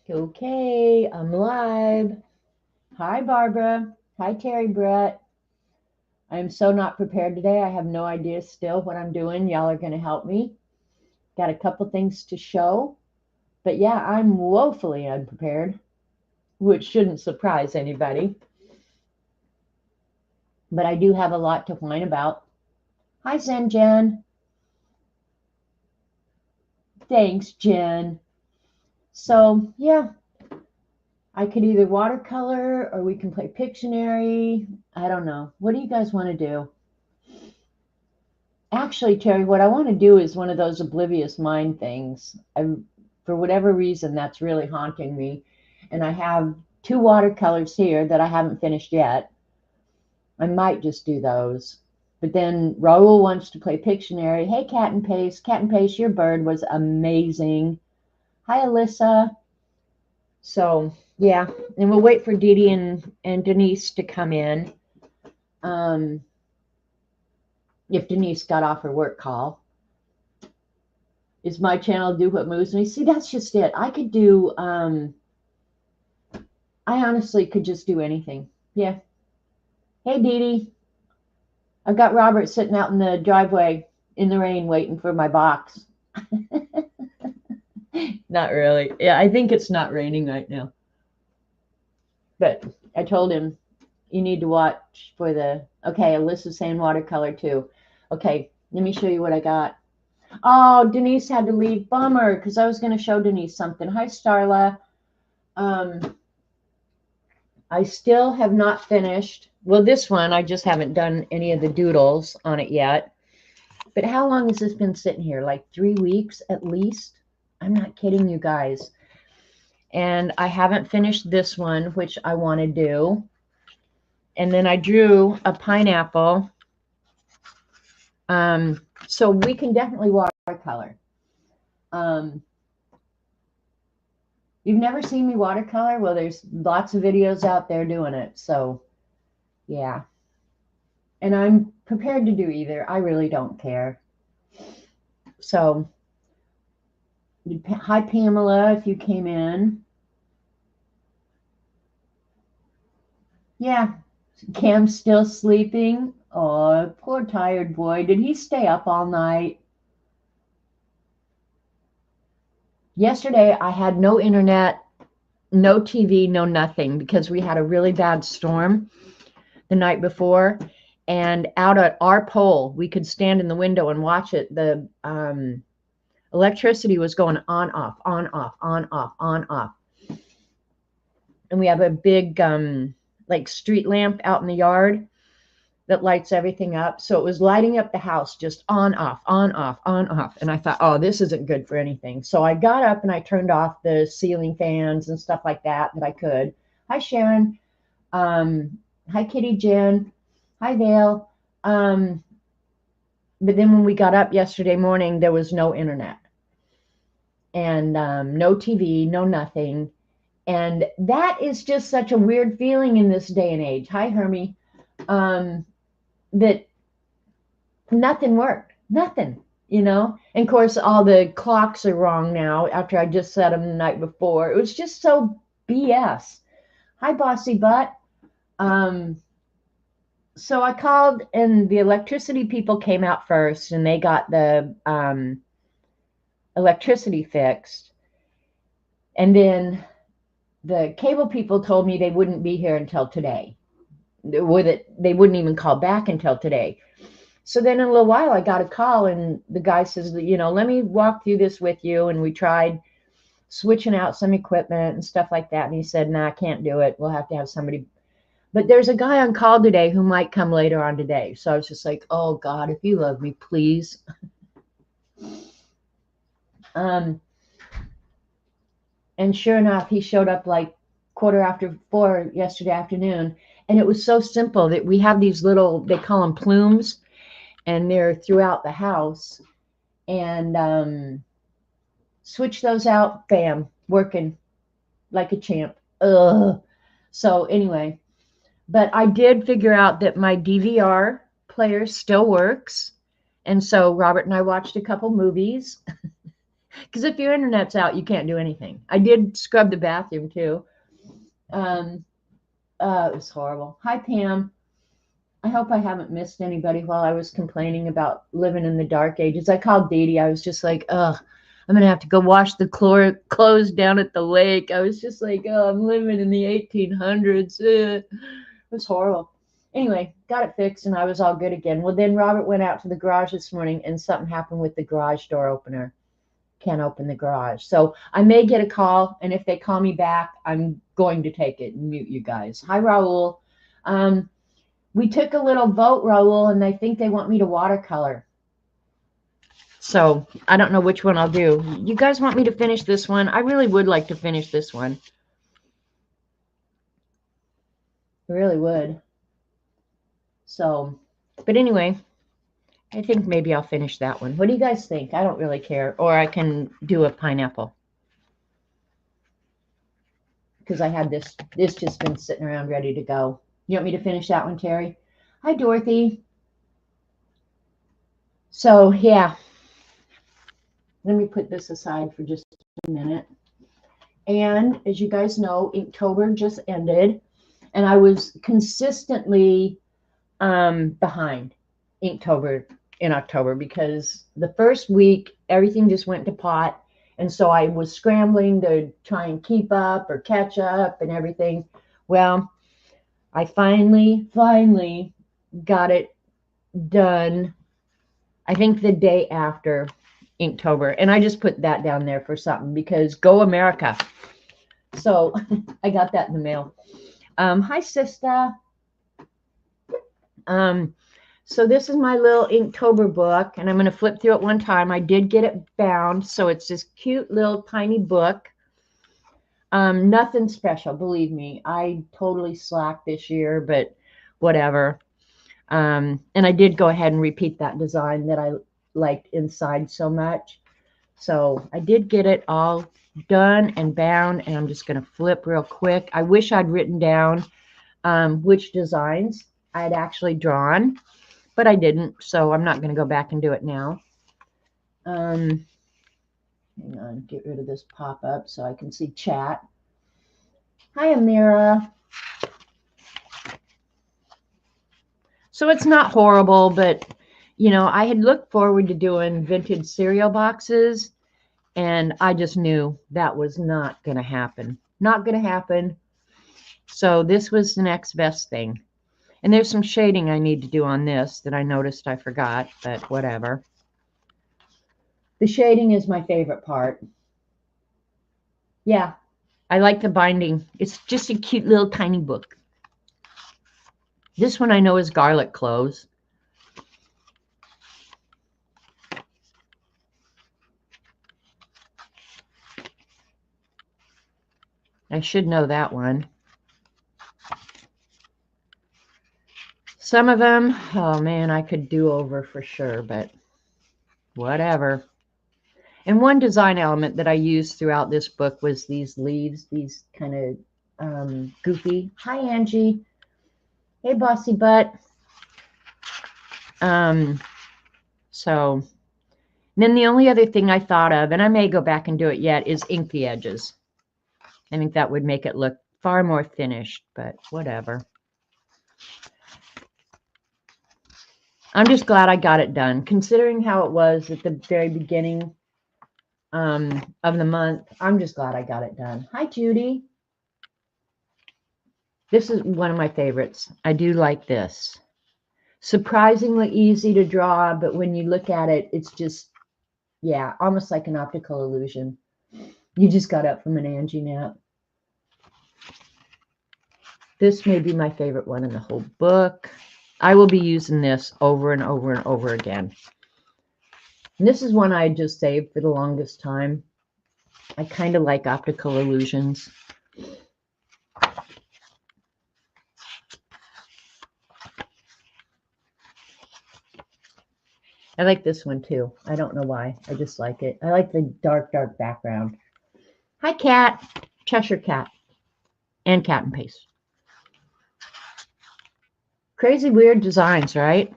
Okay, I'm live. Hi, Barbara. Hi, Terry Brett. I'm so not prepared today. I have no idea still what I'm doing. Y'all are going to help me. Got a couple things to show. But yeah, I'm woefully unprepared, which shouldn't surprise anybody. But I do have a lot to whine about. Hi, Zen Jen. Thanks, Jen. So, yeah, I could either watercolor or we can play Pictionary. I don't know. What do you guys want to do? Actually, Terry, what I want to do is one of those oblivious mind things. For whatever reason, that's really haunting me. And I have two watercolors here that I haven't finished yet. I might just do those. But then Raul wants to play Pictionary. Hey, Cat and Pace. Cat and Pace, your bird was amazing. Hi, Alyssa. So, yeah. And we'll wait for Dee Dee and Denise to come in. If Denise got off her work call. Is my channel do what moves me? See, that's just it. I could do, I honestly could just do anything. Yeah. Hey, Dee Dee. I've got Robert sitting out in the driveway in the rain waiting for my box. Not really. Yeah, I think it's not raining right now. But I told him, you need to watch for the, okay, Alyssa's saying watercolor too. Okay, let me show you what I got. Oh, Denise had to leave. Bummer, because I was going to show Denise something. Hi, Starla. I still have not finished. Well, this one, I just haven't done any of the doodles on it yet. But how long has this been sitting here? Like 3 weeks at least? I'm not kidding you guys. And I haven't finished this one, which I want to do. And then I drew a pineapple. So we can definitely watercolor. You've never seen me watercolor? Well, there's lots of videos out there doing it. So, yeah. And I'm prepared to do either. I really don't care. So, hi, Pamela, if you came in. Yeah, Cam's still sleeping. Oh, poor tired boy. Did he stay up all night? Yesterday, I had no internet, no TV, no nothing because we had a really bad storm the night before. And out at our pole, we could stand in the window and watch it. The electricity was going on, off, on, off, on, off, on, off. And we have a big like street lamp out in the yard that lights everything up. So it was lighting up the house just on, off, on, off, on, off. And I thought, oh, this isn't good for anything. So I got up and I turned off the ceiling fans and stuff like that I could. Hi, Sharon. Hi, Kitty Jen. Hi, Vale. But then when we got up yesterday morning, there was no internet and no TV, no nothing. And that is just such a weird feeling in this day and age. Hi, Hermie. That nothing worked. Nothing, you know? And of course, all the clocks are wrong now after I just set them the night before. It was just so BS. Hi, Bossy Butt. So I called, and the electricity people came out first, and they got the electricity fixed. And then the cable people told me they wouldn't be here until today. They wouldn't even call back until today. So then in a little while, I got a call, and the guy says, you know, let me walk through this with you. And we tried switching out some equipment and stuff like that. And he said, nah, I can't do it. We'll have to have somebody. But there's a guy on call today who might come later on today. So I was just like, oh, God, if you love me, please. And sure enough, he showed up like 4:15 yesterday afternoon. And it was so simple that we have these little, they call them plumes, and they're throughout the house. And switch those out, bam, working like a champ. Ugh. So anyway, but I did figure out that my DVR player still works. And so Robert and I watched a couple movies. Because if your internet's out, you can't do anything. I did scrub the bathroom too. It was horrible. Hi, Pam. I hope I haven't missed anybody while I was complaining about living in the dark ages. I called Dee Dee. I was just like, ugh, I'm going to have to go wash the clothes down at the lake. I was just like, oh, I'm living in the 1800s. It was horrible. Anyway, got it fixed and I was all good again. Well, then Robert went out to the garage this morning and something happened with the garage door opener. Can't open the garage. So I may get a call, and if they call me back, I'm going to take it and mute you guys. Hi, Raul. We took a little vote, Raul, and I think they want me to watercolor. So I don't know which one I'll do. You guys want me to finish this one? I really would like to finish this one. I really would. So, but anyway, I think maybe I'll finish that one. What do you guys think? I don't really care. Or I can do a pineapple. Because I had this just been sitting around ready to go. You want me to finish that one, Terry? Hi, Dorothy. So, yeah. Let me put this aside for just a minute. And as you guys know, Inktober just ended. And I was consistently behind Inktober in October because the first week, everything just went to pot. And so I was scrambling to try and keep up or catch up and everything. Well, I finally got it done, I think the day after Inktober. And I just put that down there for something because go America. So I got that in the mail. Hi, sister. So this is my little Inktober book, and I'm going to flip through it one time. I did get it bound, so it's this cute little tiny book. Nothing special, believe me. I totally slacked this year, but whatever. And I did go ahead and repeat that design that I liked inside so much. So I did get it all done and bound, and I'm just going to flip real quick. I wish I'd written down which designs I'd actually drawn, but I didn't, so I'm not going to go back and do it now. Hang on, get rid of this pop-up so I can see chat. Hi, Amira. So it's not horrible, but, you know, I had looked forward to doing vintage cereal boxes, and I just knew that was not going to happen. Not going to happen. So this was the next best thing. And there's some shading I need to do on this that I noticed I forgot, but whatever. The shading is my favorite part. Yeah, I like the binding. It's just a cute little tiny book. This one I know is garlic cloves. I should know that one. Some of them, oh man, I could do over for sure, but whatever. And one design element that I used throughout this book was these leaves, these kind of goofy. Hi, Angie. Hey, bossy butt. So then the only other thing I thought of, and I may go back and do it yet, is ink the edges. I think that would make it look far more finished, but whatever. I'm just glad I got it done. Considering how it was at the very beginning of the month, I'm just glad I got it done. Hi, Judy. This is one of my favorites. I do like this. Surprisingly easy to draw, but when you look at it, it's just, yeah, almost like an optical illusion. You just got up from an Angie nap. This may be my favorite one in the whole book. I will be using this over and over and over again. And this is one I just saved for the longest time. I kind of like optical illusions. I like this one too. I don't know why. I just like it. I like the dark, dark background. Hi, Cat. Cheshire Cat. And Cat and Paste. Crazy weird designs, right?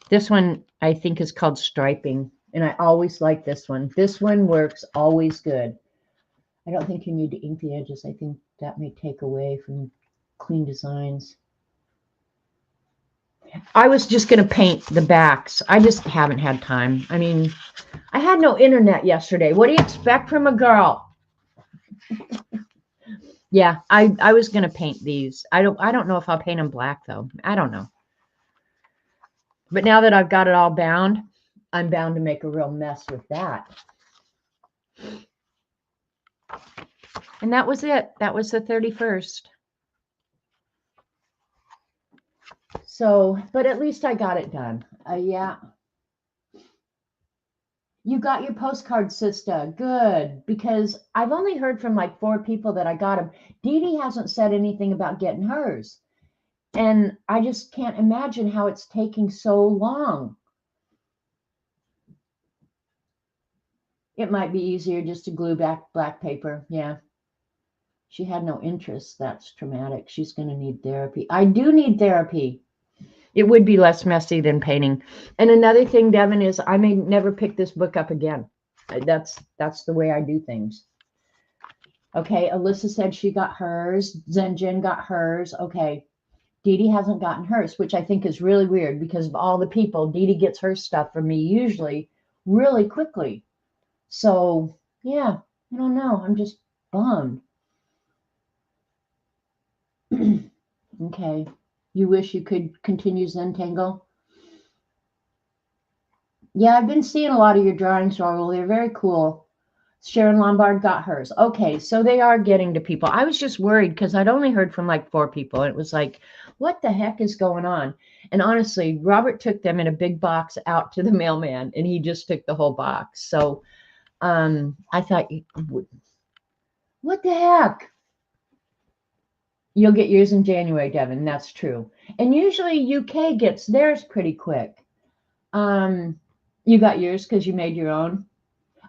This one I think is called striping. And I always like this one. This one works always good. I don't think you need to ink the edges. I think that may take away from clean designs. I was just going to paint the backs. I just haven't had time. I mean, I had no internet yesterday. What do you expect from a girl? Yeah, I was going to paint these. I don't know if I'll paint them black though. I don't know. But now that I've got it all bound, I'm bound to make a real mess with that. And that was it. That was the 31st. So, but at least I got it done. Yeah. You got your postcard, sister. Good. Because I've only heard from like 4 people that I got them. Dee Dee hasn't said anything about getting hers. And I just can't imagine how it's taking so long. It might be easier just to glue back black paper. Yeah. She had no interest. That's traumatic. She's going to need therapy. I do need therapy. It would be less messy than painting. And another thing, Devin, is I may never pick this book up again. That's the way I do things. Okay, Alyssa said she got hers. Zenjin got hers. Okay, Dee Dee hasn't gotten hers, which I think is really weird because of all the people. Dee Dee gets her stuff from me usually really quickly. So, yeah, I don't know. I'm just bummed. Okay. You wish you could continue Zentangle? Yeah, I've been seeing a lot of your drawings, Raul. They're very cool. Sharon Lombard got hers. Okay, so they are getting to people. I was just worried because I'd only heard from like 4 people. It was like, what the heck is going on? And honestly, Robert took them in a big box out to the mailman, and he just took the whole box. So I thought, what the heck? You'll get yours in January, Devin. That's true. And usually UK gets theirs pretty quick. You got yours because you made your own?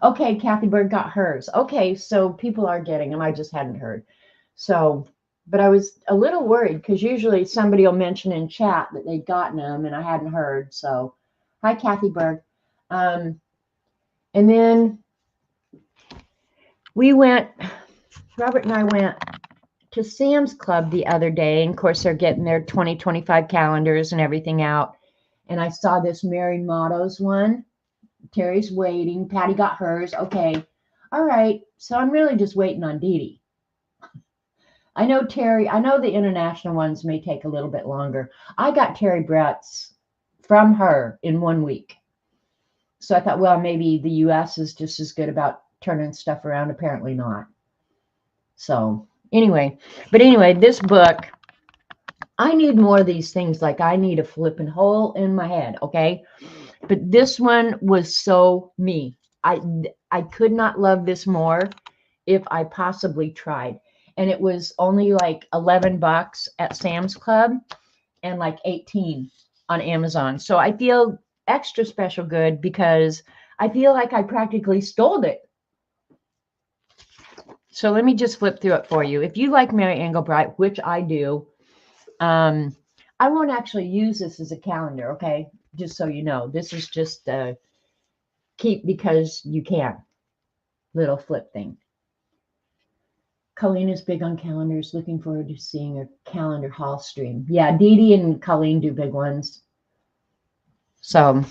Okay, Kathy Bird got hers. Okay, so people are getting them. I just hadn't heard. So, but I was a little worried because usually somebody will mention in chat that they'd gotten them and I hadn't heard. So, hi, Kathy Bird. And then Robert and I went to Sam's Club the other day. And of course, they're getting their 2025 calendars and everything out. And I saw this Mary Motto's one. Terry's waiting. Patty got hers. Okay. All right. So I'm really just waiting on Dee Dee. I know the international ones may take a little bit longer. I got Terry Brett's from her in 1 week. So I thought, well, maybe the US is just as good about turning stuff around. Apparently not. So anyway, this book, I need more of these things. Like I need a flipping hole in my head. Okay. But this one was so me. I could not love this more if I possibly tried. And it was only like $11 at Sam's Club and like 18 on Amazon. So I feel extra special good because I feel like I practically stole it. So let me just flip through it for you. If you like Mary Engelbreit, which I do, I won't actually use this as a calendar, okay? Just so you know, this is just a keep because you can little flip thing. Colleen is big on calendars. Looking forward to seeing her calendar haul stream. Yeah, Dee Dee and Colleen do big ones. So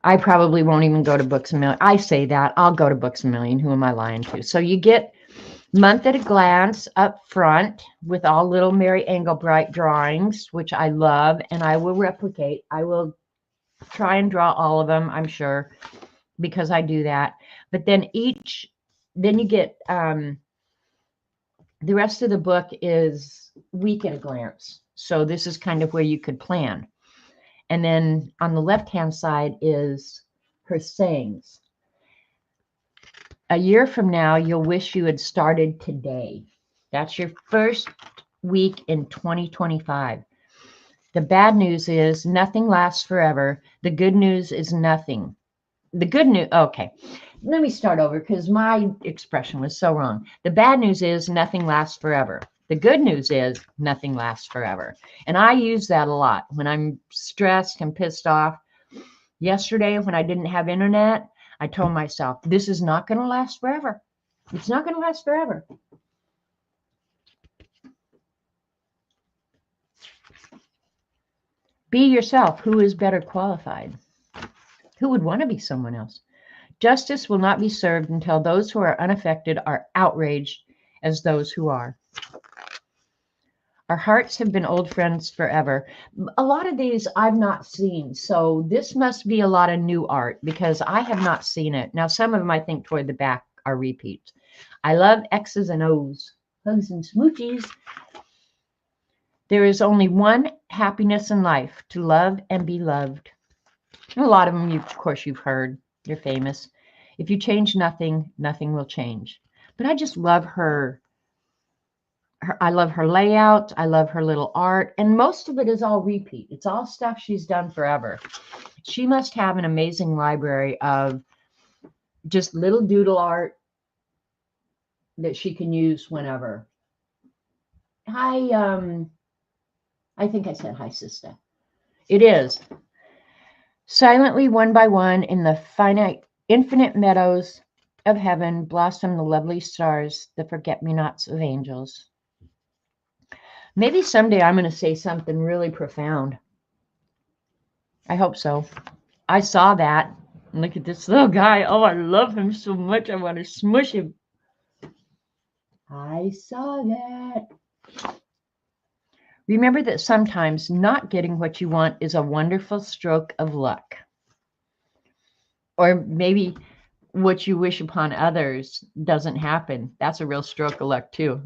I probably won't even go to Books A Million. I say that. I'll go to Books A Million. Who am I lying to? So you get Month at a Glance up front with all little Mary Engelbreit drawings, which I love, and I will replicate. I will try and draw all of them, I'm sure, because I do that. But then you get the rest of the book is Week at a Glance. So this is kind of where you could plan. And then on the left-hand side is her sayings. A year from now, you'll wish you had started today. That's your first week in 2025. The bad news is nothing lasts forever. The good news is nothing. The good news, okay. Let me start over because my expression was so wrong. The bad news is nothing lasts forever. The good news is nothing lasts forever. And I use that a lot when I'm stressed and pissed off. Yesterday, when I didn't have internet, I told myself, this is not going to last forever. It's not going to last forever. Be yourself. Who is better qualified? Who would want to be someone else? Justice will not be served until those who are unaffected are outraged as those who are. Our hearts have been old friends forever. A lot of these I've not seen, so this must be a lot of new art because I have not seen it. Now, some of them I think toward the back are repeats. I love X's and O's, hugs and smoochies. There is only one happiness in life, to love and be loved. And a lot of them, of course, you've heard. They're famous. If you change nothing, nothing will change. But I just love her. I love her layout. I love her little art. And most of it is all repeat. It's all stuff she's done forever. She must have an amazing library of just little doodle art that she can use whenever. Hi, I think I said hi, sister. It is. Silently, one by one, in the finite, infinite meadows of heaven, blossom the lovely stars, the forget-me-nots of angels. Maybe someday I'm going to say something really profound. I hope so. I saw that. Look at this little guy. Oh, I love him so much. I want to smush him. I saw that. Remember that sometimes not getting what you want is a wonderful stroke of luck. Or maybe what you wish upon others doesn't happen. That's a real stroke of luck too.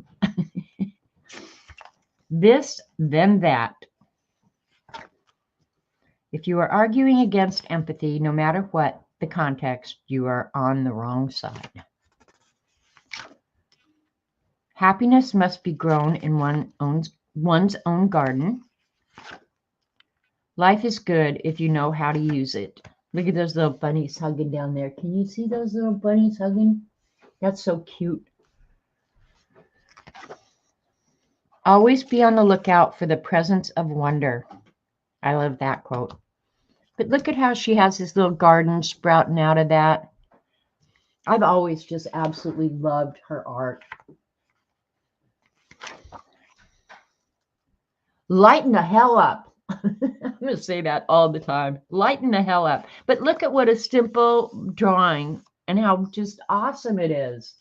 This, then that. If you are arguing against empathy, no matter what the context, you are on the wrong side. Happiness must be grown in one's own garden. Life is good if you know how to use it. Look at those little bunnies hugging down there. Can you see those little bunnies hugging? That's so cute. Always be on the lookout for the presence of wonder. I love that quote. But look at how she has this little garden sprouting out of that. I've always just absolutely loved her art. Lighten the hell up. I'm going to say that all the time. Lighten the hell up. But look at what a simple drawing and how just awesome it is.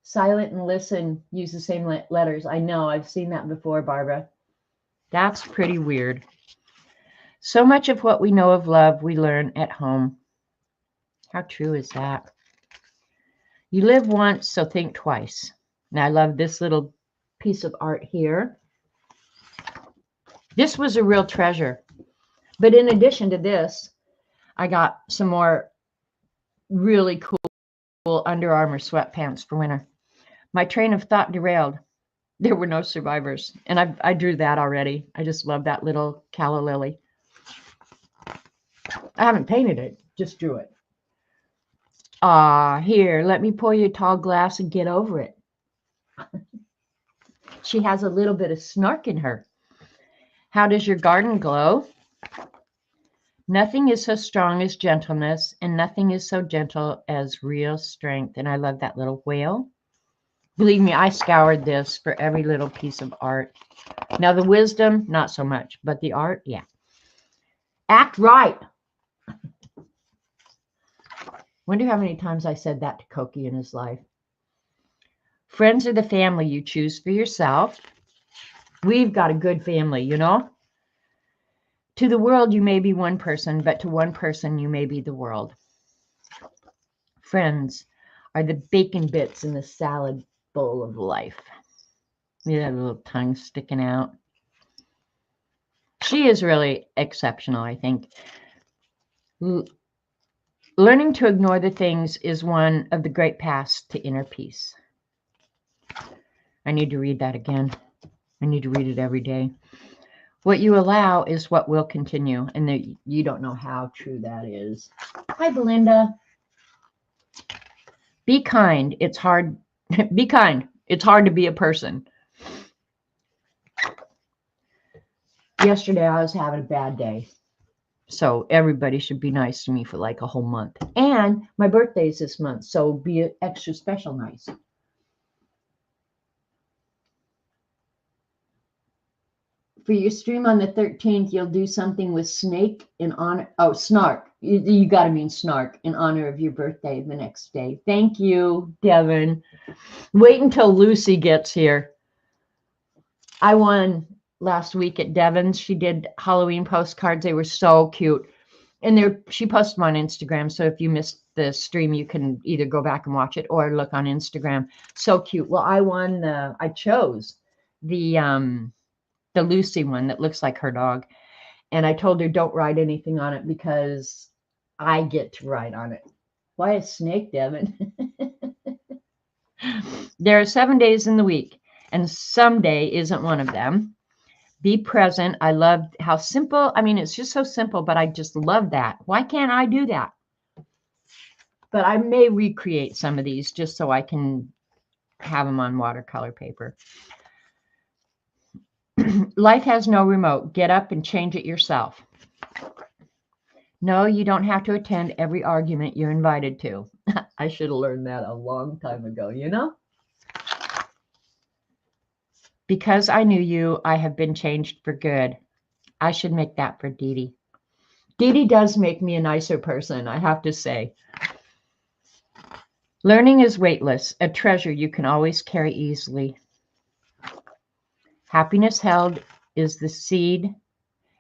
Silent and listen use the same letters. I know. I've seen that before, Barbara. That's pretty weird. So much of what we know of love we learn at home. How true is that? You live once, so think twice. Now, I love this little piece of art here. This was a real treasure. But in addition to this, I got some more really cool Under Armour sweatpants for winter. My train of thought derailed. There were no survivors. And I drew that already. I just love that little calla lily. I haven't painted it, just drew it. Here, let me pour you a tall glass and get over it. She has a little bit of snark in her. How does your garden glow? Nothing is so strong as gentleness, and nothing is so gentle as real strength. And I love that little whale. Believe me, I scoured this for every little piece of art. Now, the wisdom, not so much, but the art, yeah. Act right. Wonder how many times I said that to Koki in his life. Friends are the family you choose for yourself. We've got a good family, you know. To the world, you may be one person, but to one person, you may be the world. Friends are the bacon bits in the salad bowl of life. Yeah, that little tongue sticking out. She is really exceptional, I think. Learning to ignore the things is one of the great paths to inner peace. I need to read that again. I need to read it every day. What you allow is what will continue. And you don't know how true that is. Hi, Belinda. Be kind. It's hard. Be kind. It's hard to be a person. Yesterday, I was having a bad day. So everybody should be nice to me for like a whole month. And my birthday is this month, so be extra special nice. For your stream on the 13th, you'll do something with Snake in honor. Oh, Snark. You got to mean Snark in honor of your birthday the next day. Thank you, Devin. Wait until Lucy gets here. I won last week at Devin's. She did Halloween postcards. They were so cute. And she posted them on Instagram. So if you missed the stream, you can either go back and watch it or look on Instagram. So cute. Well, I chose the Lucy one that looks like her dog. And I told her don't write anything on it because I get to write on it. Why a snake, Devin? There are 7 days in the week, and someday isn't one of them. Be present. I love how simple. I mean, it's just so simple, but I just love that. Why can't I do that? But I may recreate some of these just so I can have them on watercolor paper. Life has no remote. Get up and change it yourself. No, you don't have to attend every argument you're invited to. I should have learned that a long time ago, you know? Because I knew you, I have been changed for good. I should make that for Dee Dee. Dee Dee does make me a nicer person, I have to say. Learning is weightless, a treasure you can always carry easily. Happiness held is the seed.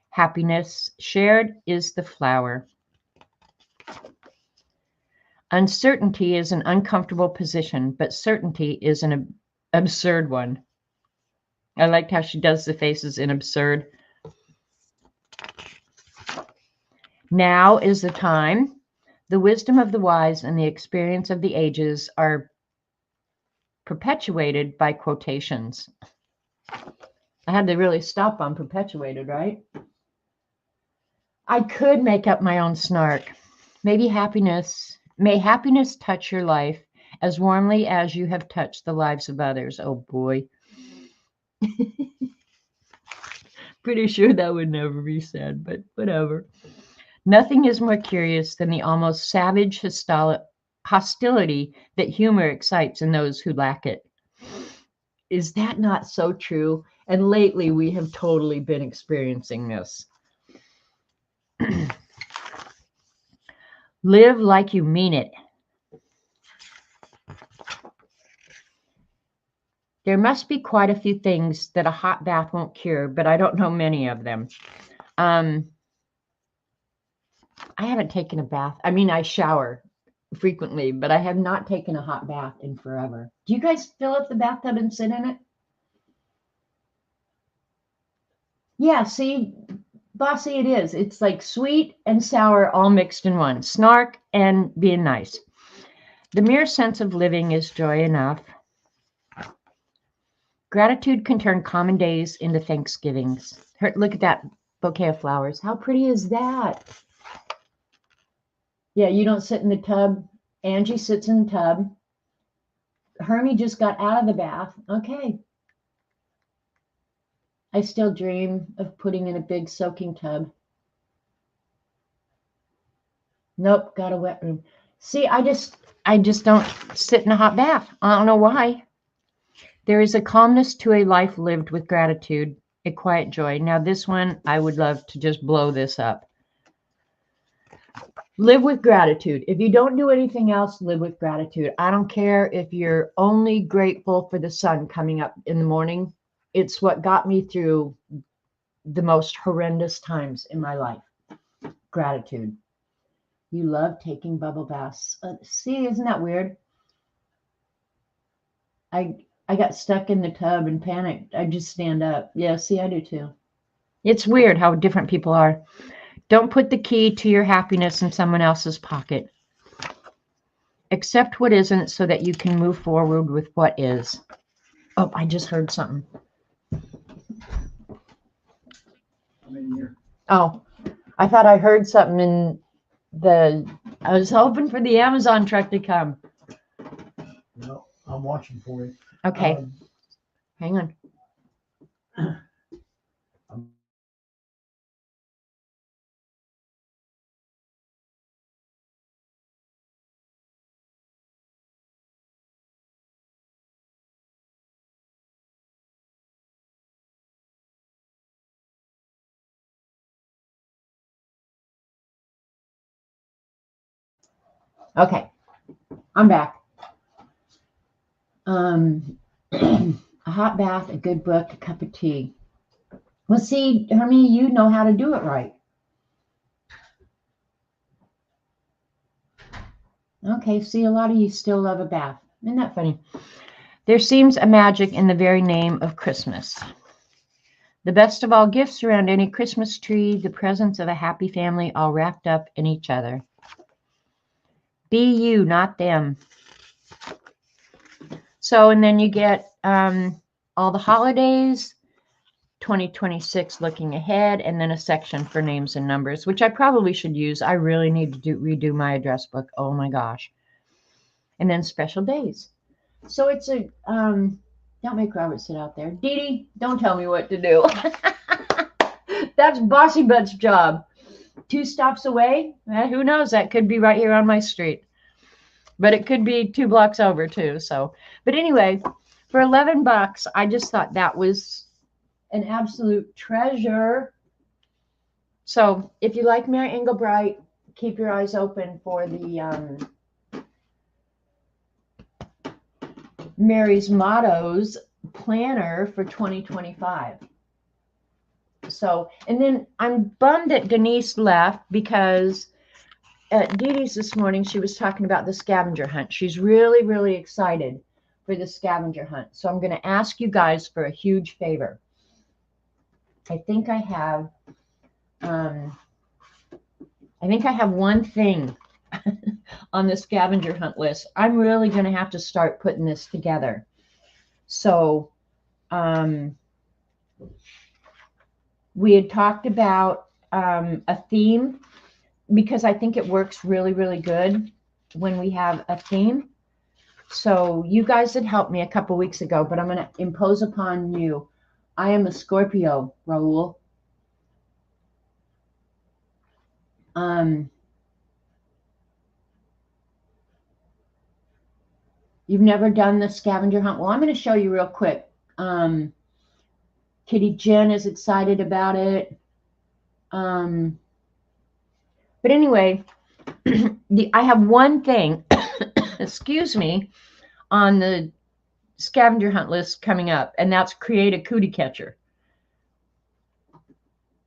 Happiness shared is the flower. Uncertainty is an uncomfortable position, but certainty is an absurd one. I liked how she does the faces in absurd. Now is the time. The wisdom of the wise and the experience of the ages are perpetuated by quotations. I had to really stop on perpetuated, right? I could make up my own snark. May happiness touch your life as warmly as you have touched the lives of others. Oh boy. Pretty sure that would never be said, but whatever. Nothing is more curious than the almost savage hostility that humor excites in those who lack it. Is that not so true? And lately we have totally been experiencing this. Live like you mean it. There must be quite a few things that a hot bath won't cure, but I don't know many of them. I haven't taken a bath. I mean, I shower frequently, but I have not taken a hot bath in forever. Do you guys fill up the bathtub and sit in it? Yeah, see, Bossy, it is. It's like sweet and sour all mixed in one. Snark and being nice. The mere sense of living is joy enough. Gratitude can turn common days into Thanksgivings. Look at that bouquet of flowers. How pretty is that? Yeah, you don't sit in the tub. Angie sits in the tub. Hermie just got out of the bath. Okay. I still dream of putting in a big soaking tub. Nope, got a wet room. See, I just don't sit in a hot bath. I don't know why. There is a calmness to a life lived with gratitude, a quiet joy. Now this one, I would love to just blow this up. Live with gratitude. If you don't do anything else, live with gratitude. I don't care if you're only grateful for the sun coming up in the morning. It's what got me through the most horrendous times in my life. Gratitude. You love taking bubble baths. See, isn't that weird? I got stuck in the tub and panicked. I just stand up. Yeah, see, I do too. It's weird how different people are. Don't put the key to your happiness in someone else's pocket. Accept what isn't so that you can move forward with what is. Oh, I just heard something. I'm in here. Oh, I thought I heard something in I was hoping for the Amazon truck to come. No, I'm watching for you. Okay. Hang on. Okay, I'm back. A hot bath, a good book, a cup of tea. Well, see, Hermie, you know how to do it right. Okay, see, a lot of you still love a bath. Isn't that funny? There seems a magic in the very name of Christmas. The best of all gifts around any Christmas tree, the presence of a happy family all wrapped up in each other. Be you, not them. So, and then you get all the holidays, 2026 looking ahead, and then a section for names and numbers, which I probably should use. I really need to redo my address book. Oh my gosh. And then special days. So it's a, don't make Robert sit out there. Dee Dee, don't tell me what to do. That's Bossy Butt's job. 2 stops away, who knows? That could be right here on my street. But it could be 2 blocks over too. So, but anyway, for $11, I just thought that was an absolute treasure. So if you like Mary Engelbreit, keep your eyes open for the Mary's Mottos planner for 2025. So, and then I'm bummed that Denise left because at Dee Dee's this morning, she was talking about the scavenger hunt. She's really, really excited for the scavenger hunt. So I'm going to ask you guys for a huge favor. I think I have one thing on the scavenger hunt list. I'm really going to have to start putting this together. So we had talked about a theme, because I think it works really, really good when we have a theme. So you guys had helped me a couple weeks ago, but I'm going to impose upon you. I am a Scorpio, Raul. You've never done the scavenger hunt? Well, I'm going to show you real quick. Kitty Jen is excited about it. But anyway, I have one thing, excuse me, on the scavenger hunt list coming up, and that's create a cootie catcher,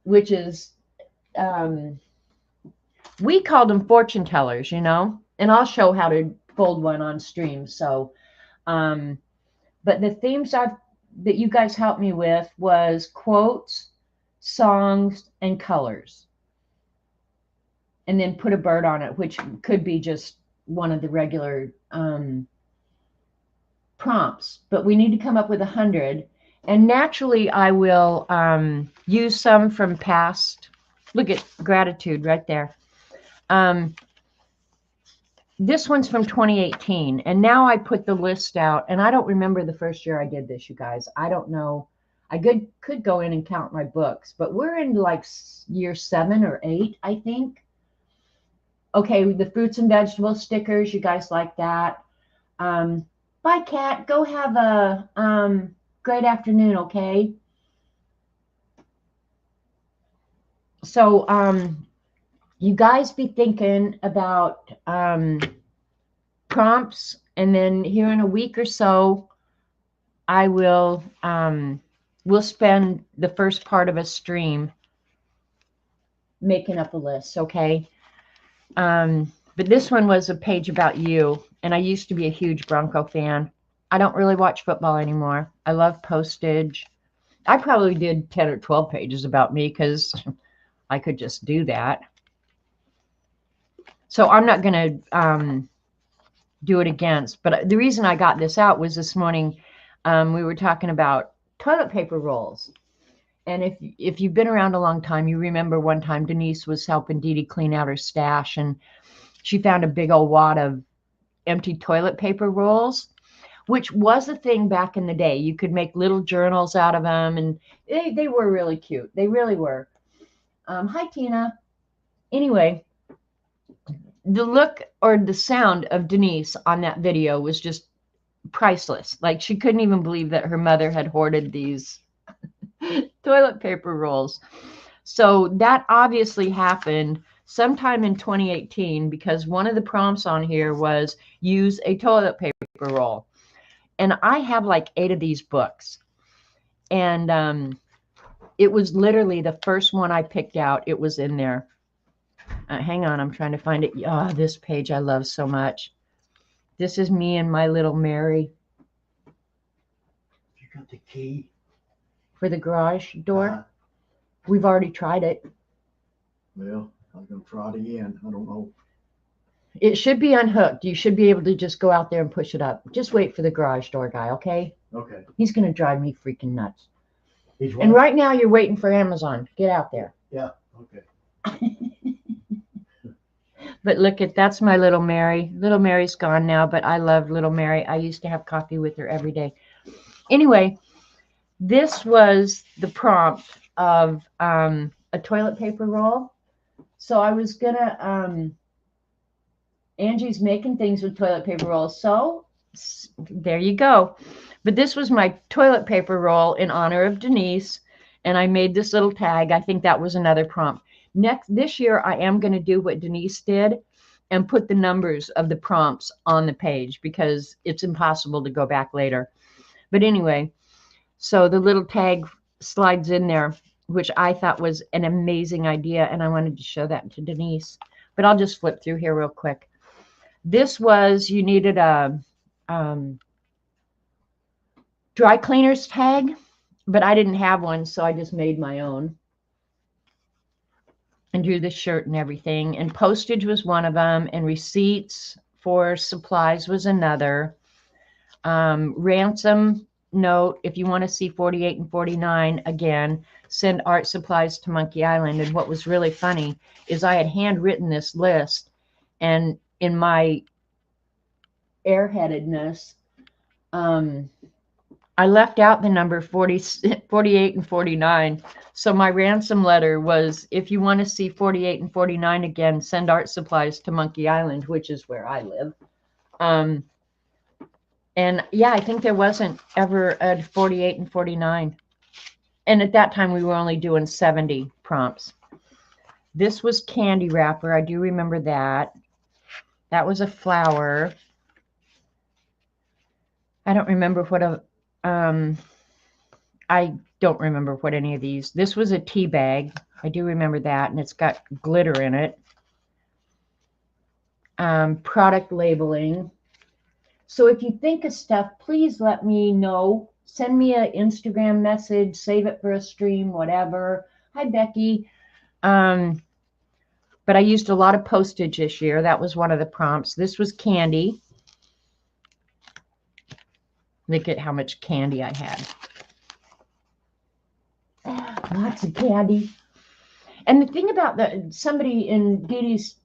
which is, we called them fortune tellers, you know, and I'll show how to fold one on stream. So, but the themes that you guys helped me with was quotes, songs, and colors. And then put a bird on it, which could be just one of the regular prompts. But we need to come up with 100. And naturally, I will use some from past. Look at gratitude right there. This one's from 2018. And now I put the list out. And I don't remember the first year I did this, you guys. I don't know. I could go in and count my books. But we're in like year 7 or 8, I think. Okay, the fruits and vegetables stickers, you guys like that. Bye, Kat. Go have a great afternoon, okay? So you guys be thinking about prompts, and then here in a week or so, I will we'll spend the first part of a stream making up a list, okay? But this one was a page about you, and I used to be a huge Bronco fan. I don't really watch football anymore. I love postage. I probably did 10 or 12 pages about me because I could just do that. So I'm not going to do it against. But the reason I got this out was this morning we were talking about toilet paper rolls. And if you've been around a long time, you remember one time Denise was helping Dee Dee clean out her stash, and she found a big old wad of empty toilet paper rolls, which was a thing back in the day. You could make little journals out of them, and they were really cute. They really were. Hi, Tina. Anyway, the look or the sound of Denise on that video was just priceless. Like, she couldn't even believe that her mother had hoarded these toilet paper rolls. So that obviously happened sometime in 2018, because one of the prompts on here was use a toilet paper roll. And I have like 8 of these books. And it was literally the first one I picked out. It was in there. Hang on, I'm trying to find it. Oh, this page I love so much. This is me and my little Mary. You got the key for the garage door. We've already tried it. Well, I'm gonna try it again. I don't know. It should be unhooked. You should be able to just go out there and push it up. Just wait for the garage door guy, okay? Okay. He's gonna drive me freaking nuts. He's And right now you're waiting for Amazon. Get out there. Yeah. Okay. But look at, that's my little Mary. Little Mary's gone now, but I love little Mary. I used to have coffee with her every day. Anyway, this was the prompt of a toilet paper roll. So I was gonna, Angie's making things with toilet paper rolls. So there you go. But this was my toilet paper roll in honor of Denise. And I made this little tag. I think that was another prompt. This year, I am going to do what Denise did and put the numbers of the prompts on the page because it's impossible to go back later. But anyway, so the little tag slides in there, which I thought was an amazing idea. And I wanted to show that to Denise. But I'll just flip through here real quick. This was, you needed a dry cleaner's tag, but I didn't have one, so I just made my own. And drew the shirt and everything. And postage was one of them. And receipts for supplies was another. Ransom note, if you want to see 48 and 49 again, send art supplies to Monkey Island. And what was really funny is I had handwritten this list. And in my airheadedness, I left out the number 48 and 49. So my ransom letter was, if you want to see 48 and 49 again, send art supplies to Monkey Island, which is where I live. And yeah, I think there wasn't ever a 48 and 49. And at that time, we were only doing 70 prompts. This was candy wrapper. I do remember that. That was a flower. I don't remember what I don't remember what any of these. This was a tea bag. I do remember that, and it's got glitter in it. Product labeling. So if you think of stuff, please let me know. Send me an Instagram message, save it for a stream, whatever. Hi, Becky. But I used a lot of postage this year. That was one of the prompts. This was candy. Look at how much candy I had. Lots of candy. And the thing about somebody in Dee Dee's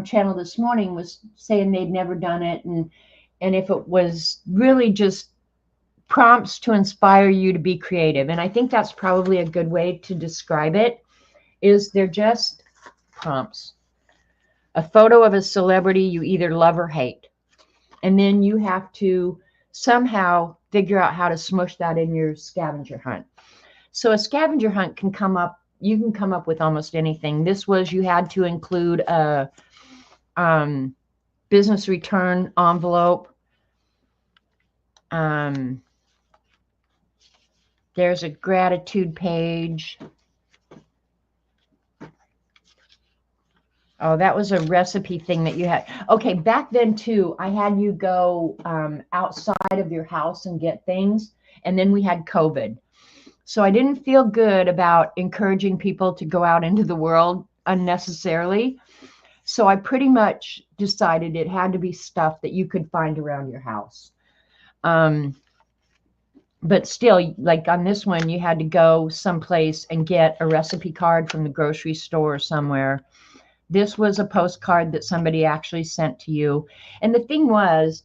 channel this morning was saying they'd never done it. And if it was really just prompts to inspire you to be creative. And I think that's probably a good way to describe it, is they're just prompts. A photo of a celebrity you either love or hate. And then you have to somehow figure out how to smush that in your scavenger hunt. So a scavenger hunt can come up, you can come up with almost anything. This was, you had to include a business return envelope. There's a gratitude page. Oh, that was a recipe thing that you had. Okay, back then too, I had you go outside of your house and get things. And then we had COVID. So I didn't feel good about encouraging people to go out into the world unnecessarily. So I pretty much decided it had to be stuff that you could find around your house. But still, like on this one, you had to go someplace and get a recipe card from the grocery store somewhere. This was a postcard that somebody actually sent to you. And the thing was,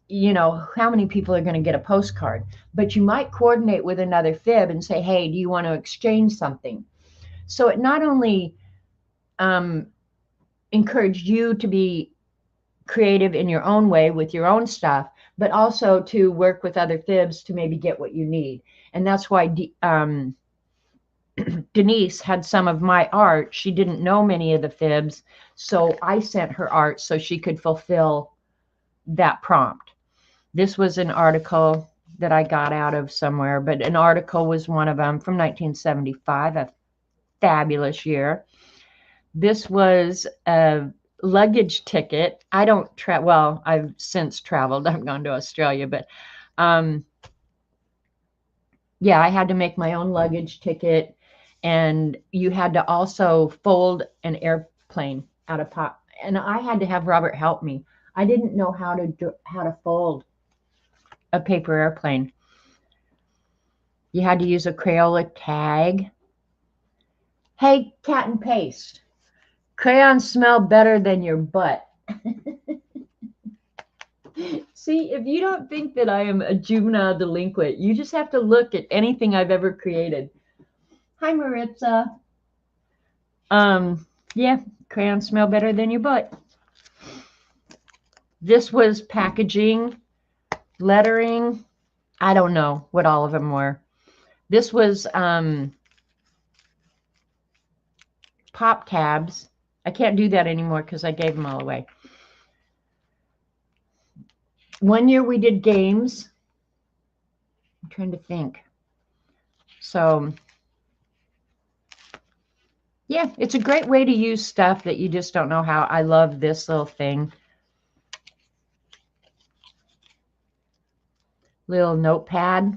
you know, how many people are going to get a postcard? But you might coordinate with another fib and say, hey, do you want to exchange something? So it not only encouraged you to be creative in your own way with your own stuff, but also to work with other fibs to maybe get what you need. And that's why Dee Denise had some of my art. She didn't know many of the fibs, so I sent her art so she could fulfill that prompt. This was an article that I got out of somewhere, but an article was one of them from 1975, a fabulous year. This was a luggage ticket. I don't well, I've since traveled. I've gone to Australia, but yeah, I had to make my own luggage ticket, and you had to also fold an airplane out of pop. And I had to have Robert help me. I didn't know how to fold a paper airplane. You had to use a Crayola tag. Hey, cat and paste. Crayons smell better than your butt. See, if you don't think that I am a juvenile delinquent, you just have to look at anything I've ever created. Hi, Maritza. Yeah, crayons smell better than your butt. This was packaging, lettering. I don't know what all of them were. This was pop tabs. I can't do that anymore because I gave them all away. One year we did games. I'm trying to think. So, yeah, it's a great way to use stuff that you just don't know how. I love this little thing. Little notepad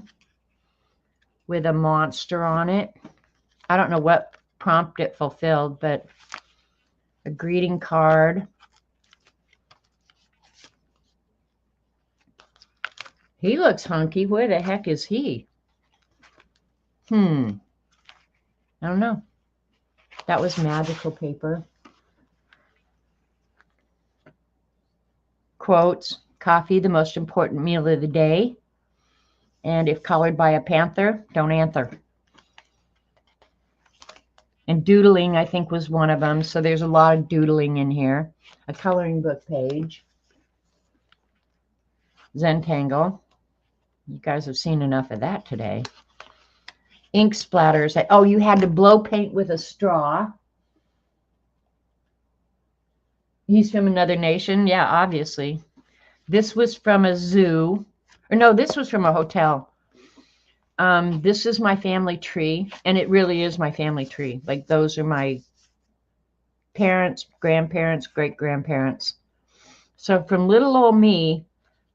with a monster on it. I don't know what prompt it fulfilled, but a greeting card. He looks hunky. Where the heck is he? I don't know. That was magical paper. Quotes, coffee, the most important meal of the day. And if colored by a panther, don't answer. And doodling, I think, was one of them. So there's a lot of doodling in here. A coloring book page. Zentangle. You guys have seen enough of that today. Ink splatters. Oh, you had to blow paint with a straw. He's from another nation. Yeah, obviously. This was from a zoo. Or no, this was from a hotel. This is my family tree, and it really is my family tree. Like, those are my parents, grandparents, great-grandparents. So from little old me,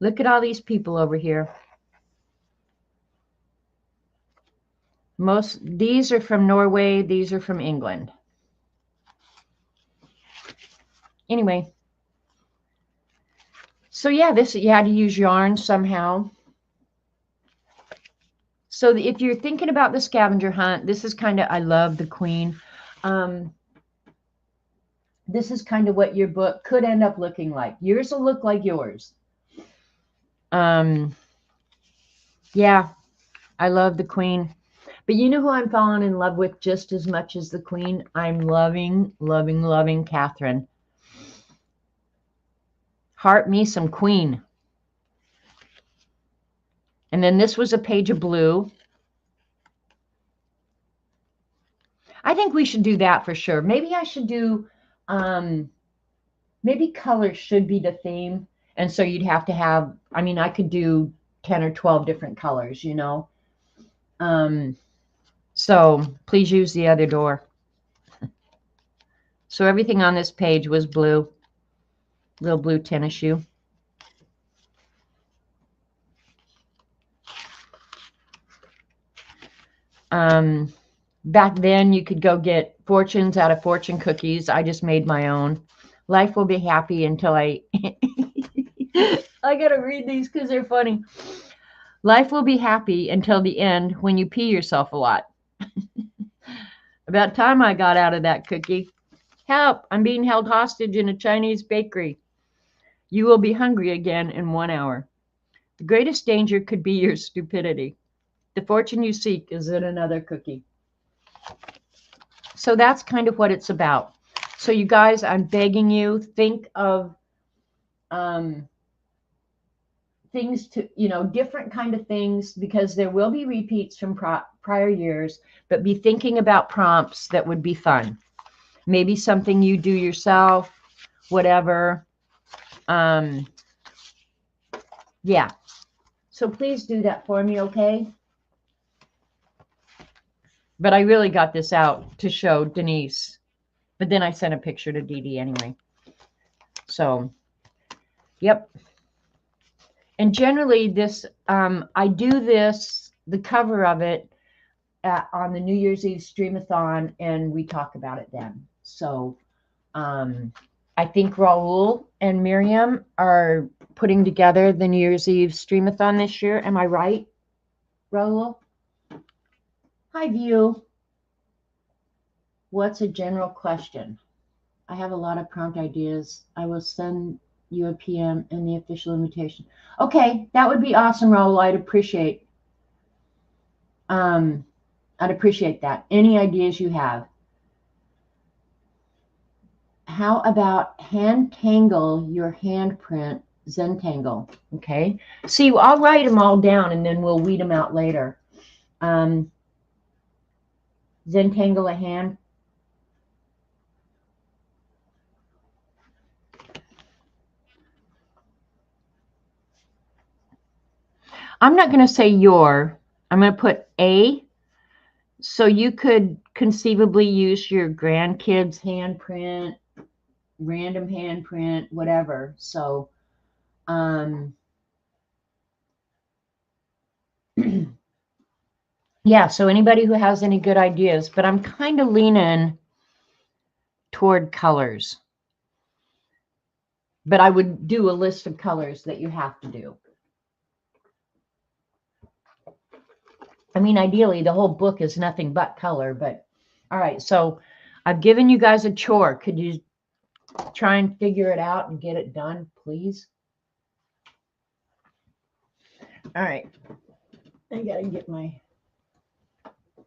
look at all these people over here. These are from Norway, these are from England. Anyway. So yeah, you had to use yarn somehow. So if you're thinking about the scavenger hunt, this is kind of, I love the queen. This is kind of what your book could end up looking like. Yours will look like yours. Yeah, I love the queen. But you know who I'm falling in love with just as much as the queen? I'm loving, loving, loving Catherine. Heart me some queen. And then this was a page of blue. I think we should do that for sure. Maybe I should do, maybe colors should be the theme. And so you'd have to have, I mean, I could do 10 or 12 different colors, you know. So please use the other door. So everything on this page was blue. Little blue tennis shoe. Back then you could go get fortunes out of fortune cookies. I just made my own. Life will be happy until I gotta read these because they're funny. Life will be happy until the end when you pee yourself a lot. About time I got out of that cookie. Help, I'm being held hostage in a Chinese bakery. You will be hungry again in 1 hour. The greatest danger could be your stupidity. The fortune you seek is in another cookie. So that's kind of what it's about. So you guys, I'm begging you, think of things to, different kind of things, because there will be repeats from prior years, but be thinking about prompts that would be fun. Maybe something you do yourself, whatever. Yeah. So please do that for me, okay? But I really got this out to show Denise. But then I sent a picture to Dee Dee anyway. So, yep. And generally this, I do this, the cover of it, on the New Year's Eve Streamathon, and we talk about it then. So, I think Raul and Miriam are putting together the New Year's Eve Streamathon this year. Am I right, Raul? Hi, View. What's a general question? I have a lot of prompt ideas. I will send you a PM and the official invitation. Okay, that would be awesome, Raul. I'd appreciate that. Any ideas you have? How about hand tangle your handprint, Zentangle? Okay. See, I'll write them all down and then we'll weed them out later. Zentangle a hand. I'm not going to say your. I'm going to put a. So you could conceivably use your grandkids' handprint, random handprint, whatever. So, yeah, so anybody who has any good ideas, but I'm kind of leaning toward colors. But I would do a list of colors that you have to do. I mean, ideally, the whole book is nothing but color, but all right. So I've given you guys a chore. Could you try and figure it out and get it done, please? All right. I got to get my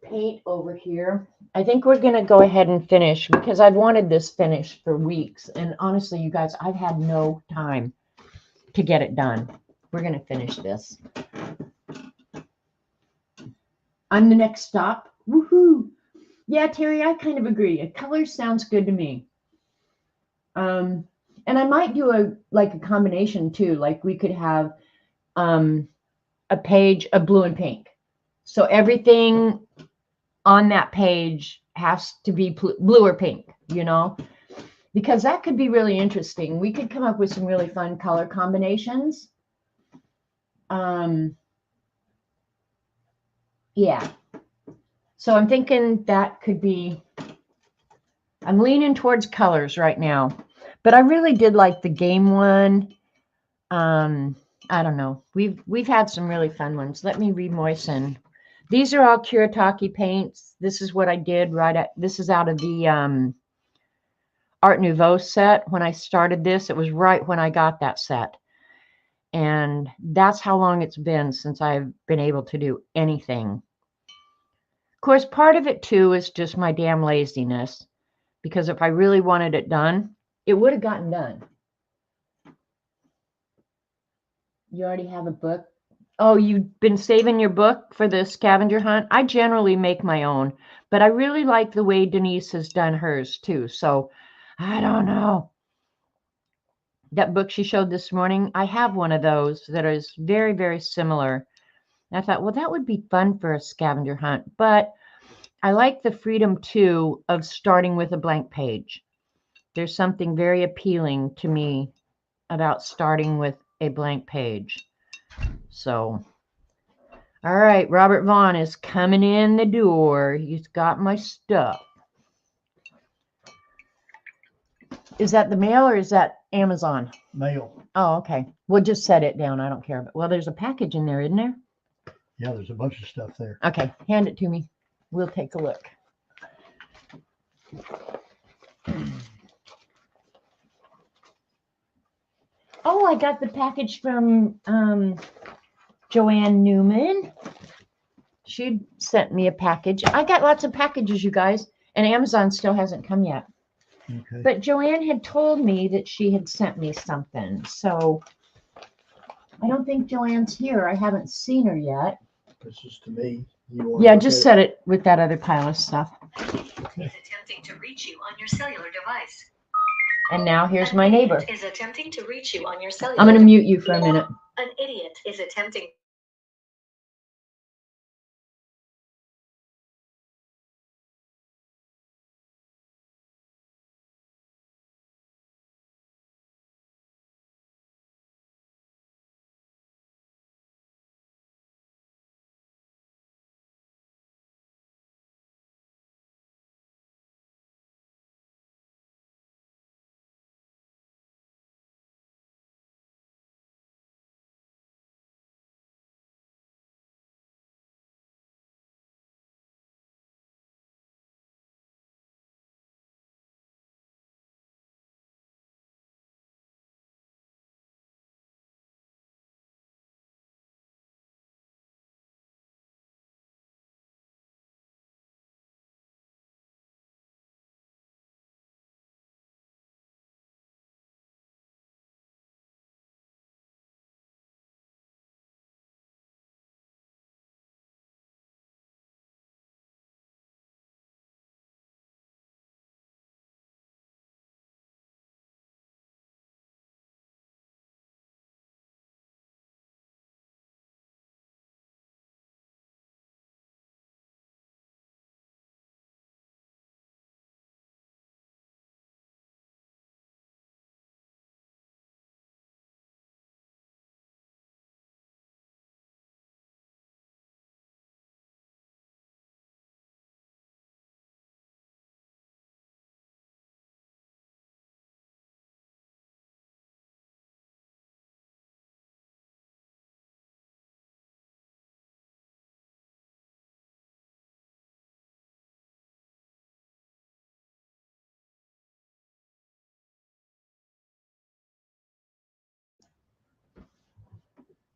paint over here. I think we're going to go ahead and finish because I've wanted this finished for weeks. And honestly, you guys, I've had no time to get it done. We're going to finish this. I'm the next stop. Woohoo. Yeah, Terry, I kind of agree. A color sounds good to me. And I might do a combination too. Like we could have a page of blue and pink. So everything on that page has to be blue or pink, because that could be really interesting. We could come up with some really fun color combinations. Yeah. So I'm thinking that could be, I'm leaning towards colors right now, but I really did like the game one. I don't know. We've had some really fun ones. Let me remoisten. These are all Kuretake paints. This is what I did this is out of the Art Nouveau set. When I started this, it was right when I got that set. And that's how long it's been since I've been able to do anything. Of course, part of it too is just my damn laziness, because if I really wanted it done, it would have gotten done. You already have a book? Oh, you've been saving your book for the scavenger hunt? I generally make my own, but I really like the way Denise has done hers too. So I don't know. That book she showed this morning, I have one of those that is very, very similar. And I thought, well, that would be fun for a scavenger hunt. But I like the freedom too of starting with a blank page. There's something very appealing to me about starting with a blank page. So, all right, Robert Vaughn is coming in the door. He's got my stuff. Is that the mail or is that Amazon? Mail. Oh, okay. We'll just set it down. I don't care. Well, there's a package in there, isn't there? Yeah, there's a bunch of stuff there. Okay, hand it to me. We'll take a look. Oh, I got the package from Joanne Newman. She sent me a package. I got lots of packages, you guys, and Amazon still hasn't come yet. Okay. But Joanne had told me that she had sent me something. So I don't think Joanne's here. I haven't seen her yet. This is to me. You want Yeah, to just look set it with that other pile of stuff. Is attempting to reach you on your cellular device. And now here's An my idiot neighbor. is attempting to reach you on your cellular. I'm going to mute you for a minute. An idiot is attempting.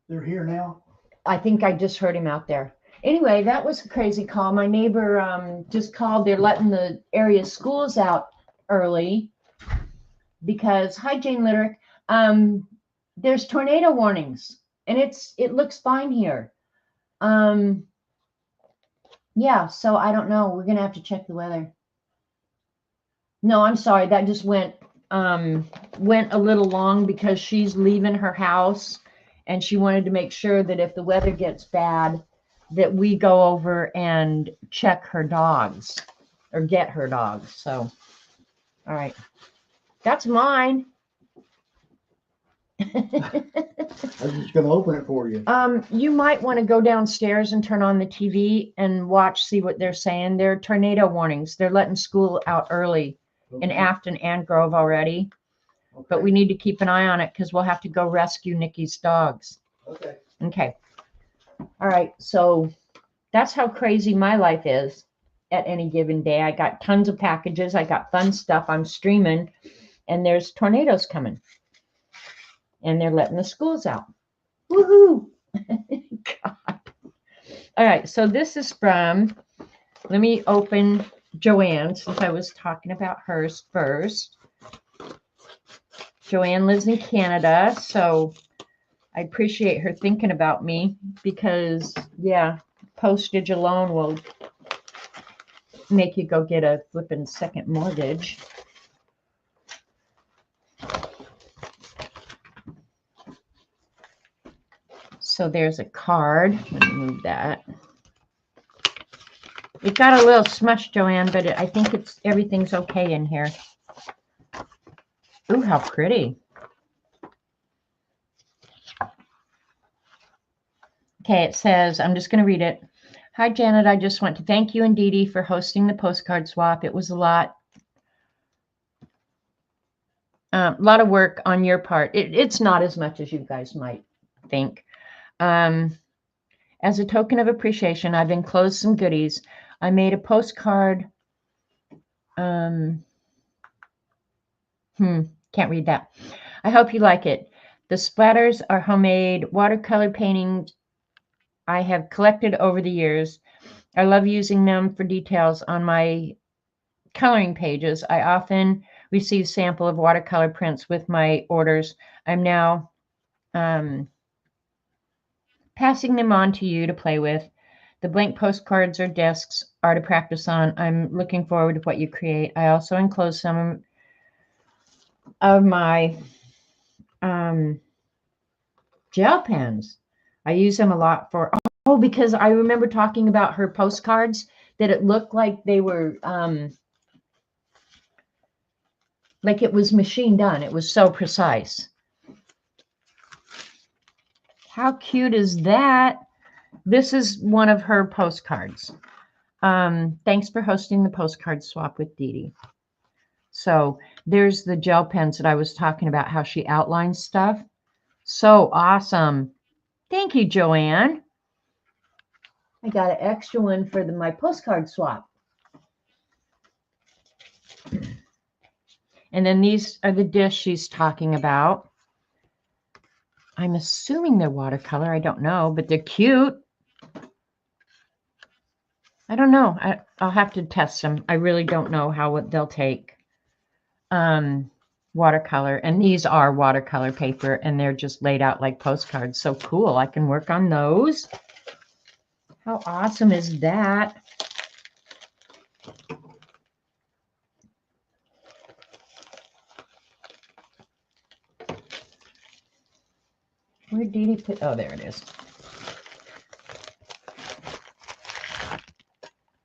They're here now. I think I just heard him out there. Anyway, that was a crazy call. My neighbor just called. They're letting the area schools out early because, hi, Jane Litterick, there's tornado warnings, and it looks fine here. Yeah, so I don't know. We're gonna have to check the weather. No, I'm sorry. That just went a little long because she's leaving her house, and she wanted to make sure that if the weather gets bad, that we go over and check her dogs or get her dogs. So, all right, that's mine. I was just going to open it for you. You might want to go downstairs and turn on the TV and watch, see what they're saying. There are tornado warnings. They're letting school out early in Afton and Grove already, but we need to keep an eye on it because we'll have to go rescue Nikki's dogs. Okay. Okay. All right. So that's how crazy my life is at any given day. I got tons of packages. I got fun stuff. I'm streaming, and there's tornadoes coming, and they're letting the schools out. Woohoo! God. All right. So this is from, let me open Joanne since I was talking about hers first. Joanne lives in Canada, so I appreciate her thinking about me because, yeah, postage alone will make you go get a flippin' second mortgage. So there's a card. Let me move that. It got a little smushed, Joanne, but I think everything's okay in here. Ooh, how pretty. Okay, it says, I'm just going to read it. Hi, Janet. I just want to thank you and Dee Dee for hosting the postcard swap. It was a lot of work on your part. It's not as much as you guys might think. As a token of appreciation, I've enclosed some goodies. I made a postcard. Can't read that. I hope you like it. The splatters are homemade watercolor paintings I have collected over the years. I love using them for details on my coloring pages. I often receive sample of watercolor prints with my orders. I'm now passing them on to you to play with. The blank postcards or discs are to practice on. I'm looking forward to what you create. I also enclose some of my gel pens. I use them a lot for, because I remember talking about her postcards that it looked like they were, like it was machine done. It was so precise. How cute is that? This is one of her postcards. Thanks for hosting the postcard swap with Dee Dee. So there's the gel pens that I was talking about, how she outlines stuff. So awesome. Thank you, Joanne. I got an extra one for my postcard swap. And then these are the discs she's talking about. I'm assuming they're watercolor. I don't know, but they're cute. I don't know. I'll have to test them. I really don't know how they'll take. Watercolor, and these are watercolor paper, and they're just laid out like postcards. So cool. I can work on those. How awesome is that? Where did he put? Oh, there it is.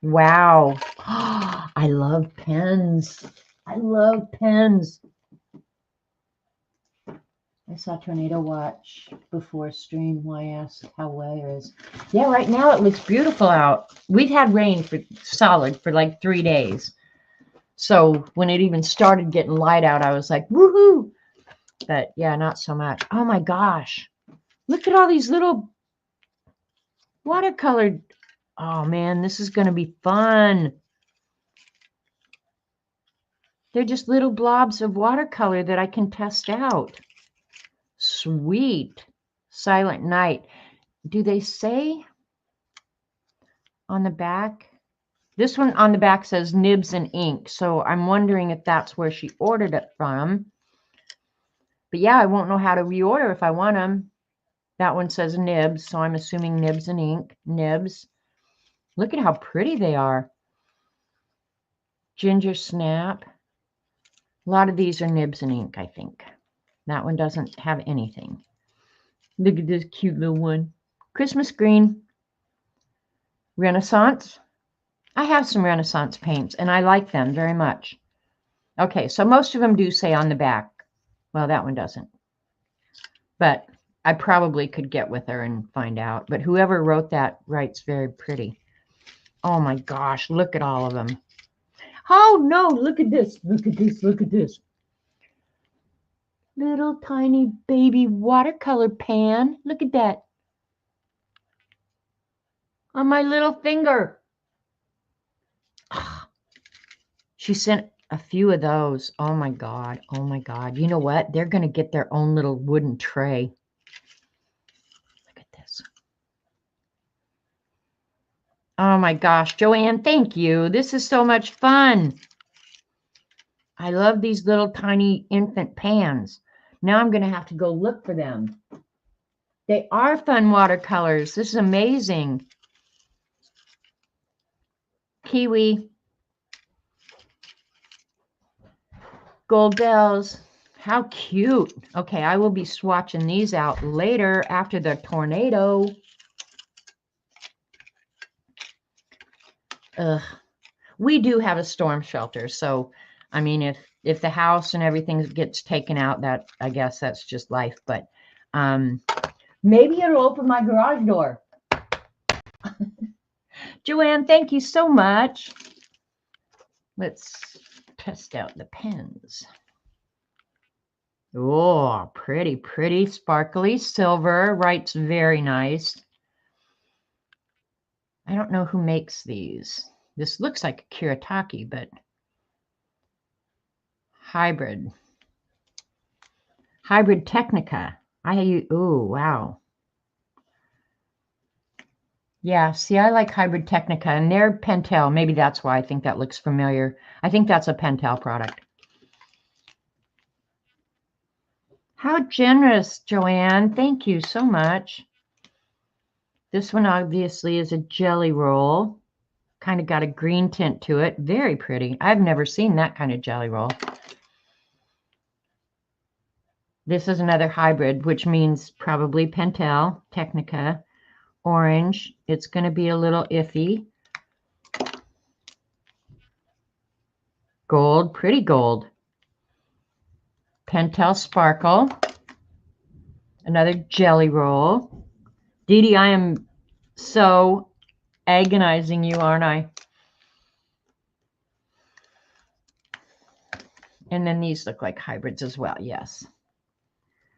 Wow. I love pens. I love pens. I saw Tornado Watch before stream. Why ask how weather is? Yeah, right now it looks beautiful out. We'd had rain for solid for like 3 days. So when it even started getting light out, I was like, woohoo. But yeah, not so much. Oh my gosh. Look at all these little watercolored. Oh man, this is going to be fun. They're just little blobs of watercolor that I can test out. Sweet. Silent Night. Do they say on the back? This one on the back says Nibs and Ink. So I'm wondering if that's where she ordered it from. But yeah, I won't know how to reorder if I want them. That one says Nibs. So I'm assuming Nibs and Ink. Nibs. Look at how pretty they are. Ginger Snap. A lot of these are Nibs and Ink, I think. That one doesn't have anything. Look at this cute little one. Christmas Green. Renaissance. I have some Renaissance paints, and I like them very much. Okay, so most of them do say on the back. Well, that one doesn't. But I probably could get with her and find out. But whoever wrote that writes very pretty. Oh my gosh, look at all of them. Oh no, look at this. Look at this. Look at this. Little tiny baby watercolor pan. Look at that. On my little finger. She sent a few of those. Oh my God. Oh my God. You know what? They're going to get their own little wooden tray. Look at this. Oh my gosh. Joanne, thank you. This is so much fun. I love these little tiny infant pans. Now I'm going to have to go look for them. They are fun watercolors. This is amazing. Kiwi. Gold bells. How cute. Okay, I will be swatching these out later after the tornado. Ugh. We do have a storm shelter, so I mean, if the house and everything gets taken out, that I guess that's just life. But maybe it'll open my garage door. Joanne, thank you so much. Let's test out the pens. Oh, pretty, pretty, sparkly silver. Writes very nice. I don't know who makes these. This looks like a Kuretake, but hybrid. Hybrid Technica. Oh, wow. Yeah, see, I like Hybrid Technica, and they're Pentel. Maybe that's why I think that looks familiar. I think that's a Pentel product. How generous, Joanne. Thank you so much. This one obviously is a jelly roll. Kind of got a green tint to it. Very pretty. I've never seen that kind of jelly roll. This is another hybrid, which means probably Pentel, Technica, orange. It's going to be a little iffy. Gold, pretty gold. Pentel Sparkle. Another jelly roll. Dee Dee, I am so agonizing you, aren't I? And then these look like hybrids as well, yes.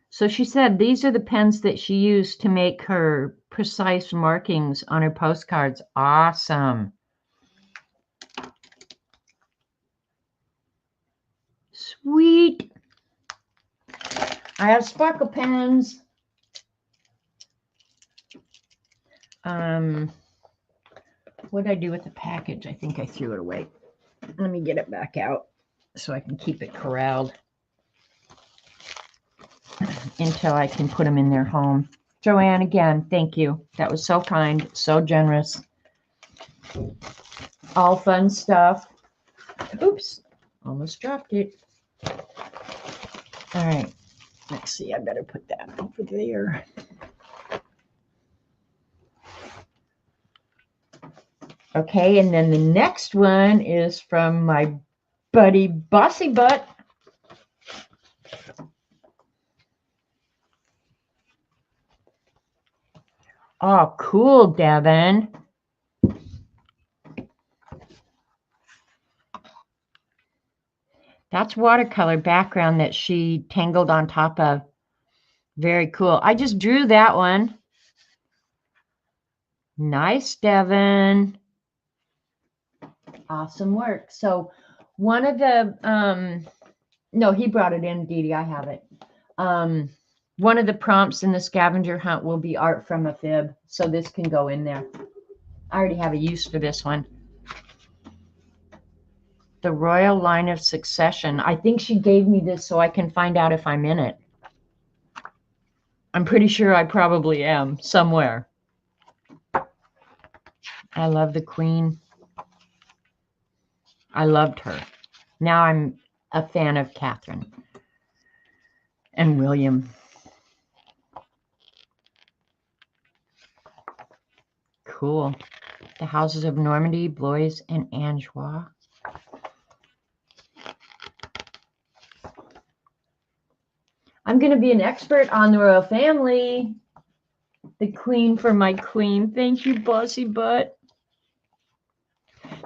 So she said these are the pens that she used to make her precise markings on her postcards. Awesome. Sweet. I have sparkle pens. What did I do with the package? I think I threw it away. Let me get it back out so I can keep it corralled until I can put them in their home. Joanne, again, thank you. That was so kind, so generous. All fun stuff. Oops, almost dropped it. All right, let's see. I better put that over there. Okay, and then the next one is from my buddy Bossy Butt. Oh, cool, Devin. That's watercolor background that she tangled on top of. Very cool. I just drew that one. Nice, Devin. Awesome work. So one of the, no, he brought it in, Dee Dee. I have it. One of the prompts in the scavenger hunt will be art from a fib. So this can go in there. I already have a use for this one. The Royal Line of Succession. I think she gave me this so I can find out if I'm in it. I'm pretty sure I probably am somewhere. I love the Queen. I loved her. Now I'm a fan of Catherine and William. Cool. The houses of Normandy, Blois, and Angers. I'm going to be an expert on the royal family. The Queen for my Queen. Thank you, Bossy Butt.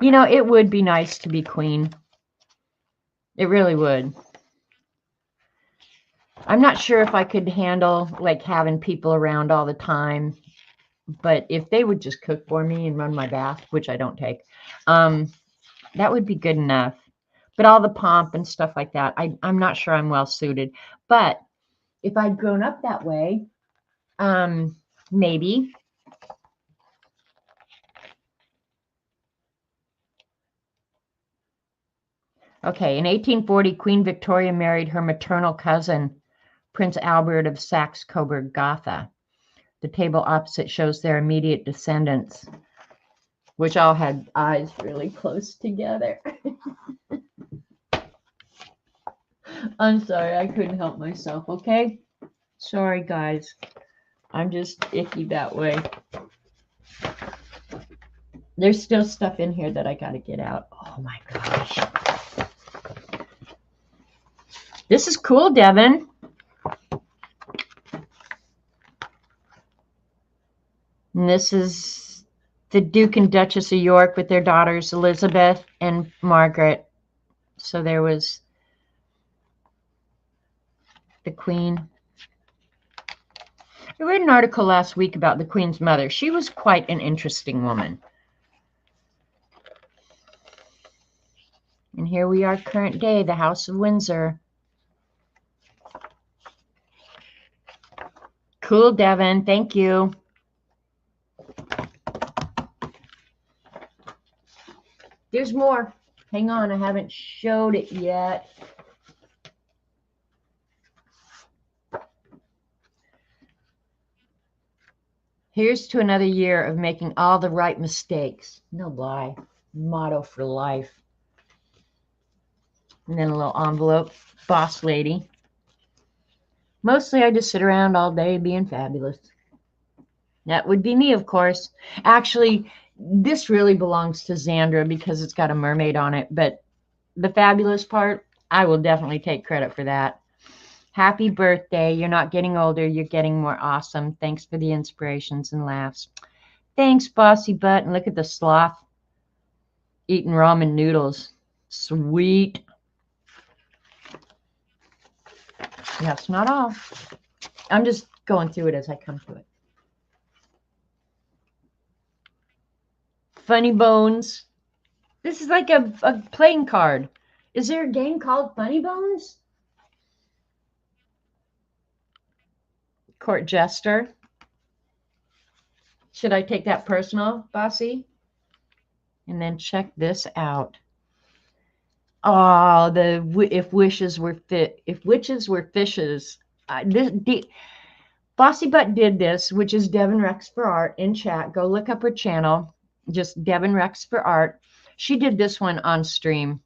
You know, it would be nice to be Queen. It really would. I'm not sure if I could handle like having people around all the time, but if they would just cook for me and run my bath, which I don't take, that would be good enough. But all the pomp and stuff like that, I'm not sure I'm well suited. But if I'd grown up that way, maybe. Okay, in 1840, Queen Victoria married her maternal cousin, Prince Albert of Saxe-Coburg-Gotha. The table opposite shows their immediate descendants, which all had eyes really close together. I'm sorry, I couldn't help myself, okay? Sorry, guys. I'm just icky that way. There's still stuff in here that I got to get out. Oh, my gosh. This is cool, Devin. And this is the Duke and Duchess of York with their daughters, Elizabeth and Margaret. So there was the Queen. I read an article last week about the Queen's mother. She was quite an interesting woman. And here we are, current day, the House of Windsor. Cool, Devin. Thank you. There's more. Hang on, I haven't showed it yet. Here's to another year of making all the right mistakes. No lie. Motto for life. And then a little envelope. Boss lady. Mostly I just sit around all day being fabulous. That would be me, of course. Actually, this really belongs to Xandra because it's got a mermaid on it. But the fabulous part, I will definitely take credit for that. Happy birthday. You're not getting older. You're getting more awesome. Thanks for the inspirations and laughs. Thanks, Bossy Butt. And look at the sloth eating ramen noodles. Sweet. That's not all. I'm just going through it as I come to it. Funny Bones. This is like a playing card. Is there a game called Funny Bones? Court Jester. Should I take that personal, Bossy? And then check this out. Oh, if witches were fishes. Bossy Butt did this, which is Devin Rex for Art in chat. Go look up her channel. Just Devin Rex for Art. She did this one on stream.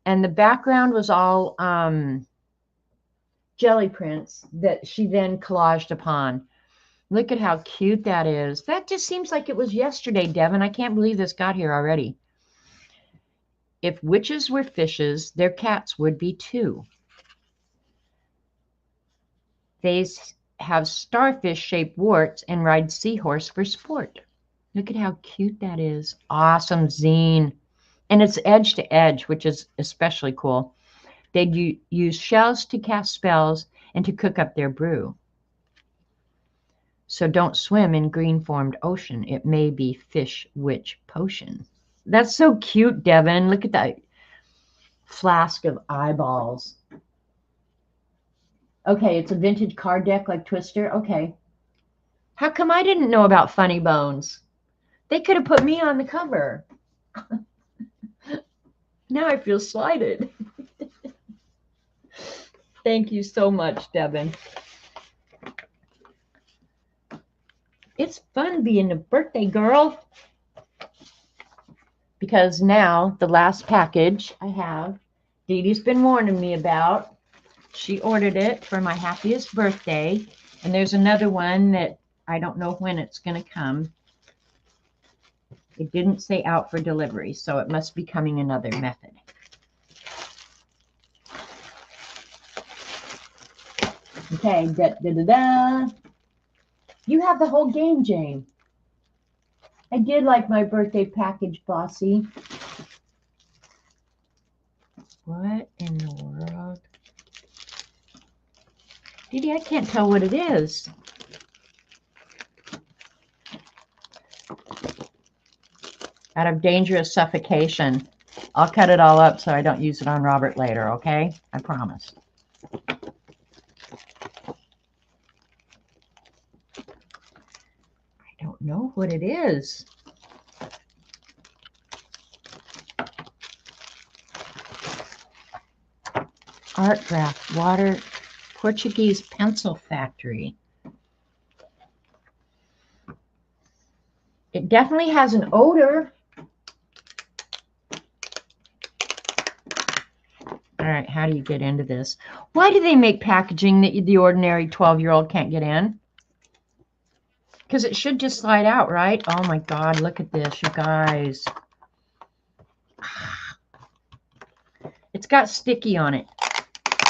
And the background was all jelly prints that she then collaged upon. Look at how cute that is. That just seems like it was yesterday, Devin. I can't believe this got here already. If witches were fishes, their cats would be too. They have starfish-shaped warts and ride seahorse for sport. Look at how cute that is. Awesome zine. And it's edge to edge, which is especially cool. They'd use shells to cast spells and to cook up their brew. So don't swim in green-formed ocean. It may be fish witch potion. That's so cute, Devin. Look at that flask of eyeballs. Okay, it's a vintage card deck like Twister. Okay. How come I didn't know about Funny Bones? They could have put me on the cover. Now I feel slighted. Thank you so much, Devin. It's fun being a birthday girl. Because now the last package I have, Dee Dee's been warning me about. She ordered it for my happiest birthday. And there's another one that I don't know when it's going to come. It didn't say out for delivery, so it must be coming another method. Okay, da-da-da-da. You have the whole game, Jane. I did like my birthday package, Bossy. What in the world? Dee Dee, I can't tell what it is. Out of dangerous suffocation. I'll cut it all up so I don't use it on Robert later, okay? I promise. I don't know what it is. Art Graph, Water, Portuguese Pencil Factory. It definitely has an odor. All right, how do you get into this? Why do they make packaging that the ordinary 12-year-old can't get in? Because it should just slide out, right? Oh my God, look at this, you guys. It's got sticky on it.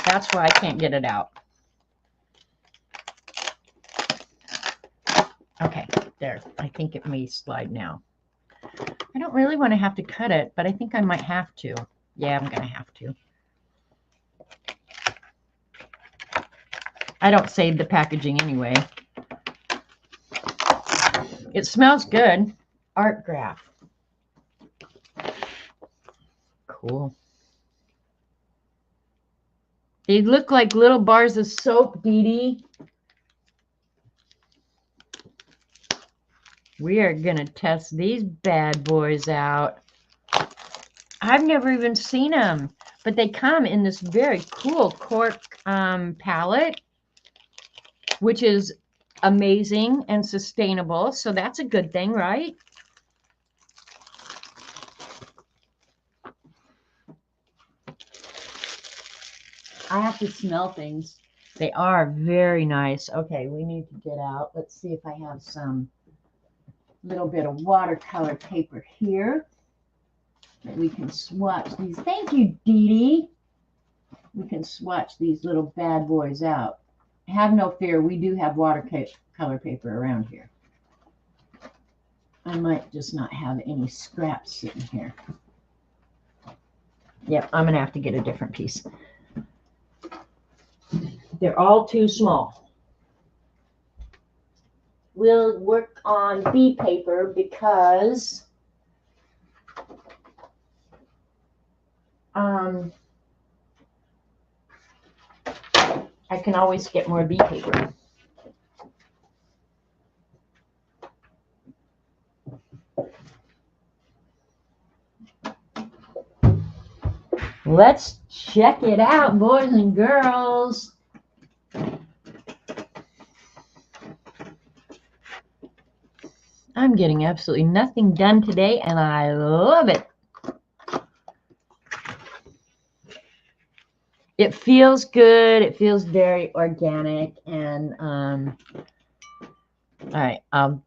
That's why I can't get it out. Okay, there. I think it may slide now. I don't really want to have to cut it, but I think I might have to. Yeah, I'm going to have to. I don't save the packaging anyway. It smells good. Art Graph. Cool. They look like little bars of soap, Dee Dee. We are going to test these bad boys out. I've never even seen them, but they come in this very cool cork palette, which is amazing and sustainable. So that's a good thing, right? I have to smell things. They are very nice. Okay, we need to get out. Let's see if I have some little bit of watercolor paper here that we can swatch these. Thank you, Dee Dee. We can swatch these little bad boys out. Have no fear, we do have watercolor paper around here. I might just not have any scraps sitting here. Yep, I'm gonna have to get a different piece. They're all too small. We'll work on B paper because I can always get more B paper. Let's check it out, boys and girls. I'm getting absolutely nothing done today, and I love it. It feels good. It feels very organic, and all right, I'll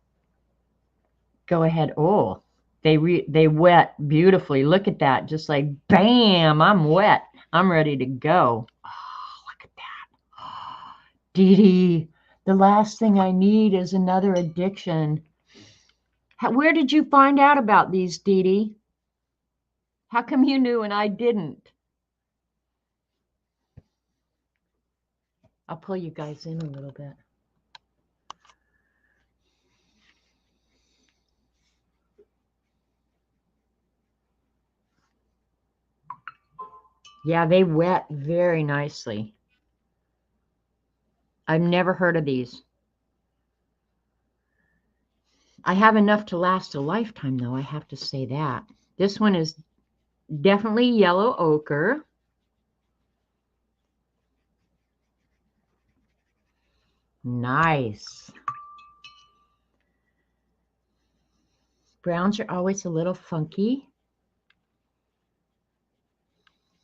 go ahead. Oh, they wet beautifully. Look at that, just like bam! I'm wet. I'm ready to go. Oh, look at that, oh, Dee Dee. The last thing I need is another addiction. Where did you find out about these, Dee Dee? How come you knew and I didn't? I'll pull you guys in a little bit. Yeah, they wet very nicely. I've never heard of these. I have enough to last a lifetime, though, I have to say that. This one is definitely yellow ochre. Nice. Browns are always a little funky.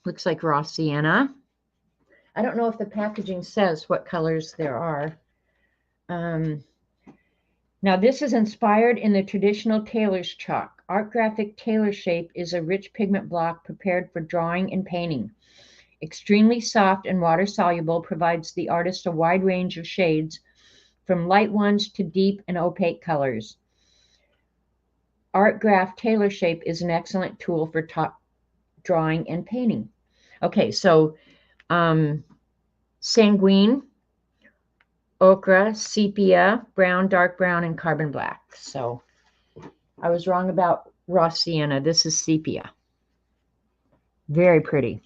Looks like raw sienna. I don't know if the packaging says what colors there are. Now, this is inspired in the traditional tailor's chalk. Art graphic tailor shape is a rich pigment block prepared for drawing and painting. Extremely soft and water soluble, provides the artist a wide range of shades, from light ones to deep and opaque colors. Art graph tailor shape is an excellent tool for top drawing and painting. Okay, so sanguine, ochre, sepia, brown, dark brown, and carbon black. So I was wrong about raw sienna. This is sepia. Very pretty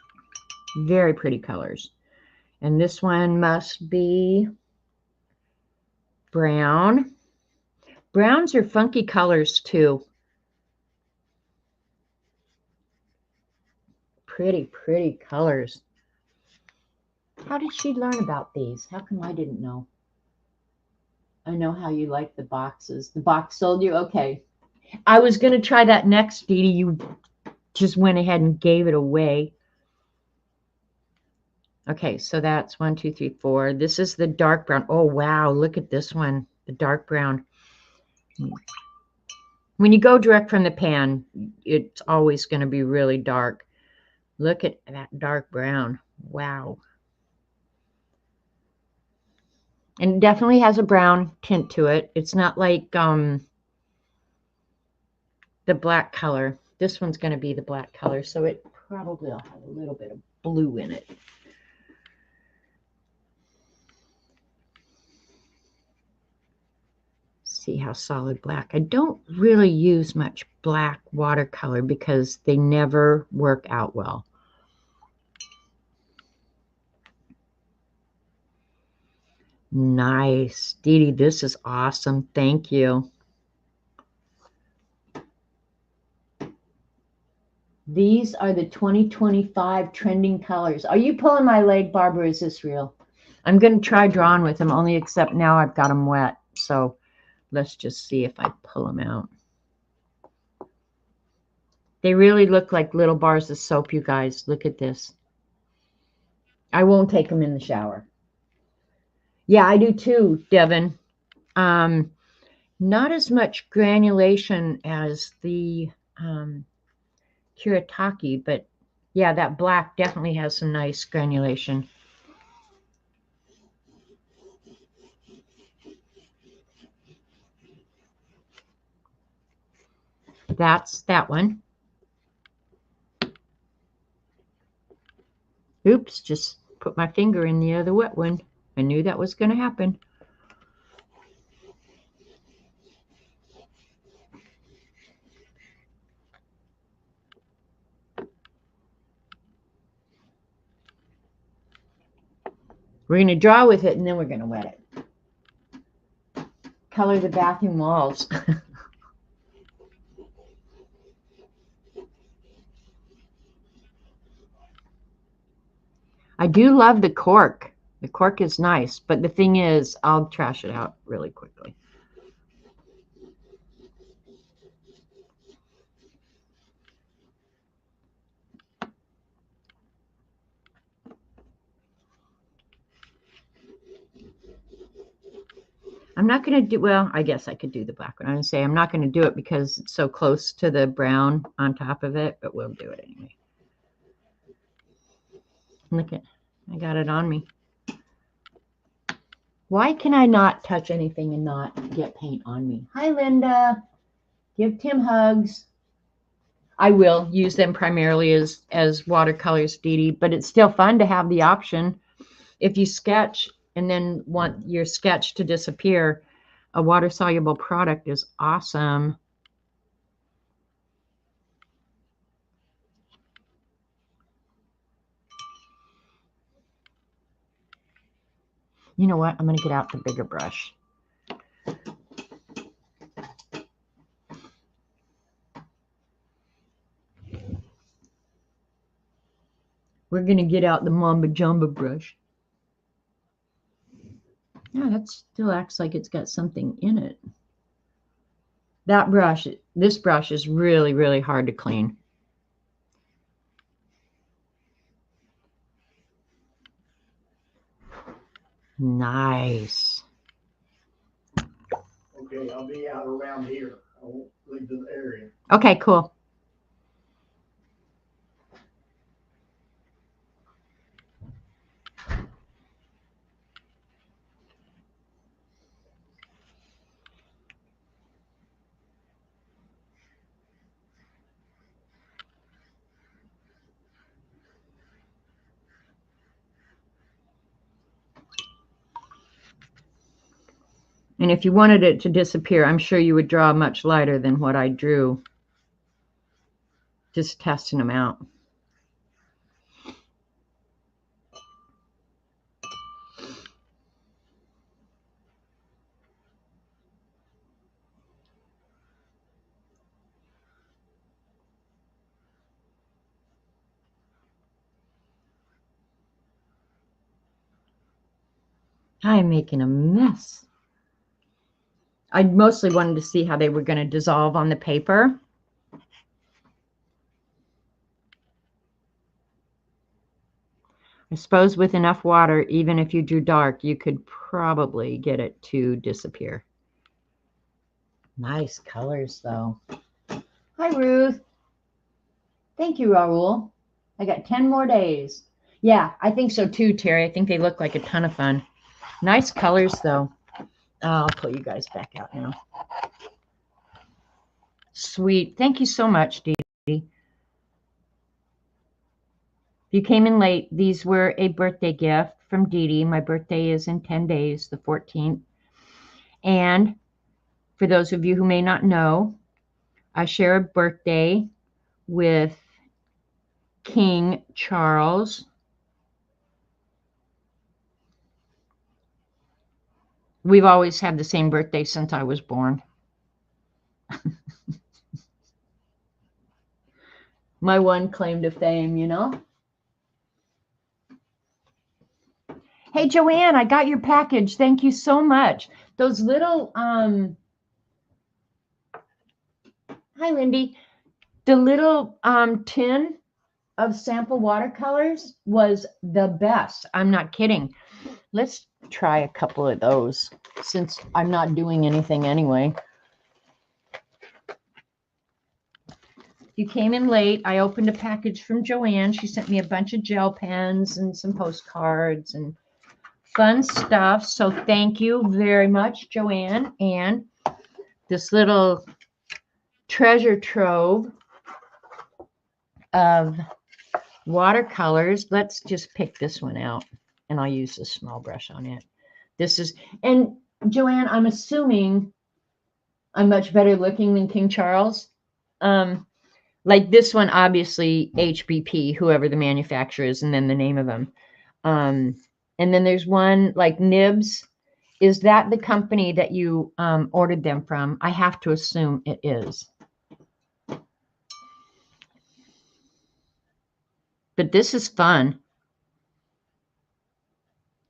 colors. And this one must be brown. Browns are funky colors too. Pretty colors. How did she learn about these? How come I didn't know? I know how you like the boxes. The box sold you? Okay. I was going to try that next, Dee Dee. You just went ahead and gave it away. Okay, so that's 1, 2, 3, 4. This is the dark brown. Oh, wow. Look at this one, the dark brown. When you go direct from the pan, it's always going to be really dark. Look at that dark brown. Wow. And it definitely has a brown tint to it. It's not like the black color. This one's going to be the black color, so it probably will have a little bit of blue in it. See how solid black. I don't really use much black watercolor because they never work out well. Nice. Dee Dee, this is awesome. Thank you. These are the 2025 trending colors. Are you pulling my leg, Barbara? Is this real? I'm going to try drawing with them, only except now I've got them wet. So let's just see if I pull them out. They really look like little bars of soap, you guys. Look at this. I won't take them in the shower. Yeah, I do too, Devin. Not as much granulation as the Kuretake, but yeah, that black definitely has some nice granulation. That's that one. Oops, just put my finger in the other wet one. I knew that was going to happen. We're going to draw with it and then we're going to wet it. Color the bathroom walls. I do love the cork. The cork is nice, but the thing is, I'll trash it out really quickly. I'm not going to do, well, I guess I could do the black one. I'm going to say I'm not going to do it because it's so close to the brown on top of it, but we'll do it anyway. Look at, I got it on me. Why can I not touch anything and not get paint on me? Hi, Linda. Give Tim hugs. I will use them primarily as watercolors, Dee Dee, but it's still fun to have the option. If you sketch and then want your sketch to disappear, a water-soluble product is awesome. You know what? I'm going to get out the bigger brush. We're going to get out the Mamba Jumba brush. Yeah, that still acts like it's got something in it. That brush, this brush is really, really hard to clean. Nice. Okay, I'll be out around here. I won't leave the area. Okay, cool. And if you wanted it to disappear, I'm sure you would draw much lighter than what I drew. Just testing them out. I'm making a mess. I mostly wanted to see how they were going to dissolve on the paper. I suppose with enough water, even if you drew dark, you could probably get it to disappear. Nice colors, though. Hi, Ruth. Thank you, Raul. I got 10 more days. Yeah, I think so too, Terry. I think they look like a ton of fun. Nice colors, though. I'll pull you guys back out now. Sweet. Thank you so much, Dee Dee. If you came in late, these were a birthday gift from Dee Dee. My birthday is in 10 days, the 14th. And for those of you who may not know, I share a birthday with King Charles. We've always had the same birthday since I was born. My one claim to fame, you know. Hey, Joanne, I got your package. Thank you so much. Those little, hi, Lindy. The little tin of sample watercolors was the best. I'm not kidding. Let's try a couple of those since I'm not doing anything anyway. You came in late. I opened a package from Joanne. She sent me a bunch of gel pens and some postcards and fun stuff. So thank you very much, Joanne. And this little treasure trove of watercolors. Let's just pick this one out, and I'll use a small brush on it. This is, and Joanne, I'm assuming I'm much better looking than King Charles. Like this one, obviously HBP, whoever the manufacturer is, and then the name of them. And then there's one like Nibs. Is that the company that you ordered them from? I have to assume it is. But this is fun.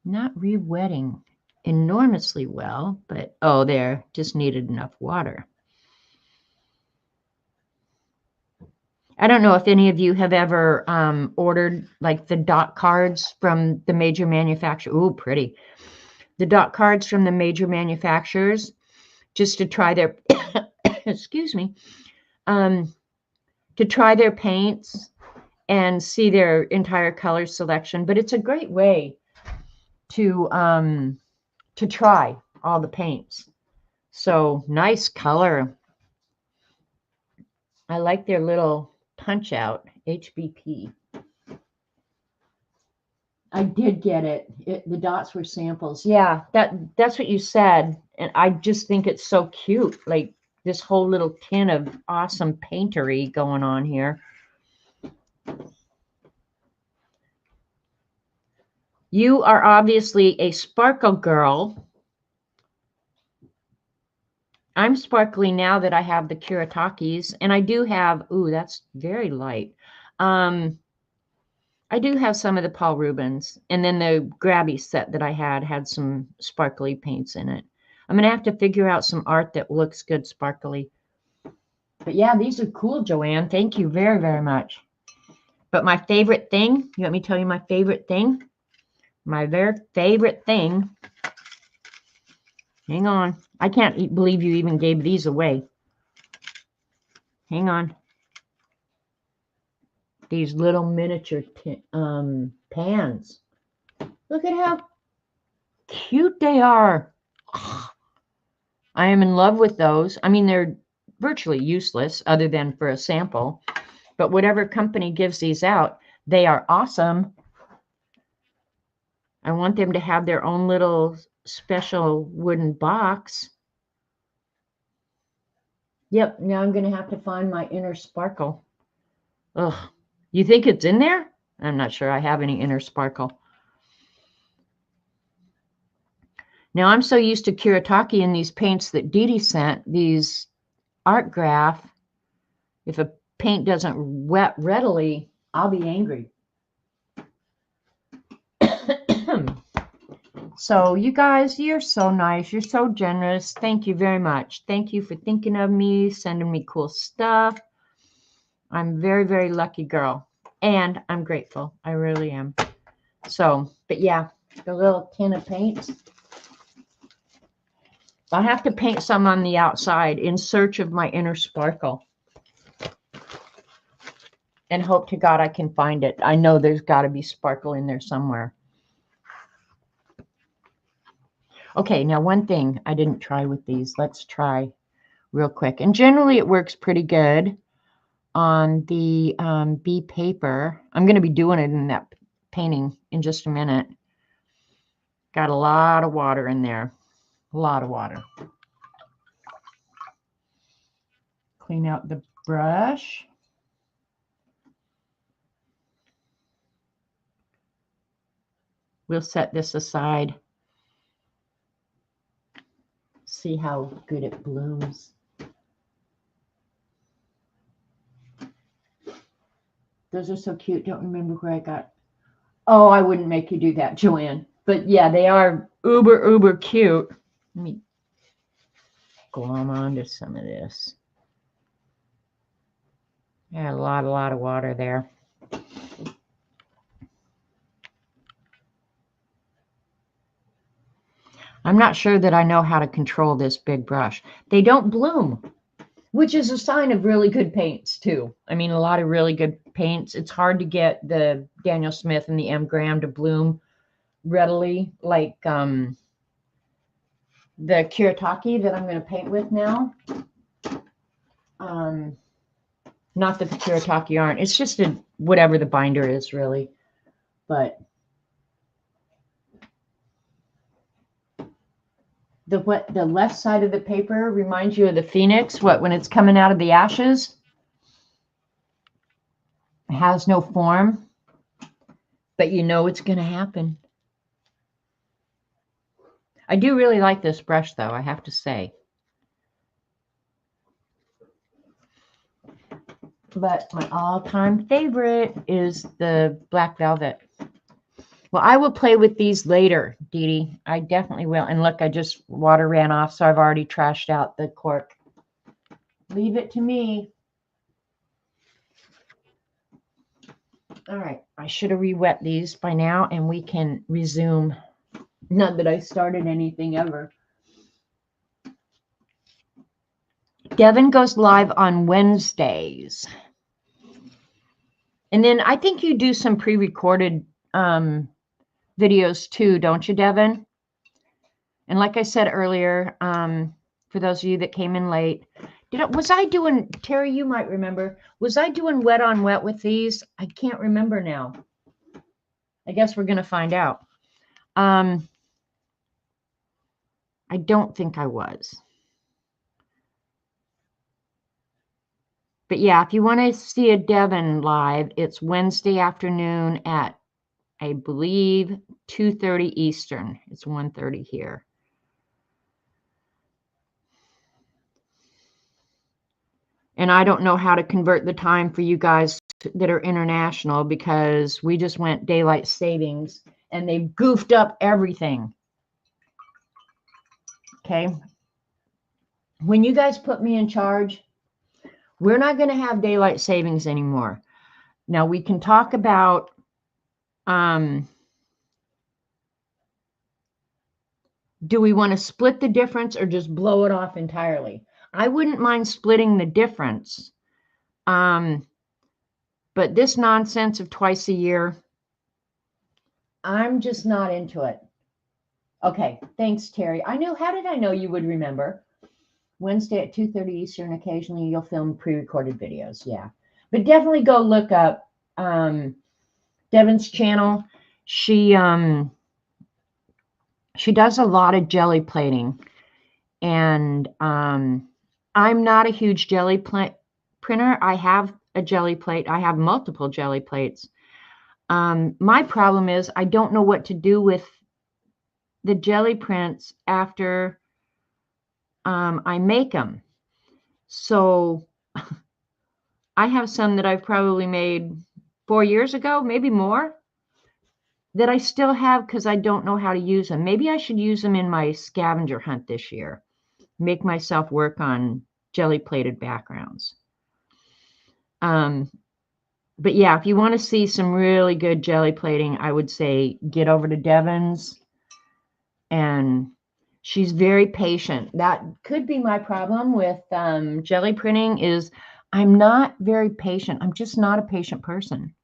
Not re-wetting enormously well, but oh, there, just needed enough water. I don't know if any of you have ever ordered like the dot cards from the major manufacturer. Ooh, pretty. The dot cards from the major manufacturers just to try their, excuse me, to try their paints and see their entire color selection. But it's a great way to try all the paints. So nice color. I like their little punch out, HBP. I did get it. The dots were samples. Yeah, that's what you said. And I just think it's so cute. Like this whole little tin of awesome paintery going on here. You are obviously a sparkle girl. I'm sparkly now that I have the Kuritakis, and I do have, ooh, that's very light. I do have some of the Paul Rubens, and then the Grabby set that I had some sparkly paints in it. I'm going to have to figure out some art that looks good sparkly. But yeah, these are cool, Joanne. Thank you very, very much. But my favorite thing, you want me to tell you my favorite thing? My very favorite thing. Hang on. I can't believe you even gave these away. Hang on. These little miniature pans. Look at how cute they are. I am in love with those. I mean, they're virtually useless other than for a sample. But whatever company gives these out, they are awesome. I want them to have their own little special wooden box. Yep, now I'm going to have to find my inner sparkle. Ugh. You think it's in there? I'm not sure I have any inner sparkle. Now I'm so used to Kuretake and these paints that Dee Dee sent, these art graph. If a paint doesn't wet readily, I'll be angry. So you guys, you're so nice. You're so generous. Thank you very much. Thank you for thinking of me, sending me cool stuff. I'm very, very lucky girl. And I'm grateful. I really am. So, but yeah, the little tin of paints. I'll have to paint some on the outside in search of my inner sparkle. And hope to God I can find it. I know there's got to be sparkle in there somewhere. Okay, now one thing I didn't try with these. Let's try real quick. And generally it works pretty good on the B paper. I'm going to be doing it in that painting in just a minute. Got a lot of water in there. A lot of water. Clean out the brush. We'll set this aside. See how good it blooms. Those are so cute. Don't remember where I got. Oh, I wouldn't make you do that, Joanne. But yeah, they are uber, uber cute. Let me glom onto some of this. Yeah, a lot of water there. I'm not sure that I know how to control this big brush. They don't bloom, which is a sign of really good paints too. I mean, a lot of really good paints. It's hard to get the Daniel Smith and the M. Graham to bloom readily, like the Kiritaki that I'm going to paint with now. Not that the Kiritaki aren't. It's just whatever the binder is, really. But the left side of the paper reminds you of the phoenix. When it's coming out of the ashes, it has no form, but you know it's going to happen. I do really like this brush, though, I have to say. But my all-time favorite is the Black Velvet. Well, I will play with these later, Dee Dee. I definitely will. And look, water ran off, so I've already trashed out the cork. Leave it to me. All right, I should have re-wet these by now, and we can resume. Not that I started anything ever. Devin goes live on Wednesdays. And then I think you do some pre-recorded videos too, don't you, Devin? And like I said earlier, for those of you that came in late, was I doing, Terry, you might remember, was I doing wet on wet with these? I can't remember now. I guess we're going to find out. I don't think I was. But yeah, if you want to see a Devin live, it's Wednesday afternoon at, I believe, 2:30 Eastern. It's 1:30 here. And I don't know how to convert the time for you guys that are international, because we just went daylight savings and they goofed up everything. Okay. When you guys put me in charge, we're not going to have daylight savings anymore. Now we can talk about do we want to split the difference or just blow it off entirely? I wouldn't mind splitting the difference. But this nonsense of twice a year, I'm just not into it. Okay, thanks, Terry. How did I know you would remember? Wednesday at 2:30 Eastern, occasionally you'll film pre-recorded videos. Yeah, but definitely go look up Devin's channel. She does a lot of jelly plating, and I'm not a huge jelly printer. I have a jelly plate. I have multiple jelly plates. My problem is I don't know what to do with the jelly prints after I make them. So I have some that I've probably made 4 years ago, maybe more, that I still have because I don't know how to use them. Maybe I should use them in my scavenger hunt this year. Make myself work on jelly plated backgrounds. But yeah, if you want to see some really good jelly plating, I would say get over to Devin's. And she's very patient. That could be my problem with jelly printing, is I'm not very patient. I'm just not a patient person.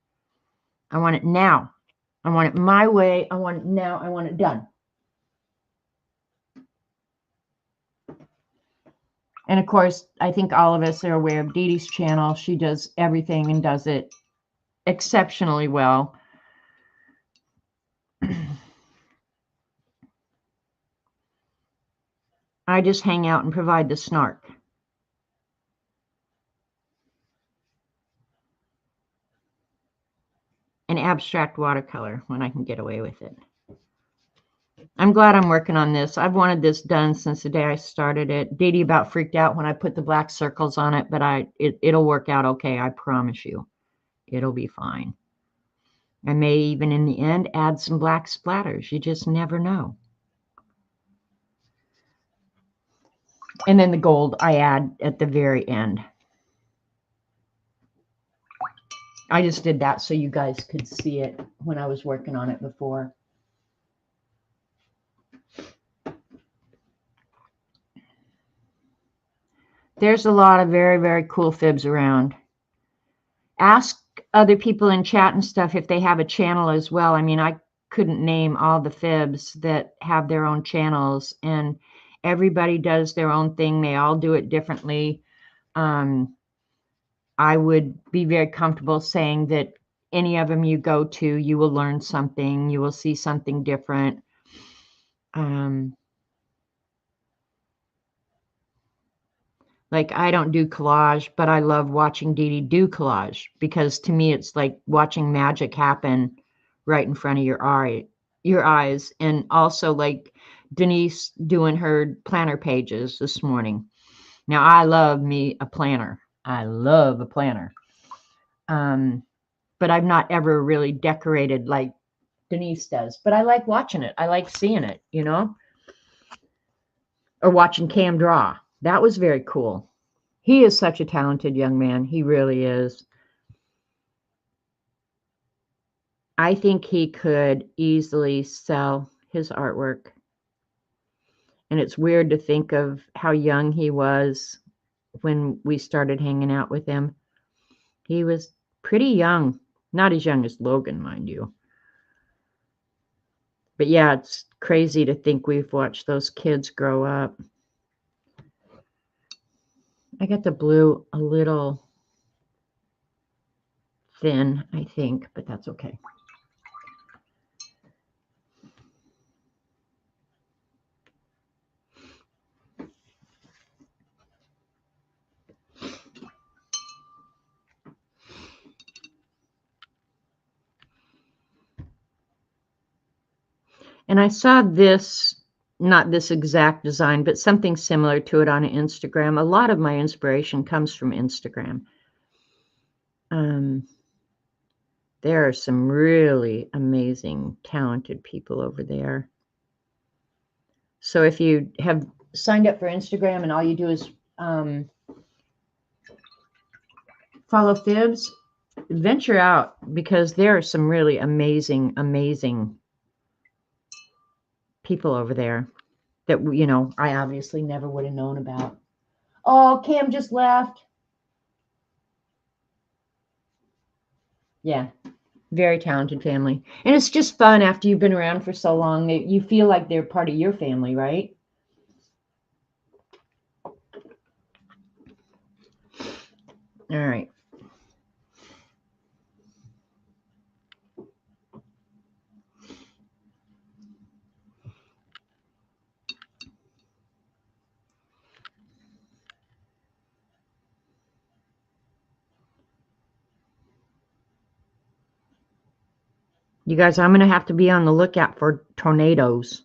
I want it now. I want it my way. I want it now. I want it done. And of course, I think all of us are aware of Dee Dee's channel. She does everything and does it exceptionally well. I just hang out and provide the snark. An abstract watercolor when I can get away with it. I'm glad I'm working on this. I've wanted this done since the day I started it. Dee Dee about freaked out when I put the black circles on it, but it'll work out okay. I promise you. It'll be fine. I may even in the end add some black splatters. You just never know. And then the gold I add at the very end. I just did that so you guys could see it when I was working on it before. There's a lot of very, very cool fibs around. Ask other people in chat and stuff if they have a channel as well. I mean, I couldn't name all the fibs that have their own channels, and everybody does their own thing. They all do it differently. I would be very comfortable saying that any of them you go to, you will learn something. You will see something different. Like, I don't do collage, but I love watching Dee Dee do collage, because to me it's like watching magic happen right in front of your eyes. And also like Denise doing her planner pages this morning. Now, I love me a planner. I love a planner. But I've not ever really decorated like Denise does. But I like watching it. I like seeing it, you know? Or watching Cam draw. That was very cool. He is such a talented young man. He really is. I think he could easily sell his artwork. And it's weird to think of how young he was when we started hanging out with him. He was pretty young. Not as young as Logan, mind you. But yeah, it's crazy to think we've watched those kids grow up. I got the blue a little thin, I think, but that's okay. And I saw this, not this exact design, but something similar to it on Instagram. A lot of my inspiration comes from Instagram. There are some really amazing, talented people over there. So if you have signed up for Instagram and all you do is follow Fibs, venture out, because there are some really amazing, amazing people over there that, you know, I obviously never would have known about. Oh, Cam just left. Yeah, very talented family. And it's just fun after you've been around for so long that you feel like they're part of your family, right? All right. You guys, I'm going to have to be on the lookout for tornadoes.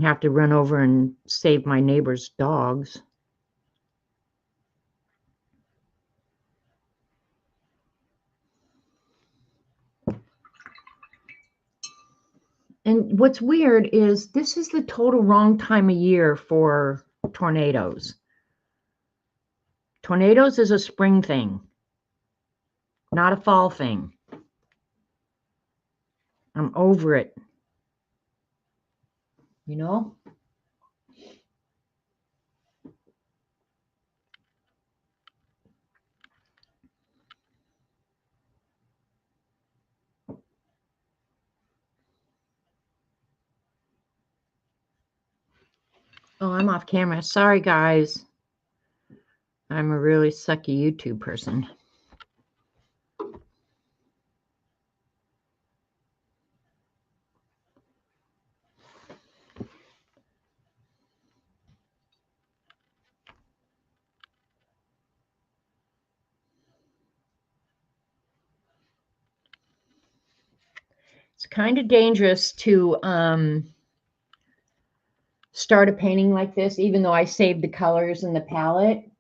I have to run over and save my neighbor's dogs. And what's weird is this is the total wrong time of year for tornadoes. Tornadoes is a spring thing, not a fall thing. I'm over it. You know? Oh, I'm off camera. Sorry, guys. I'm a really sucky YouTube person. It's kind of dangerous to start a painting like this, even though I saved the colors in the palette.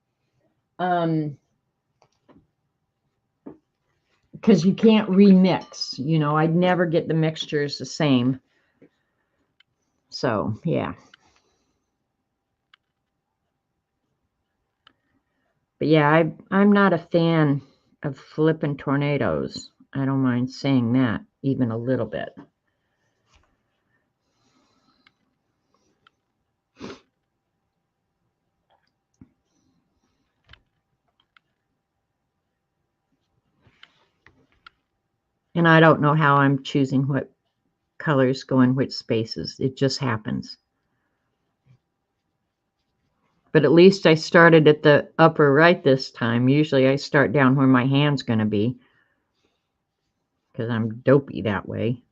because you can't remix. You know, I'd never get the mixtures the same. So, yeah. But yeah, I'm not a fan of flipping tornadoes. I don't mind saying that even a little bit. And I don't know how I'm choosing what colors go in which spaces. It just happens. But at least I started at the upper right this time. Usually I start down where my hand's going to be, because I'm dopey that way.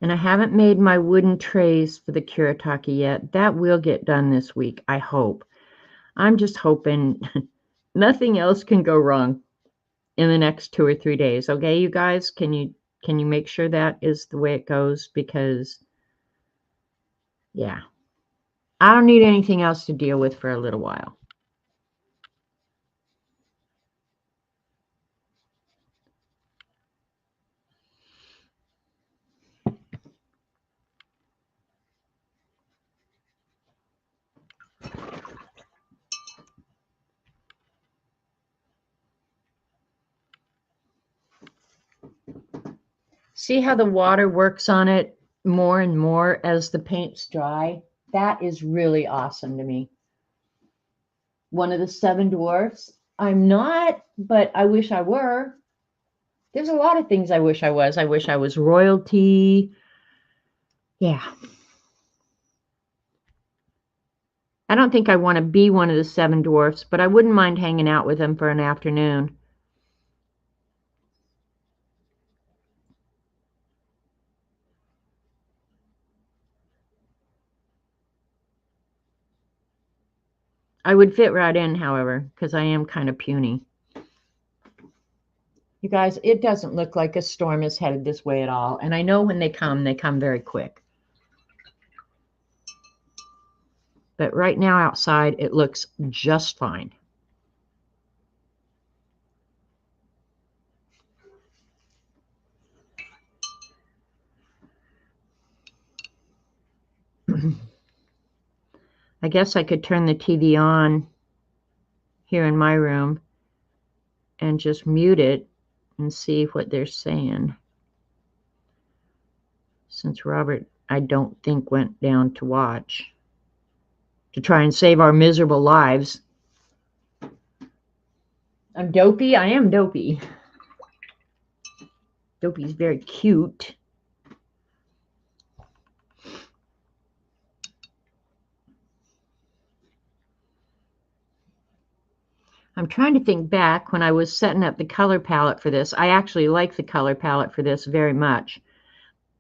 And I haven't made my wooden trays for the Kuretake yet. That will get done this week, I hope. I'm just hoping nothing else can go wrong in the next 2 or 3 days. Okay, you guys, can you make sure that is the way it goes? Because, yeah, I don't need anything else to deal with for a little while. See how the water works on it more and more as the paint's dry? That is really awesome to me. One of the 7 dwarfs. I'm not, but I wish I were. There's a lot of things I wish I was. I wish I was royalty. Yeah. I don't think I want to be one of the 7 dwarfs, but I wouldn't mind hanging out with them for an afternoon. I would fit right in, however, because I am kind of puny. You guys, it doesn't look like a storm is headed this way at all. And I know when they come very quick. But right now outside, it looks just fine. I guess I could turn the TV on here in my room and just mute it and see what they're saying. Since Robert, I don't think, went down to watch, to try and save our miserable lives. I'm dopey. I am dopey. Dopey's very cute. I'm trying to think back when I was setting up the color palette for this. I actually like the color palette for this very much,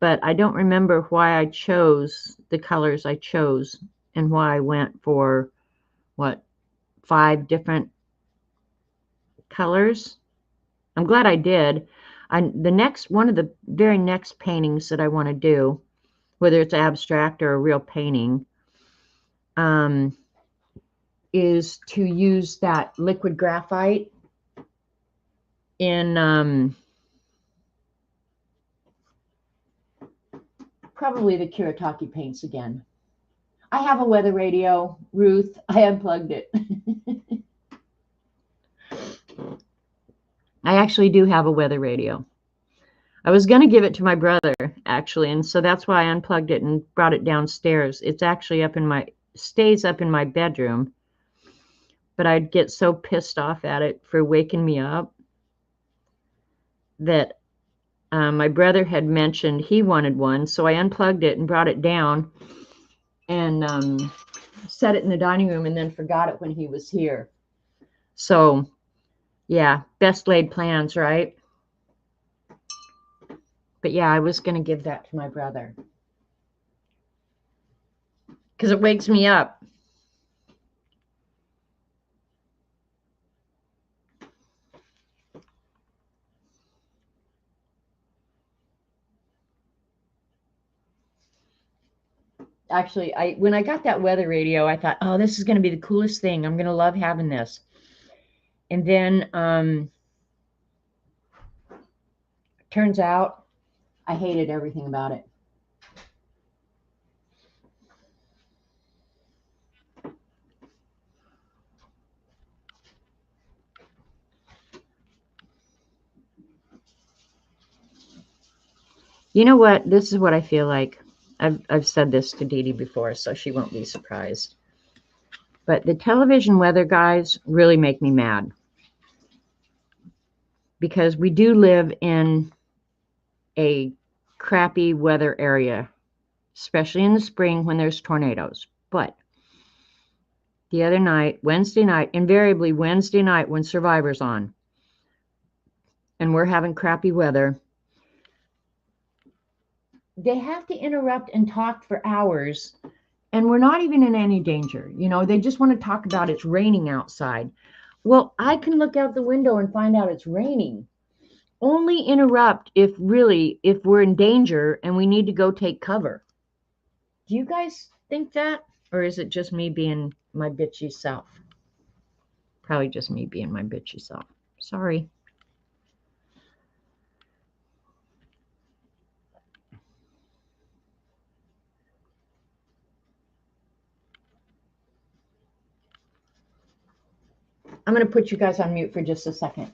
but I don't remember why I chose the colors I chose and why I went for, what, 5 different colors. I'm glad I did. One of the very next paintings that I want to do, whether it's abstract or a real painting, is to use that liquid graphite in probably the Kuretake paints again. I have a weather radio, Ruth. I unplugged it. I actually do have a weather radio. I was going to give it to my brother, actually, and so that's why I unplugged it and brought it downstairs. It's actually stays up in my bedroom, but I'd get so pissed off at it for waking me up that my brother had mentioned he wanted one, so I unplugged it and brought it down and set it in the dining room and then forgot it when he was here. So, yeah, best laid plans, right? But yeah, I was going to give that to my brother. Because it wakes me up. Actually, when I got that weather radio, I thought, oh, this is going to be the coolest thing. I'm going to love having this. And then turns out I hated everything about it. You know what? This is what I feel like. I've said this to Dee Dee before, so she won't be surprised. But the television weather guys really make me mad. Because we do live in a crappy weather area, especially in the spring when there's tornadoes. But the other night, Wednesday night, invariably Wednesday night when Survivor's on, and we're having crappy weather, they have to interrupt and talk for hours, and we're not even in any danger. You know, they just want to talk about it's raining outside. Well, I can look out the window and find out it's raining. Only interrupt if we're in danger and we need to go take cover. Do you guys think that? Or is it just me being my bitchy self? Probably just me being my bitchy self. Sorry. I'm going to put you guys on mute for just a second.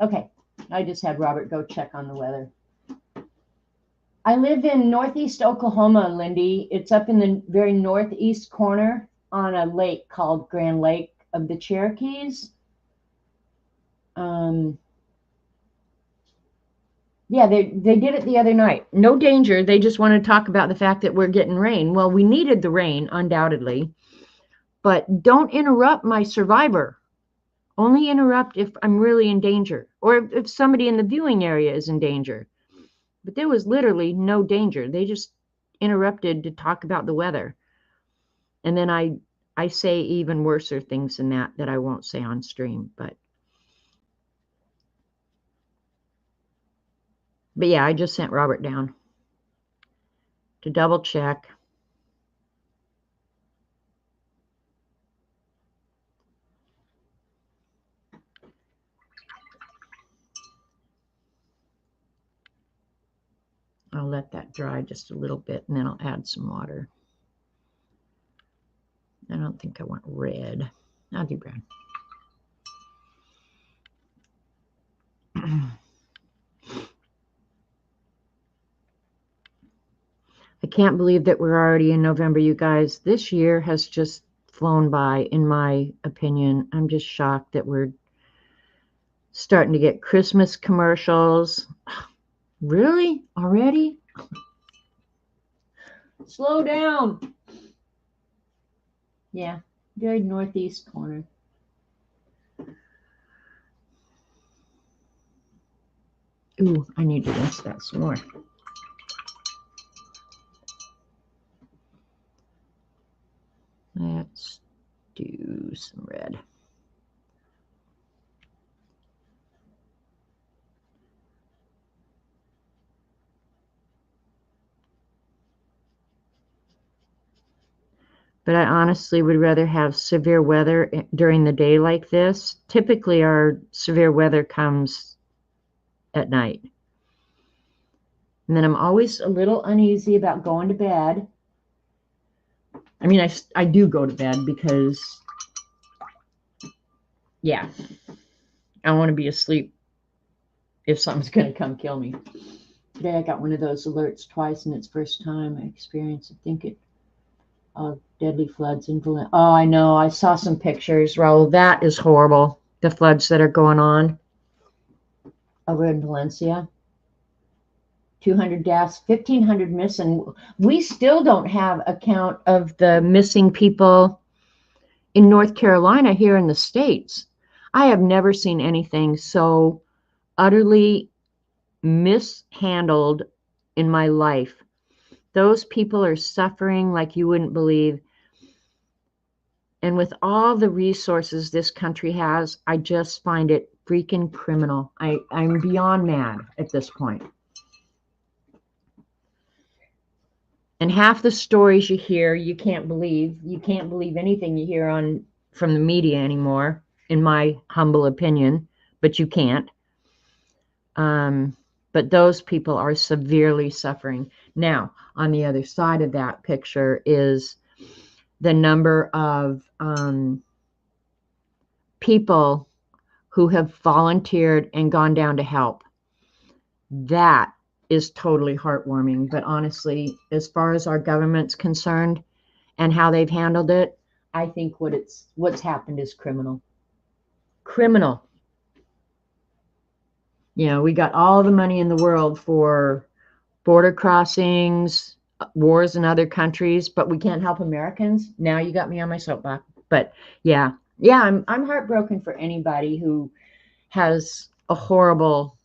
Okay, I just had Robert go check on the weather. I live in northeast Oklahoma, Lindy. It's up in the very northeast corner on a lake called Grand Lake of the Cherokees. Yeah, they did it the other night. No danger. They just want to talk about the fact that we're getting rain. Well, we needed the rain, undoubtedly. But don't interrupt my survivor. Only interrupt if I'm really in danger or if somebody in the viewing area is in danger. But there was literally no danger. They just interrupted to talk about the weather. And then I say even worser things than that I won't say on stream. But yeah, I just sent Robert down to double check. I'll let that dry just a little bit, and then I'll add some water. I don't think I want red. I'll do brown. I can't believe that we're already in November, you guys. This year has just flown by, in my opinion. I'm just shocked that we're starting to get Christmas commercials. Really? Already? Slow down. Yeah, very northeast corner. Ooh, I need to rinse that some more. Let's do some red. But I honestly would rather have severe weather during the day like this. Typically, our severe weather comes at night. And then I'm always a little uneasy about going to bed. I mean, I do go to bed because, yeah, I want to be asleep if something's going to come kill me. Today I got one of those alerts twice, and it's first time I experienced, I think it, deadly floods in Valencia. Oh, I know. I saw some pictures, Raul. That is horrible. The floods that are going on over in Valencia. 200 deaths, 1,500 missing. We still don't have a count of the missing people in North Carolina here in the States. I have never seen anything so utterly mishandled in my life. Those people are suffering like you wouldn't believe. And with all the resources this country has, I just find it freaking criminal. I'm beyond mad at this point. And half the stories you hear, you can't believe. You can't believe anything you hear from the media anymore, in my humble opinion, but you can't. But those people are severely suffering. Now, on the other side of that picture is the number of people who have volunteered and gone down to help. That is totally heartwarming. But honestly, as far as our government's concerned and how they've handled it, I think what's happened is criminal. Criminal. You know, we got all the money in the world for border crossings, wars in other countries, but we can't help Americans. Now you got me on my soapbox. But yeah, I'm heartbroken for anybody who has a horrible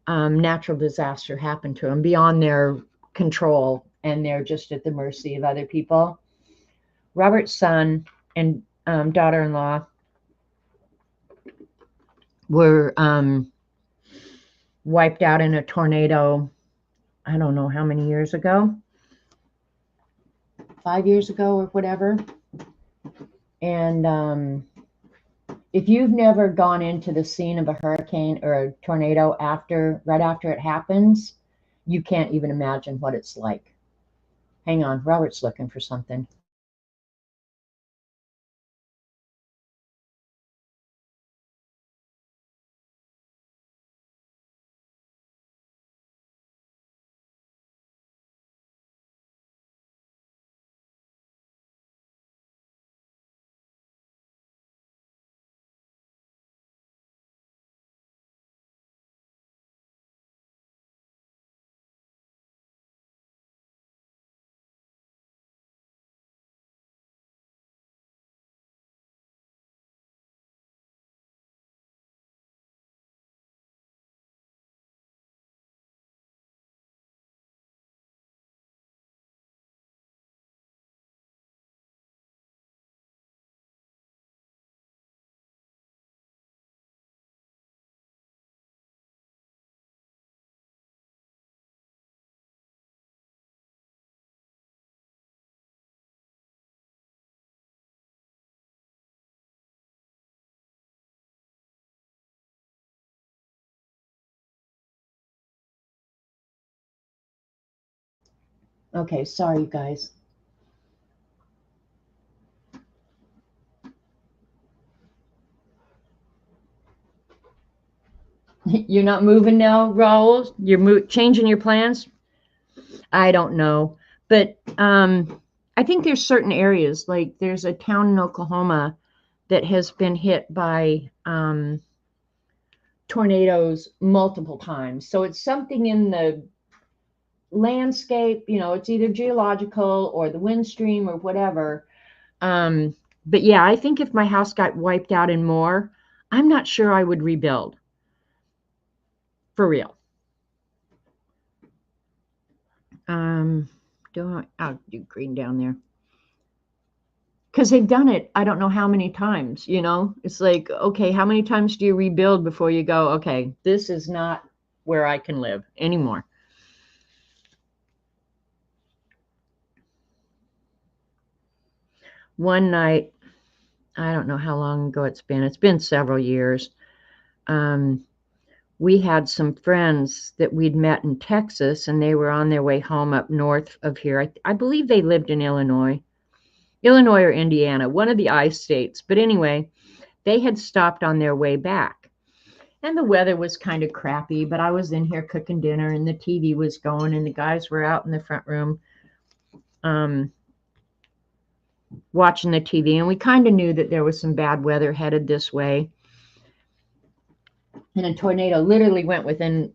natural disaster happen to them beyond their control, and they're just at the mercy of other people. Robert's son and daughter-in-law were wiped out in a tornado. I don't know how many years ago, 5 years ago or whatever. And if you've never gone into the scene of a hurricane or a tornado right after it happens, you can't even imagine what it's like. Hang on, Robert's looking for something. Okay, sorry, you guys. You're not moving now, Raul? You're changing your plans? I don't know. But I think there's certain areas, like there's a town in Oklahoma that has been hit by tornadoes multiple times. So it's something in the landscape, it's either geological or the wind stream or whatever. But yeah, I think if my house got wiped out and more, I'm not sure I would rebuild. For real. I'll do green down there. Because they've done it, I don't know how many times, It's like, okay, how many times do you rebuild before you go, okay, this is not where I can live anymore? one night, I don't know how long ago it's been several years. We had some friends that we'd met in Texas, and they were on their way home up north of here. I believe they lived in Illinois or Indiana, one of the I states. But anyway, they had stopped on their way back. And the weather was kind of crappy, but I was in here cooking dinner, and the TV was going, and the guys were out in the front room watching the TV. And we kind of knew that there was some bad weather headed this way. And a tornado literally went within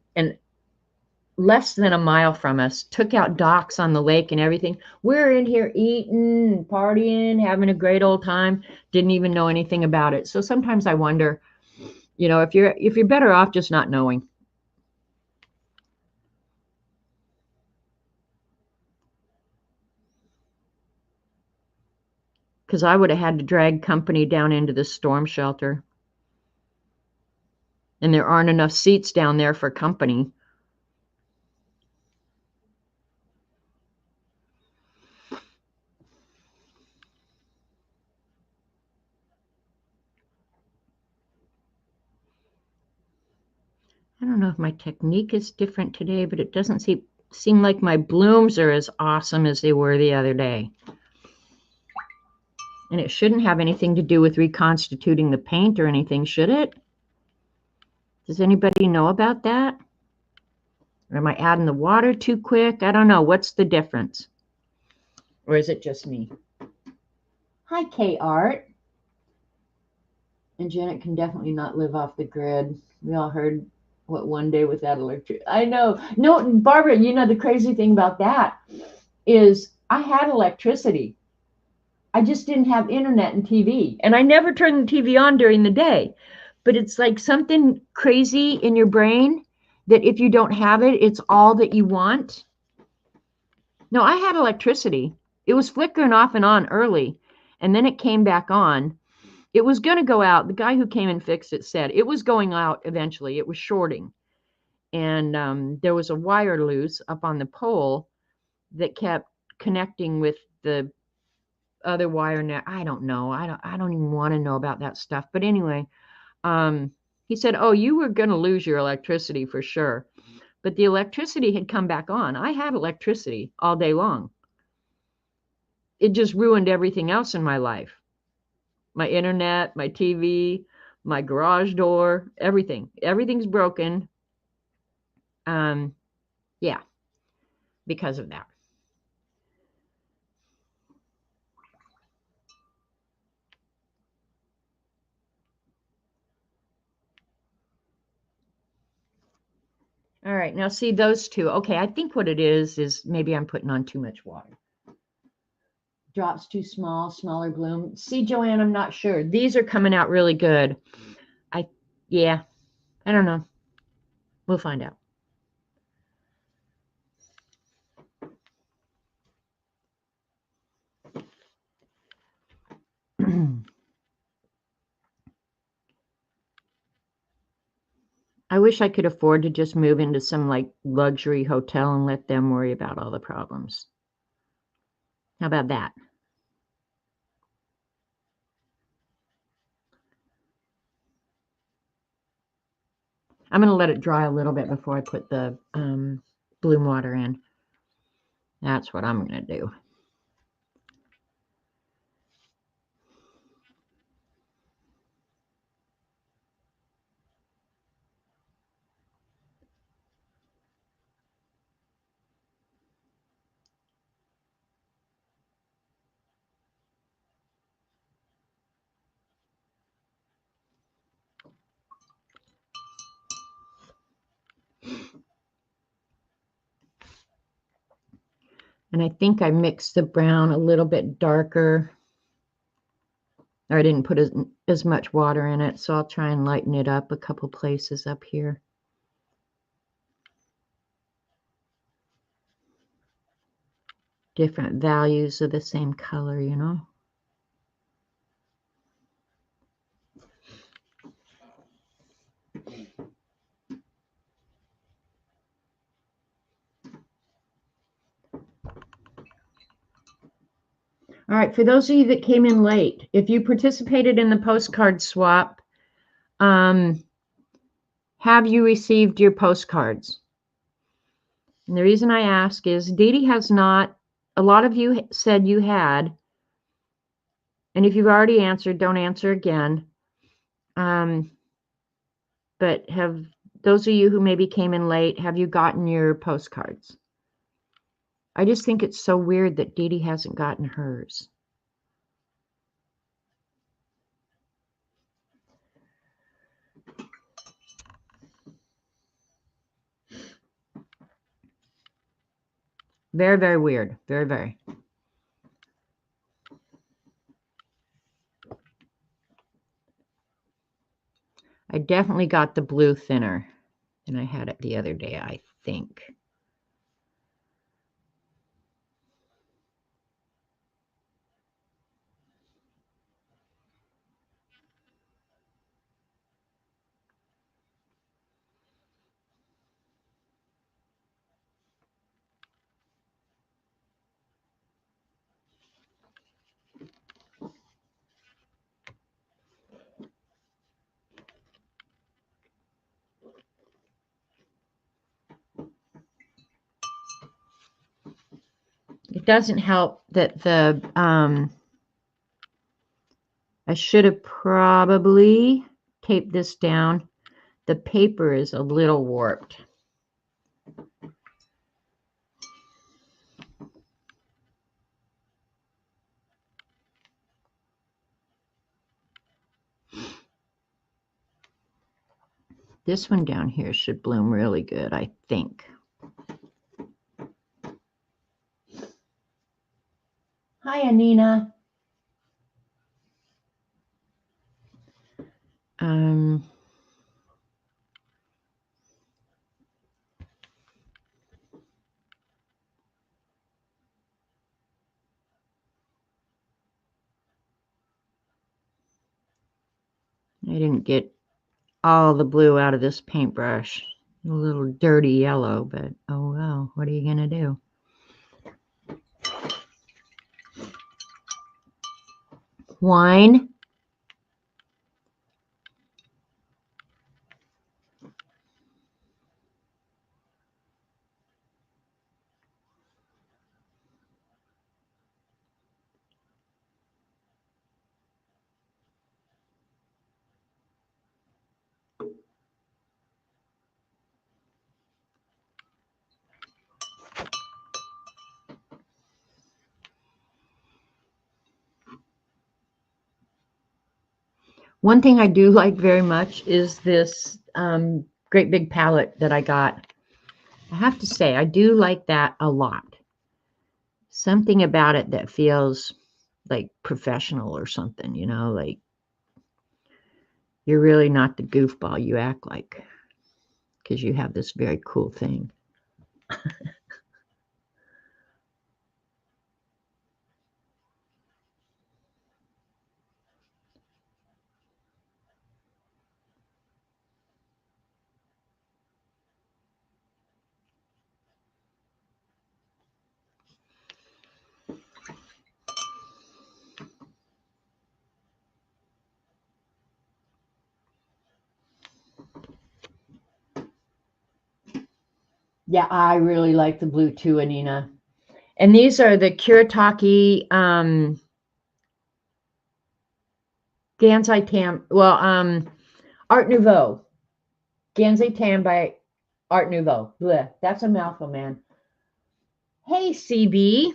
less than a mile from us, took out docks on the lake and everything. We're in here eating, partying, having a great old time. Didn't even know anything about it. So sometimes I wonder, if you're better off just not knowing. Because I would have had to drag company down into the storm shelter. And there aren't enough seats down there for company. I don't know if my technique is different today, but it doesn't seem like my blooms are as awesome as they were the other day. And it shouldn't have anything to do with reconstituting the paint or anything, should it? Does anybody know about that? Or am I adding the water too quick? I don't know. What's the difference? Or is it just me? Hi, K-Art. And Janet can definitely not live off the grid. We all heard what one day without electricity. I know. No, Barbara, the crazy thing about that is I had electricity. I just didn't have internet and TV. And I never turned the TV on during the day. But it's like something crazy in your brain that if you don't have it, it's all that you want. No, I had electricity. It was flickering off and on early, and then it came back on. It was going to go out. The guy who came and fixed it said it was going out eventually. It was shorting. And there was a wire loose up on the pole that kept connecting with the other wire net. I don't know. I don't even want to know about that stuff. But anyway, he said, "Oh, you were going to lose your electricity for sure." But the electricity had come back on. I had electricity all day long. It just ruined everything else in my life. My internet, my TV, my garage door, everything. Everything's broken. Yeah, because of that. All right, now see those two. Okay, I think what it is maybe I'm putting on too much water. Drops too small, smaller bloom. See, Joanne, I'm not sure. These are coming out really good. Yeah, I don't know. We'll find out. I wish I could afford to just move into some like luxury hotel and let them worry about all the problems. How about that? I'm going to let it dry a little bit before I put the bloom water in. That's what I'm going to do. And I think I mixed the brown a little bit darker. Or I didn't put as much water in it, so I'll try and lighten it up a couple places up here. Different values of the same color, All right, for those of you that came in late, if you participated in the postcard swap, have you received your postcards? And the reason I ask is Dee Dee has not. A lot of you said you had. And if you've already answered, don't answer again. But have those of you who maybe came in late, have you gotten your postcards? I just think it's so weird that Dee Dee hasn't gotten hers. Very, very weird. Very, very. I definitely got the blue thinner than I had it the other day, I think. It doesn't help that the, I should have probably taped this down. The paper is a little warped. This one down here should bloom really good, I think. Hi, Anina. I didn't get all the blue out of this paintbrush. A little dirty yellow, but oh well, what are you going to do? Wine. One thing I do like very much is this great big palette that I got. I have to say, I do like that a lot. Something about it that feels like professional or something, you know, like you're really not the goofball you act like because you have this very cool thing. Yeah, I really like the blue too, Anina. And these are the Kuretake Gansai Tam. Well, Art Nouveau. Gansai Tam by Art Nouveau. Blech, that's a mouthful, man. Hey, CB.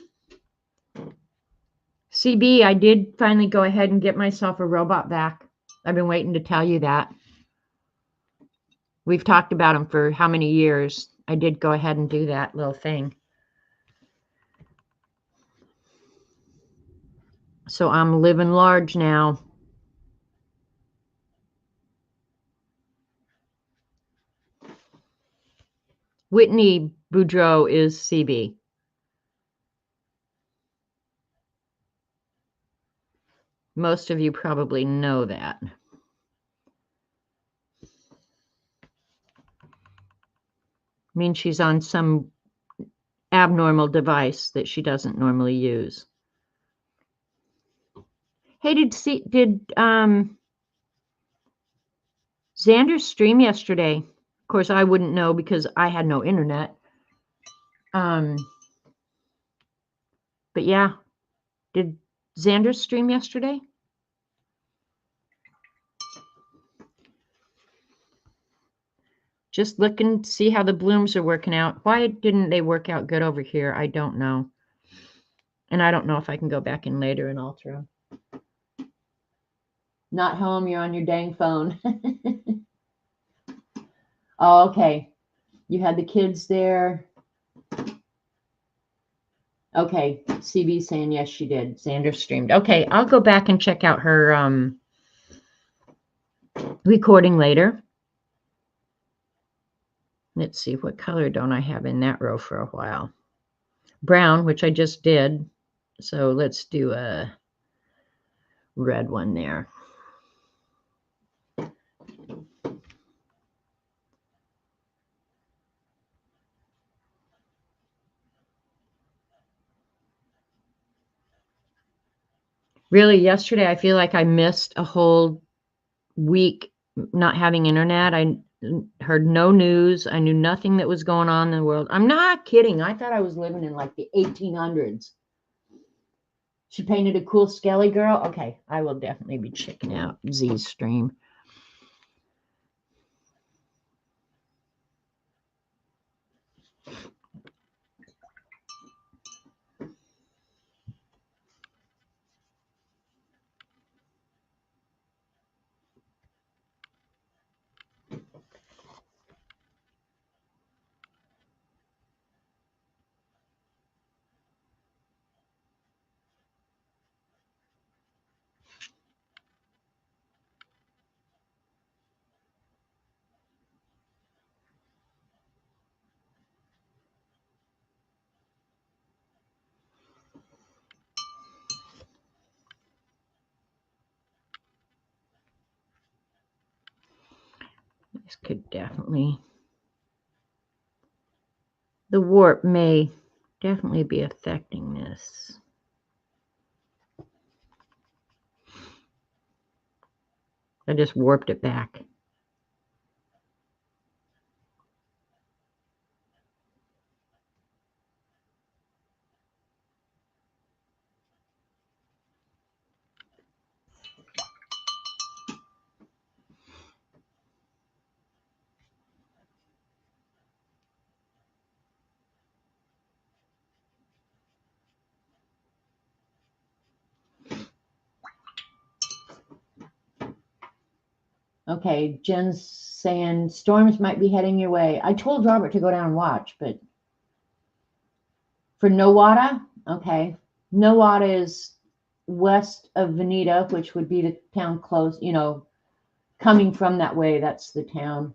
CB, I did finally go ahead and get myself a robot back. I've been waiting to tell you that. We've talked about him for how many years. I did go ahead and do that little thing. So I'm living large now. Whitney Boudreau is CB. Most of you probably know that. Means she's on some abnormal device that she doesn't normally use. Hey, did Xander stream yesterday? Of course, I wouldn't know because I had no internet. But yeah, did Xander stream yesterday? Just looking to see how the blooms are working out. Why didn't they work out good over here? I don't know. And I don't know if I can go back in later and alter them. Not home, you're on your dang phone. Oh, okay. You had the kids there. Okay, CB saying yes, she did. Xander streamed. Okay, I'll go back and check out her recording later. Let's see, what color don't I have in that row for a while? Brown, which I just did. So let's do a red one there. Really, yesterday I feel like I missed a whole week not having internet. I heard no news. I knew nothing that was going on in the world. I'm not kidding. I thought I was living in like the 1800s. She painted a cool Skelly girl. Okay, I will definitely be checking out Z's stream. This could definitely, the warp may definitely be affecting this. I just warped it back. Okay, Jen's saying storms might be heading your way. I told Robert to go down and watch, but for Nowata, okay. Nowata is west of Veneta, which would be the town close, coming from that way. That's the town.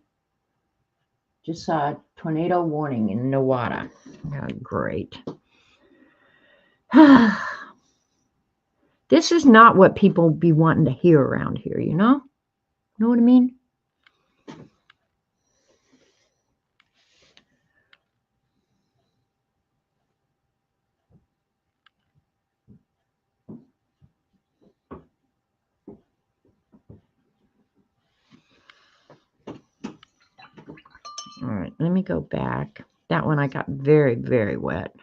Just saw a tornado warning in Nowata. Oh, great. This is not what people be wanting to hear around here, you know? Know what I mean? All right, let me go back. That one I got very, very wet.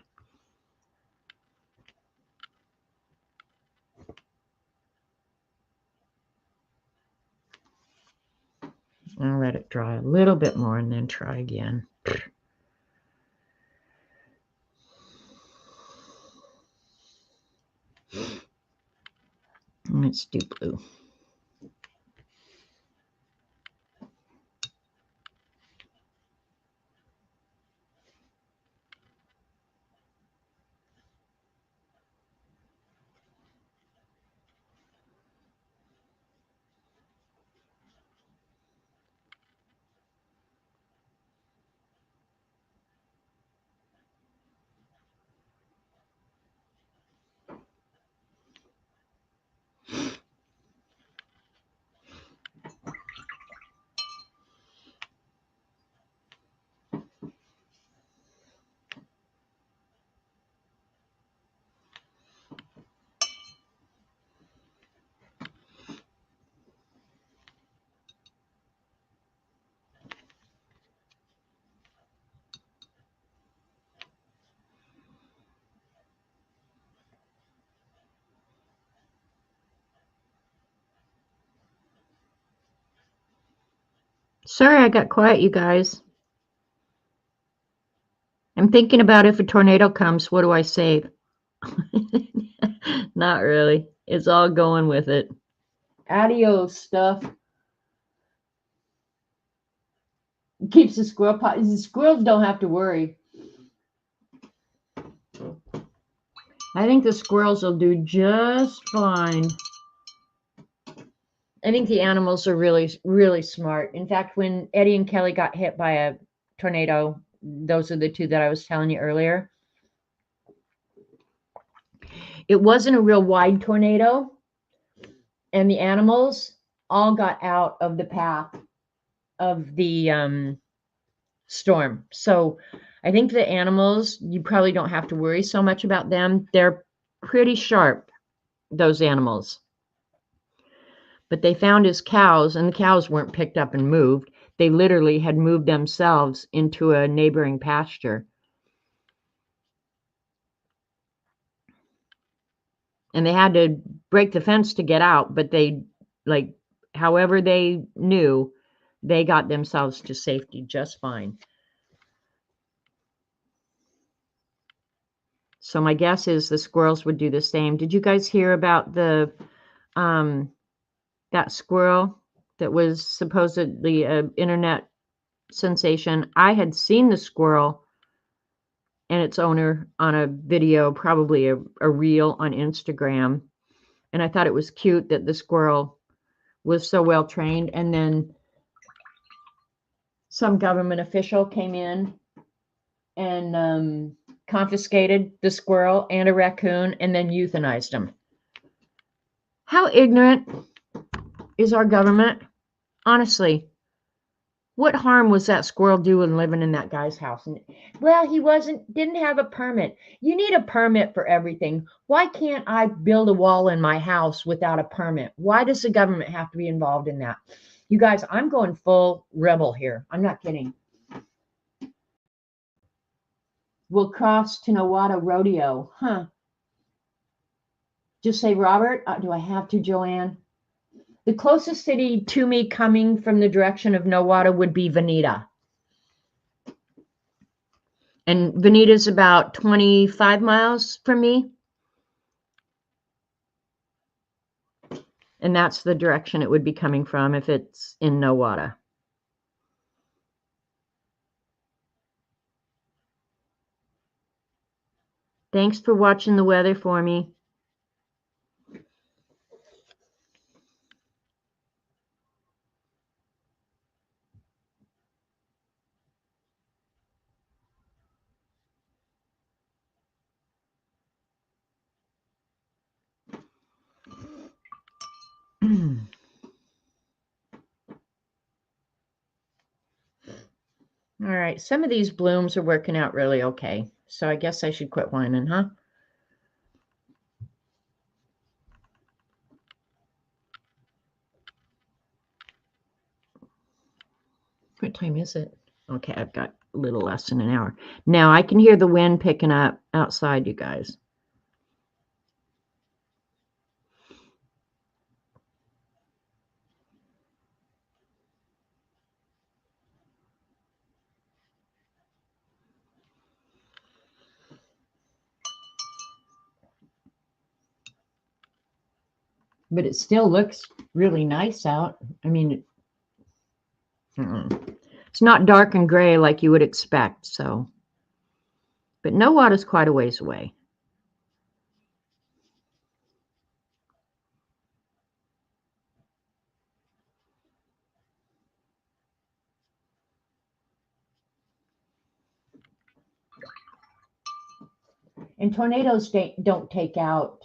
I'll let it dry a little bit more and then try again. Let's do blue. Sorry I got quiet, you guys. I'm thinking about if a tornado comes, what do I save? Not really. It's all going with it. Adios stuff. Keeps the squirrel pot. The squirrels don't have to worry. I think the squirrels will do just fine. I think the animals are really, really smart. In fact, when Eddie and Kelly got hit by a tornado, those are the two that I was telling you earlier. It wasn't a real wide tornado, and the animals all got out of the path of the storm. So I think the animals, you probably don't have to worry so much about them. They're pretty sharp, those animals. But they found his cows, and the cows weren't picked up and moved. They literally had moved themselves into a neighboring pasture. And they had to break the fence to get out, but they, like, however they knew, they got themselves to safety just fine. So my guess is the squirrels would do the same. Did you guys hear about the that squirrel that was supposedly an internet sensation? I had seen the squirrel and its owner on a video, probably a reel on Instagram. And I thought it was cute that the squirrel was so well trained. And then some government official came in and confiscated the squirrel and a raccoon and then euthanized them. How ignorant is our government? Honestly, what harm was that squirrel doing living in that guy's house? And, well, he didn't have a permit. You need a permit for everything. Why can't I build a wall in my house without a permit? Why does the government have to be involved in that? You guys, I'm going full rebel here. I'm not kidding. We'll cross to Nowata Rodeo. Huh. Just say, Robert, do I have to, Joanne? The closest city to me coming from the direction of Nowata would be Veneta. And Veneta's about 25 miles from me. And that's the direction it would be coming from if it's in Nowata. Thanks for watching the weather for me. All right, some of these blooms are working out really okay. So I guess I should quit whining, huh? What time is it? Okay, I've got a little less than an hour. Now I can hear the wind picking up outside, you guys. But it still looks really nice out. I mean, it's not dark and gray like you would expect, so. But Nowata's quite a ways away. And tornadoes don't take out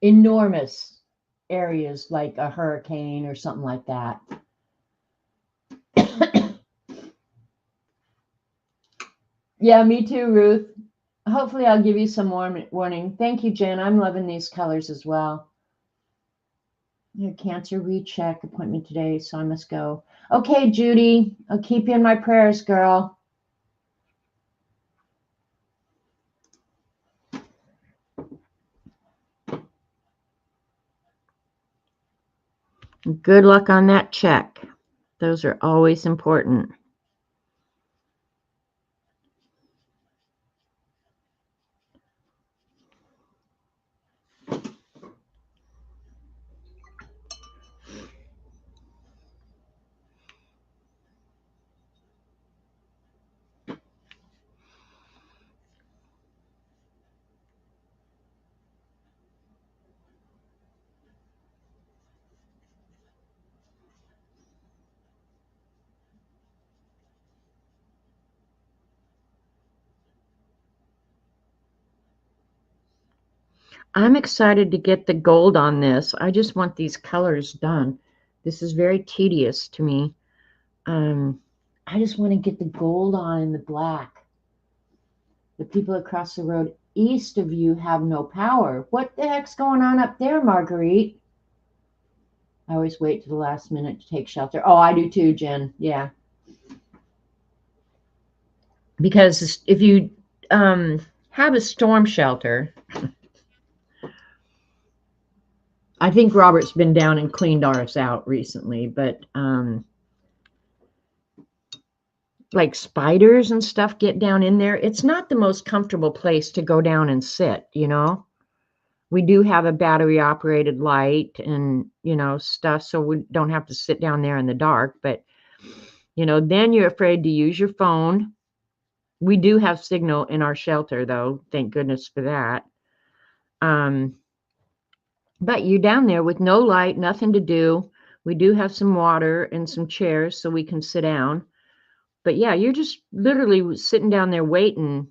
enormous areas like a hurricane or something like that. Yeah, me too, Ruth. Hopefully I'll give you some more warning. Thank you, Jen. I'm loving these colors as well. Your cancer recheck appointment today, so I must go. Okay, Judy, I'll keep you in my prayers, girl. Good luck on that check. Those are always important. I'm excited to get the gold on this. I just want these colors done. This is very tedious to me. I just want to get the gold on and the black. The people across the road east of you have no power. What the heck's going on up there, Marguerite? I always wait to the last minute to take shelter. Oh, I do too, Jen. Yeah. Because if you have a storm shelter, I think Robert's been down and cleaned ours out recently, but like spiders and stuff get down in there. It's not the most comfortable place to go down and sit, you know. We do have a battery operated light and, you know, stuff, so we don't have to sit down there in the dark, but, you know, then you're afraid to use your phone. We do have signal in our shelter, though. Thank goodness for that. But you're down there with no light, nothing to do. We do have some water and some chairs so we can sit down. But yeah, you're just literally sitting down there waiting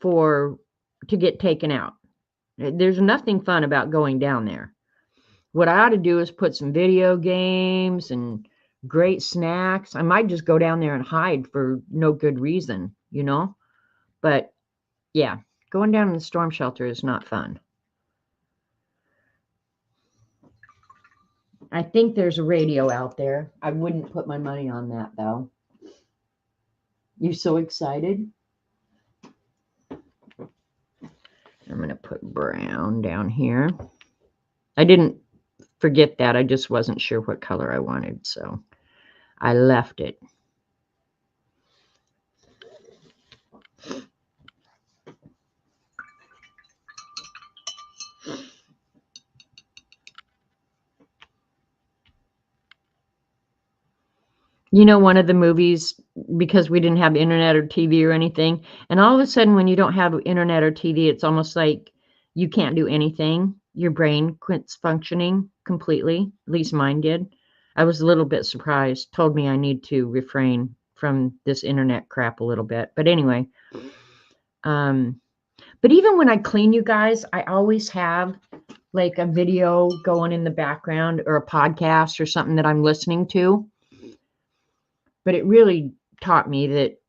to get taken out. There's nothing fun about going down there. What I ought to do is put some video games and great snacks. I might just go down there and hide for no good reason, you know? But yeah, going down in the storm shelter is not fun. I think there's a radio out there. I wouldn't put my money on that, though. You so excited? I'm going to put brown down here. I didn't forget that. I just wasn't sure what color I wanted, so I left it. You know, one of the movies, because we didn't have internet or TV or anything, and all of a sudden when you don't have internet or TV, it's almost like you can't do anything. Your brain quits functioning completely. At least mine did. I was a little bit surprised. Told me I need to refrain from this internet crap a little bit. But anyway, but even when I clean, you guys, I always have like a video going in the background or a podcast or something that I'm listening to. But it really taught me that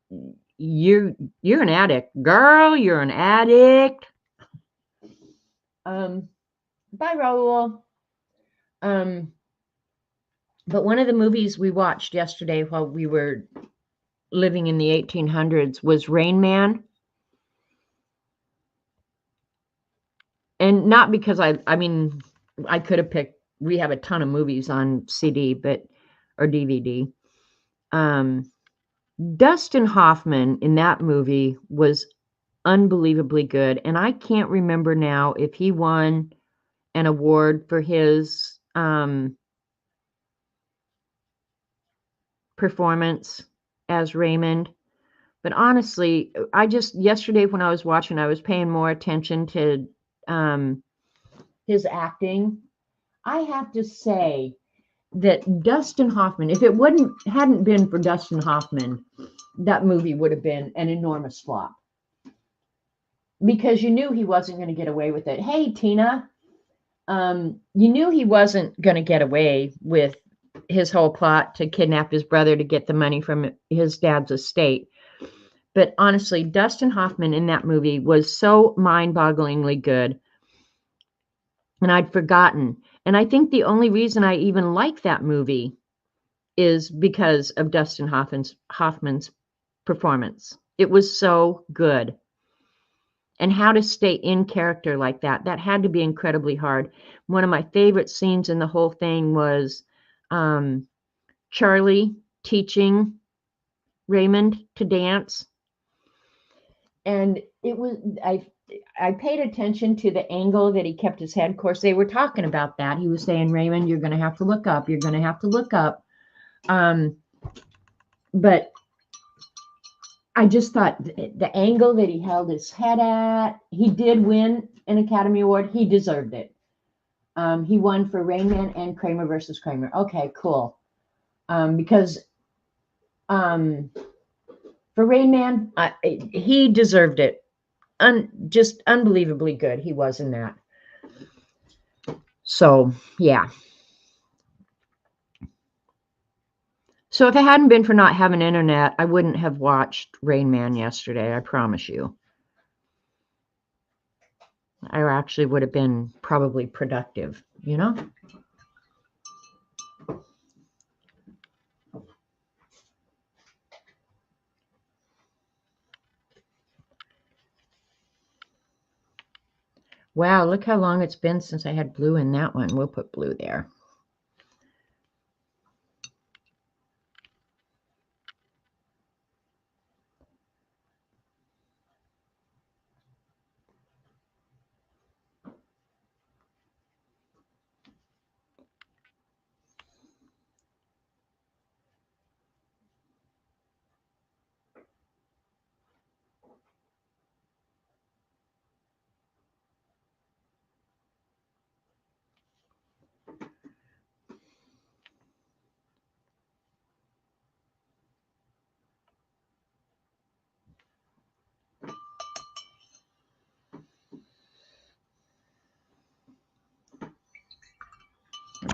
you're an addict, girl. You're an addict. Bye, Raul. But one of the movies we watched yesterday while we were living in the 1800s was Rain Man. And not because I mean, I could have picked, we have a ton of movies on CD, or DVD. Dustin Hoffman in that movie was unbelievably good. And I can't remember now if he won an award for his performance as Raymond. But honestly, yesterday when I was watching, I was paying more attention to his acting. I have to say that Dustin Hoffman, if it hadn't been for Dustin Hoffman, that movie would have been an enormous flop. Because you knew he wasn't going to get away with it. Hey, Tina, you knew he wasn't going to get away with his whole plot to kidnap his brother to get the money from his dad's estate. But honestly, Dustin Hoffman in that movie was so mind-bogglingly good. And I'd forgotten. And I think the only reason I even like that movie is because of Dustin Hoffman's performance. It was so good. And how to stay in character like that had to be incredibly hard. One of my favorite scenes in the whole thing was Charlie teaching Raymond to dance. And it was, I paid attention to the angle that he kept his head. Of course, they were talking about that. He was saying, Raymond, you're going to have to look up. You're going to have to look up. But I just thought the angle that he held his head at, he did win an Academy Award. He deserved it. He won for Rain Man and Kramer versus Kramer. Okay, cool. Because for Rain Man, he deserved it. Just unbelievably good he was in that. So, yeah. So if it hadn't been for not having internet, I wouldn't have watched Rain Man yesterday, I promise you. I actually would have been probably productive, you know? Wow, look how long it's been since I had blue in that one. We'll put blue there.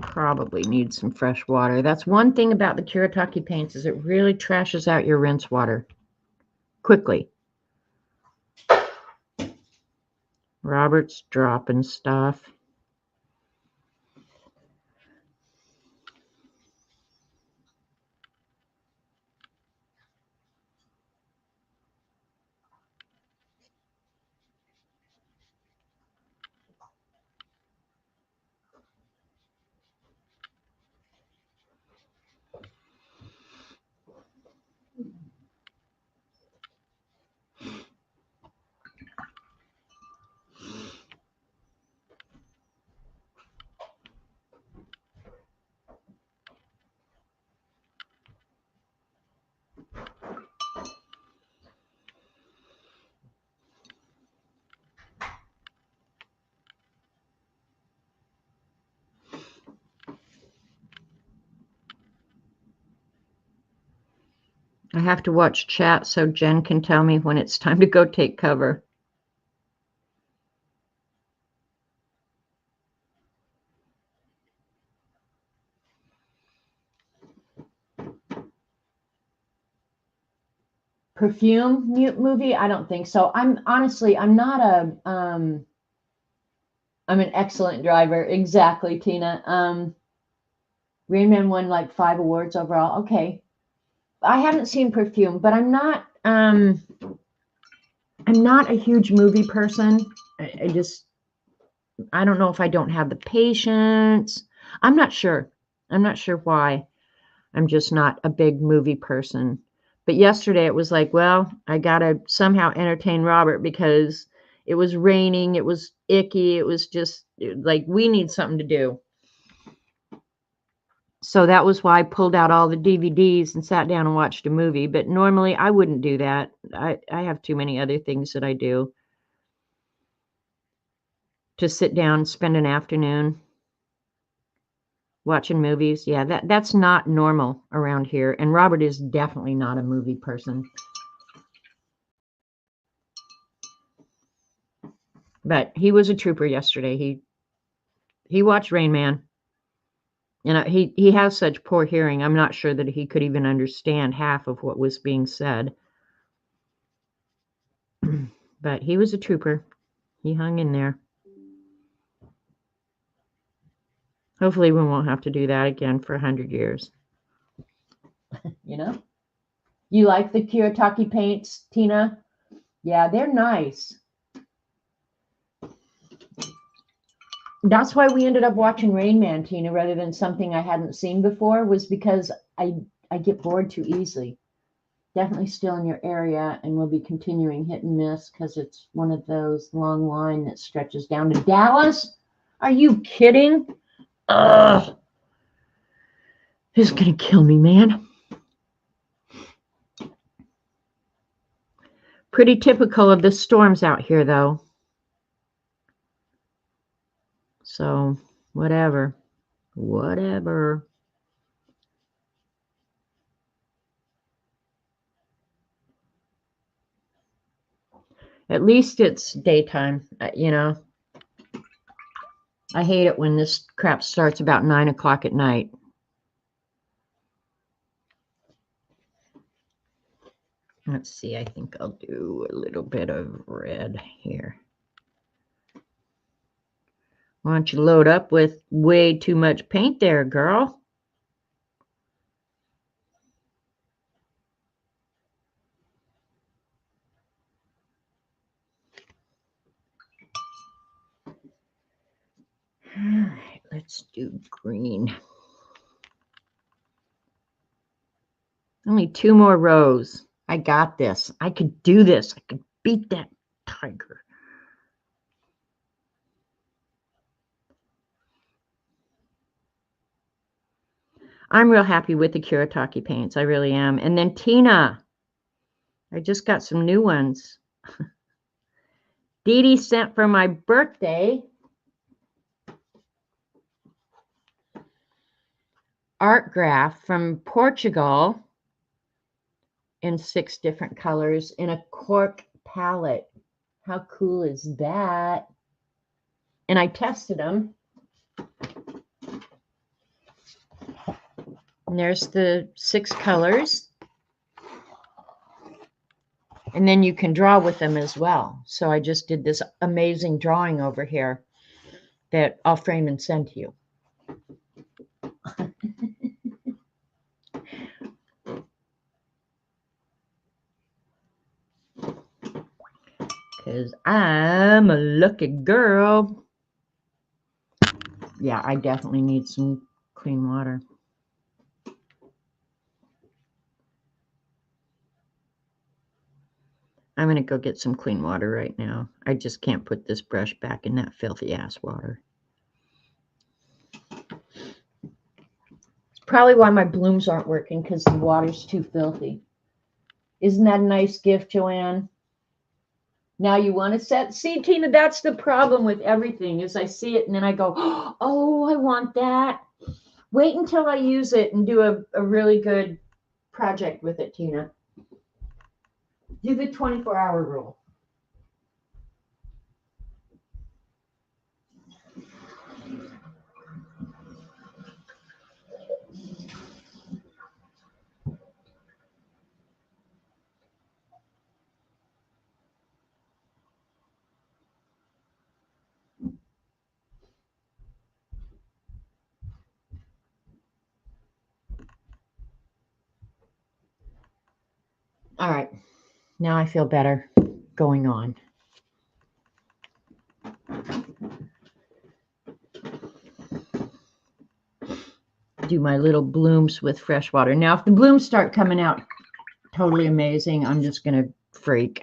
Probably need some fresh water. That's one thing about the Kuretake paints is it really trashes out your rinse water quickly. Robert's dropping stuff. I have to watch chat so Jen can tell me when it's time to go take cover. Perfume movie? I don't think so. I'm not a I'm an excellent driver. Exactly, Tina. Rain Man won like 5 awards overall. Okay. I haven't seen Perfume, but I'm not a huge movie person. I don't know if I don't have the patience. I'm not sure. I'm not sure why. I'm just not a big movie person. But yesterday it was like, well, I got to somehow entertain Robert because it was raining. It was icky. It was just like, we need something to do. So that was why I pulled out all the DVDs and sat down and watched a movie. But normally I wouldn't do that. I have too many other things that I do. To sit down and spend an afternoon watching movies. Yeah, that's not normal around here. And Robert is definitely not a movie person. But he was a trooper yesterday. He watched Rain Man. And he has such poor hearing. I'm not sure that he could even understand half of what was being said. But he was a trooper. He hung in there. Hopefully we won't have to do that again for 100 years. You know? You like the Kuretake paints, Tina? Yeah, they're nice. That's why we ended up watching Rain Man, Tina, rather than something I hadn't seen before, was because I get bored too easily. Definitely still in your area, and we'll be continuing hit and miss because it's one of those long line that stretches down to Dallas. Are you kidding? Ugh. This is going to kill me, man. Pretty typical of the storms out here, though. So, whatever. Whatever. At least it's daytime, you know. I hate it when this crap starts about 9 o'clock at night. Let's see, I think I'll do a little bit of red here. Why don't you load up with way too much paint there, girl? All right, let's do green. Only 2 more rows. I got this. I could do this. I could beat that tiger. I'm real happy with the Kuretake paints. I really am. And then Tina, I just got some new ones. Dee Dee sent for my birthday art graph from Portugal in 6 different colors in a cork palette. How cool is that? And I tested them. And there's the 6 colors. And then you can draw with them as well. So I just did this amazing drawing over here that I'll frame and send to you. Because I'm a lucky girl. Yeah, I definitely need some clean water. I'm going to go get some clean water right now. I just can't put this brush back in that filthy ass water. It's probably why my blooms aren't working, because the water's too filthy. Isn't that a nice gift, Joanne? Now you want to set. See, Tina, that's the problem with everything, is I see it and then I go, oh, I want that. Wait until I use it and do a really good project with it, Tina. Do the 24-hour rule. All right. Now I feel better going on. Do my little blooms with fresh water. Now, if the blooms start coming out totally amazing, I'm just going to freak.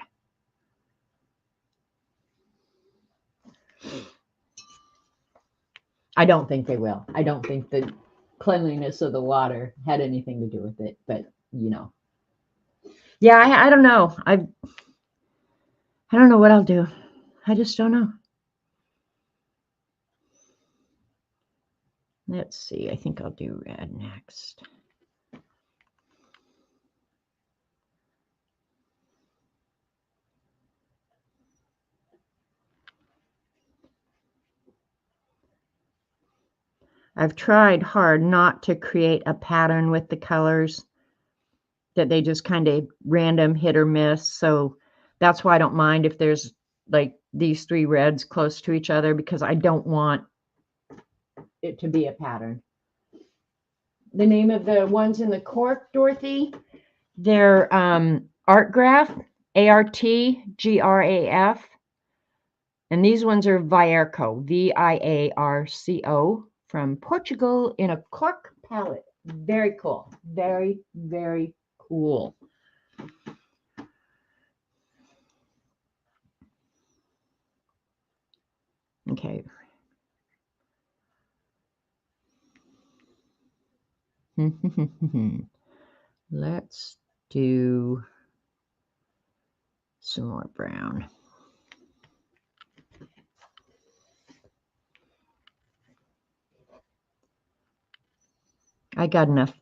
I don't think they will. I don't think the cleanliness of the water had anything to do with it, but you know. Yeah, I don't know. I don't know what I'll do. I just don't know. Let's see. I think I'll do red next. I've tried hard not to create a pattern with the colors, that they just kind of random hit or miss. So that's why I don't mind if there's like these 3 reds close to each other, because I don't want it to be a pattern. The name of the ones in the cork, Dorothy, they're art graph, ARTGRAF. And these ones are Viarco, Viarco, from Portugal in a cork palette. Very cool. Very, very cool. Okay. Let's do some more brown. I got enough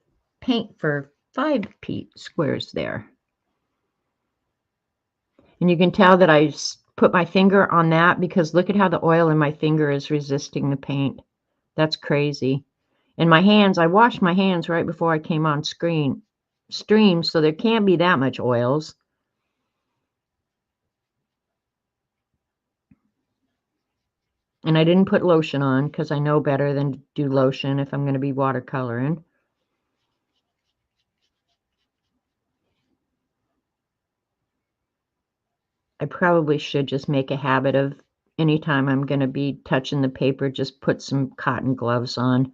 paint for 5 squares there. And you can tell that I put my finger on that because look at how the oil in my finger is resisting the paint. That's crazy. And my hands, I washed my hands right before I came on stream, so there can't be that much oils. And I didn't put lotion on because I know better than to do lotion if I'm going to be watercoloring. I probably should just make a habit of anytime I'm going to be touching the paper, just put some cotton gloves on.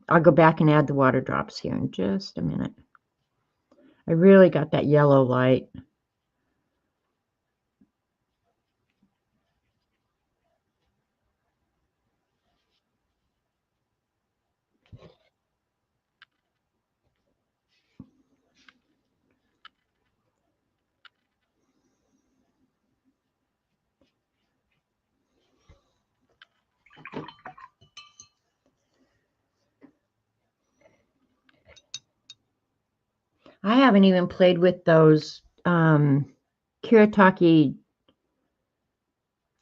I'll go back and add the water drops here in just a minute. I really got that yellow light. I haven't even played with those Kiritaki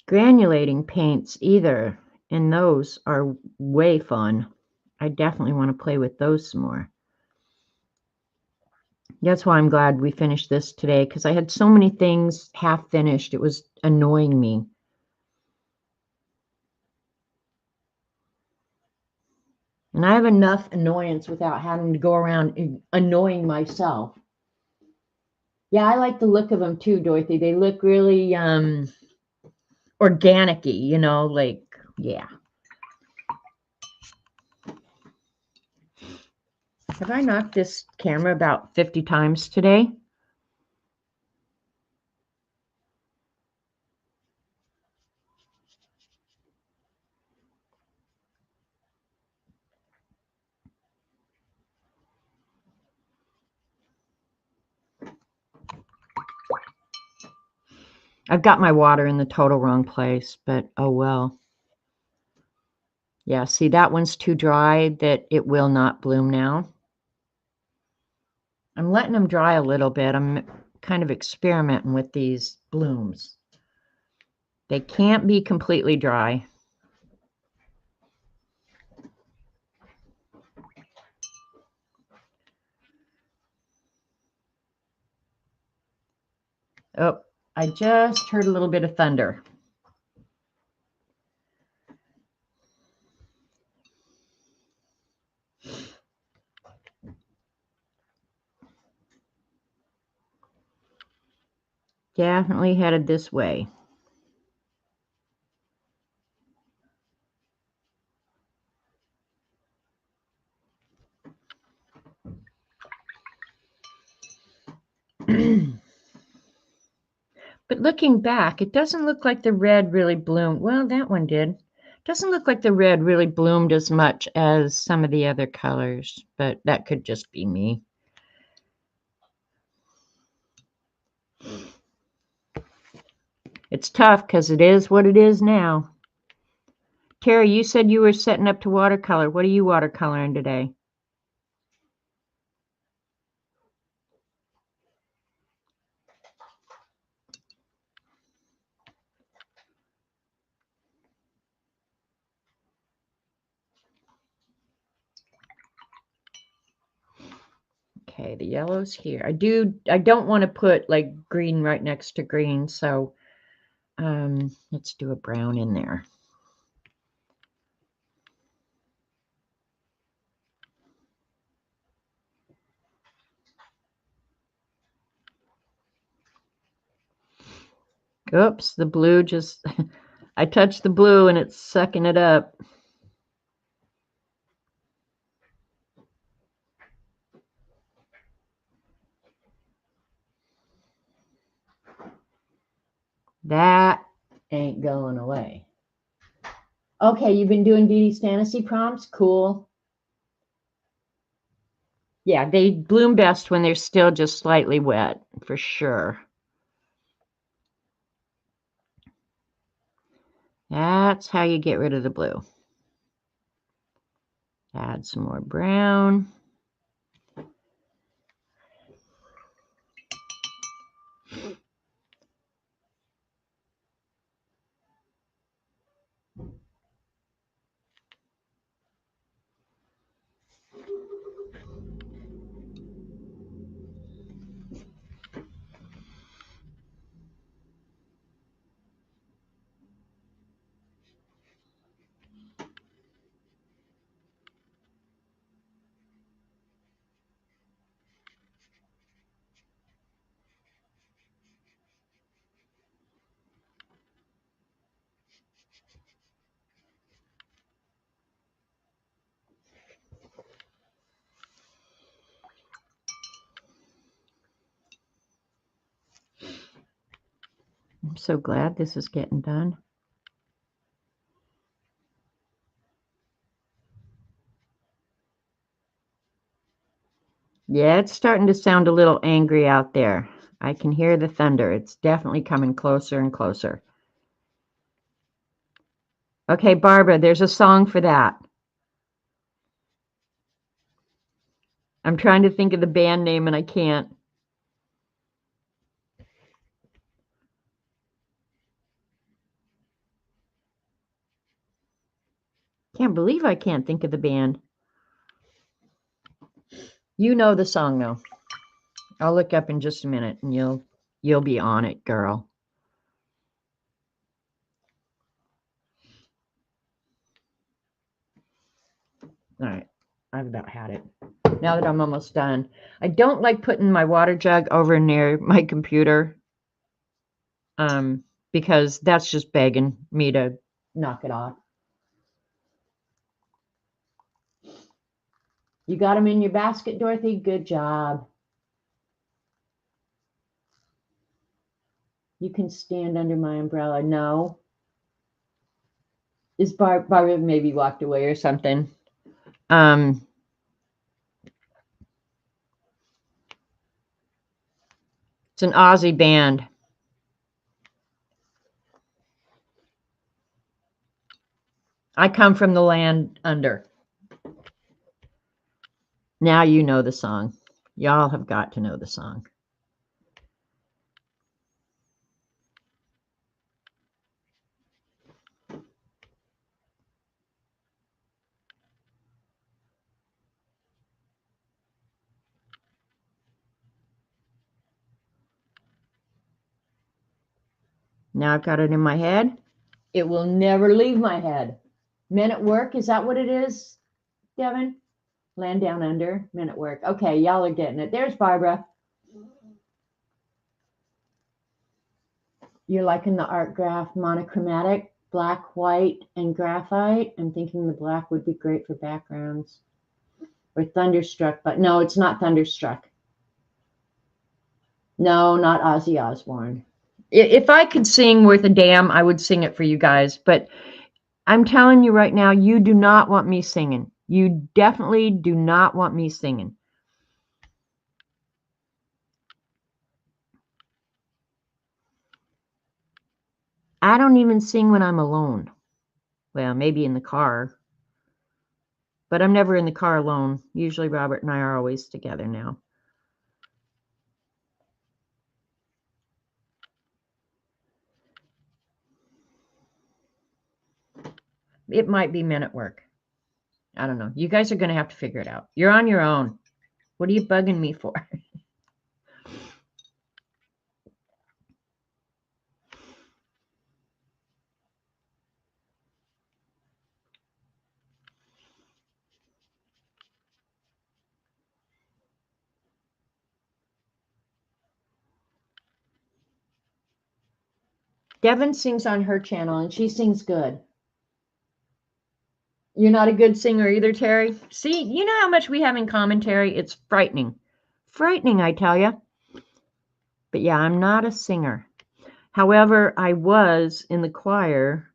granulating paints either, and those are way fun. I definitely want to play with those some more. That's why I'm glad we finished this today, because I had so many things half finished. It was annoying me. And I have enough annoyance without having to go around annoying myself. Yeah, I like the look of them too, Dorothy. They look really organic-y, you know, like, yeah. Have I knocked this camera about 50 times today? I've got my water in the total wrong place, but oh well. Yeah, see, that one's too dry that it will not bloom now. I'm letting them dry a little bit. I'm kind of experimenting with these blooms. They can't be completely dry. Oh, I just heard a little bit of thunder. Definitely headed this way. But looking back, it doesn't look like the red really bloomed. Well, that one did. Doesn't look like the red really bloomed as much as some of the other colors, but that could just be me. It's tough because it is what it is now. Terry, you said you were setting up to watercolor. What are you watercoloring today? Okay, the yellow's here. I don't want to put like green right next to green, so let's do a brown in there. Oops, the blue just, I touched the blue and it's sucking it up. That ain't going away. Okay, you've been doing Dee Dee's fantasy prompts? Cool. Yeah, they bloom best when they're still just slightly wet, for sure. That's how you get rid of the blue. Add some more brown. I'm so glad this is getting done. Yeah, it's starting to sound a little angry out there. I can hear the thunder. It's definitely coming closer and closer. Okay, Barbara, there's a song for that. I'm trying to think of the band name and I can't. Can't believe I can't think of the band. You know the song though. I'll look up in just a minute and you'll be on it, girl. All right, I've about had it. Now that I'm almost done. I don't like putting my water jug over near my computer because that's just begging me to knock it off. You got them in your basket, Dorothy? Good job. You can stand under my umbrella. No. Is Barbara maybe walked away or something? It's an Aussie band. I come from the land under. Now you know the song. Y'all have got to know the song. Now I've got it in my head. It will never leave my head. Men at Work, is that what it is, Devin? Land Down Under, Men at Work. Okay, y'all are getting it. There's Barbara. You're liking the art graph monochromatic, black, white, and graphite. I'm thinking the black would be great for backgrounds. Or Thunderstruck, but no, it's not Thunderstruck. No, not Ozzy Osbourne. If I could sing worth a damn, I would sing it for you guys. But I'm telling you right now, you do not want me singing. You definitely do not want me singing. I don't even sing when I'm alone. Well, maybe in the car. But I'm never in the car alone. Usually Robert and I are always together now. It might be Men at Work. I don't know. You guys are going to have to figure it out. You're on your own. What are you bugging me for? Devin sings on her channel, and she sings good. You're not a good singer either, Terry? See, you know how much we have in common, Terry? It's frightening. Frightening, I tell you. But yeah, I'm not a singer. However, I was in the choir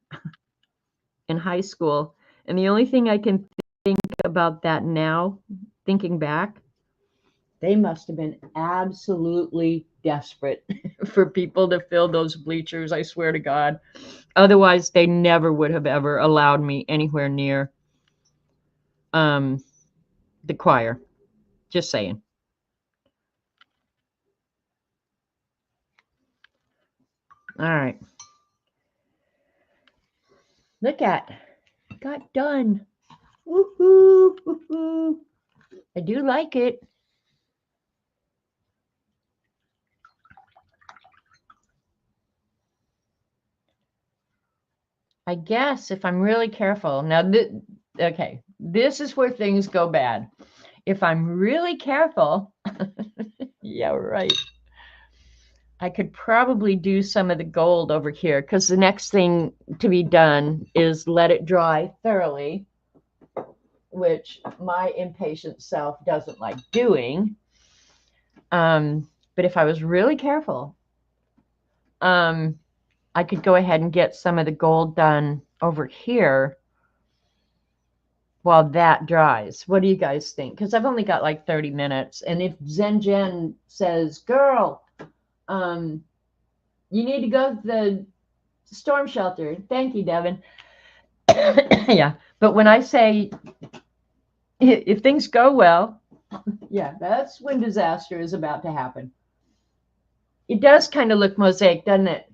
in high school. And the only thing I can think about that now, thinking back, they must have been absolutely desperate for people to fill those bleachers, I swear to God. Otherwise, they never would have ever allowed me anywhere near the choir. Just saying. All right. Look at, got done. Woohoo! Woohoo! I do like it. I guess if I'm really careful. Now, okay, this is where things go bad. If I'm really careful, yeah, right. I could probably do some of the gold over here because the next thing to be done is let it dry thoroughly, which my impatient self doesn't like doing. But if I was really careful, I could go ahead and get some of the gold done over here while that dries. What do you guys think? Because I've only got like 30 minutes. And if Zen Jen says, girl, you need to go to the storm shelter. Thank you, Devin. Yeah. But when I say, if things go well, yeah, that's when disaster is about to happen. It does kind of look mosaic, doesn't it?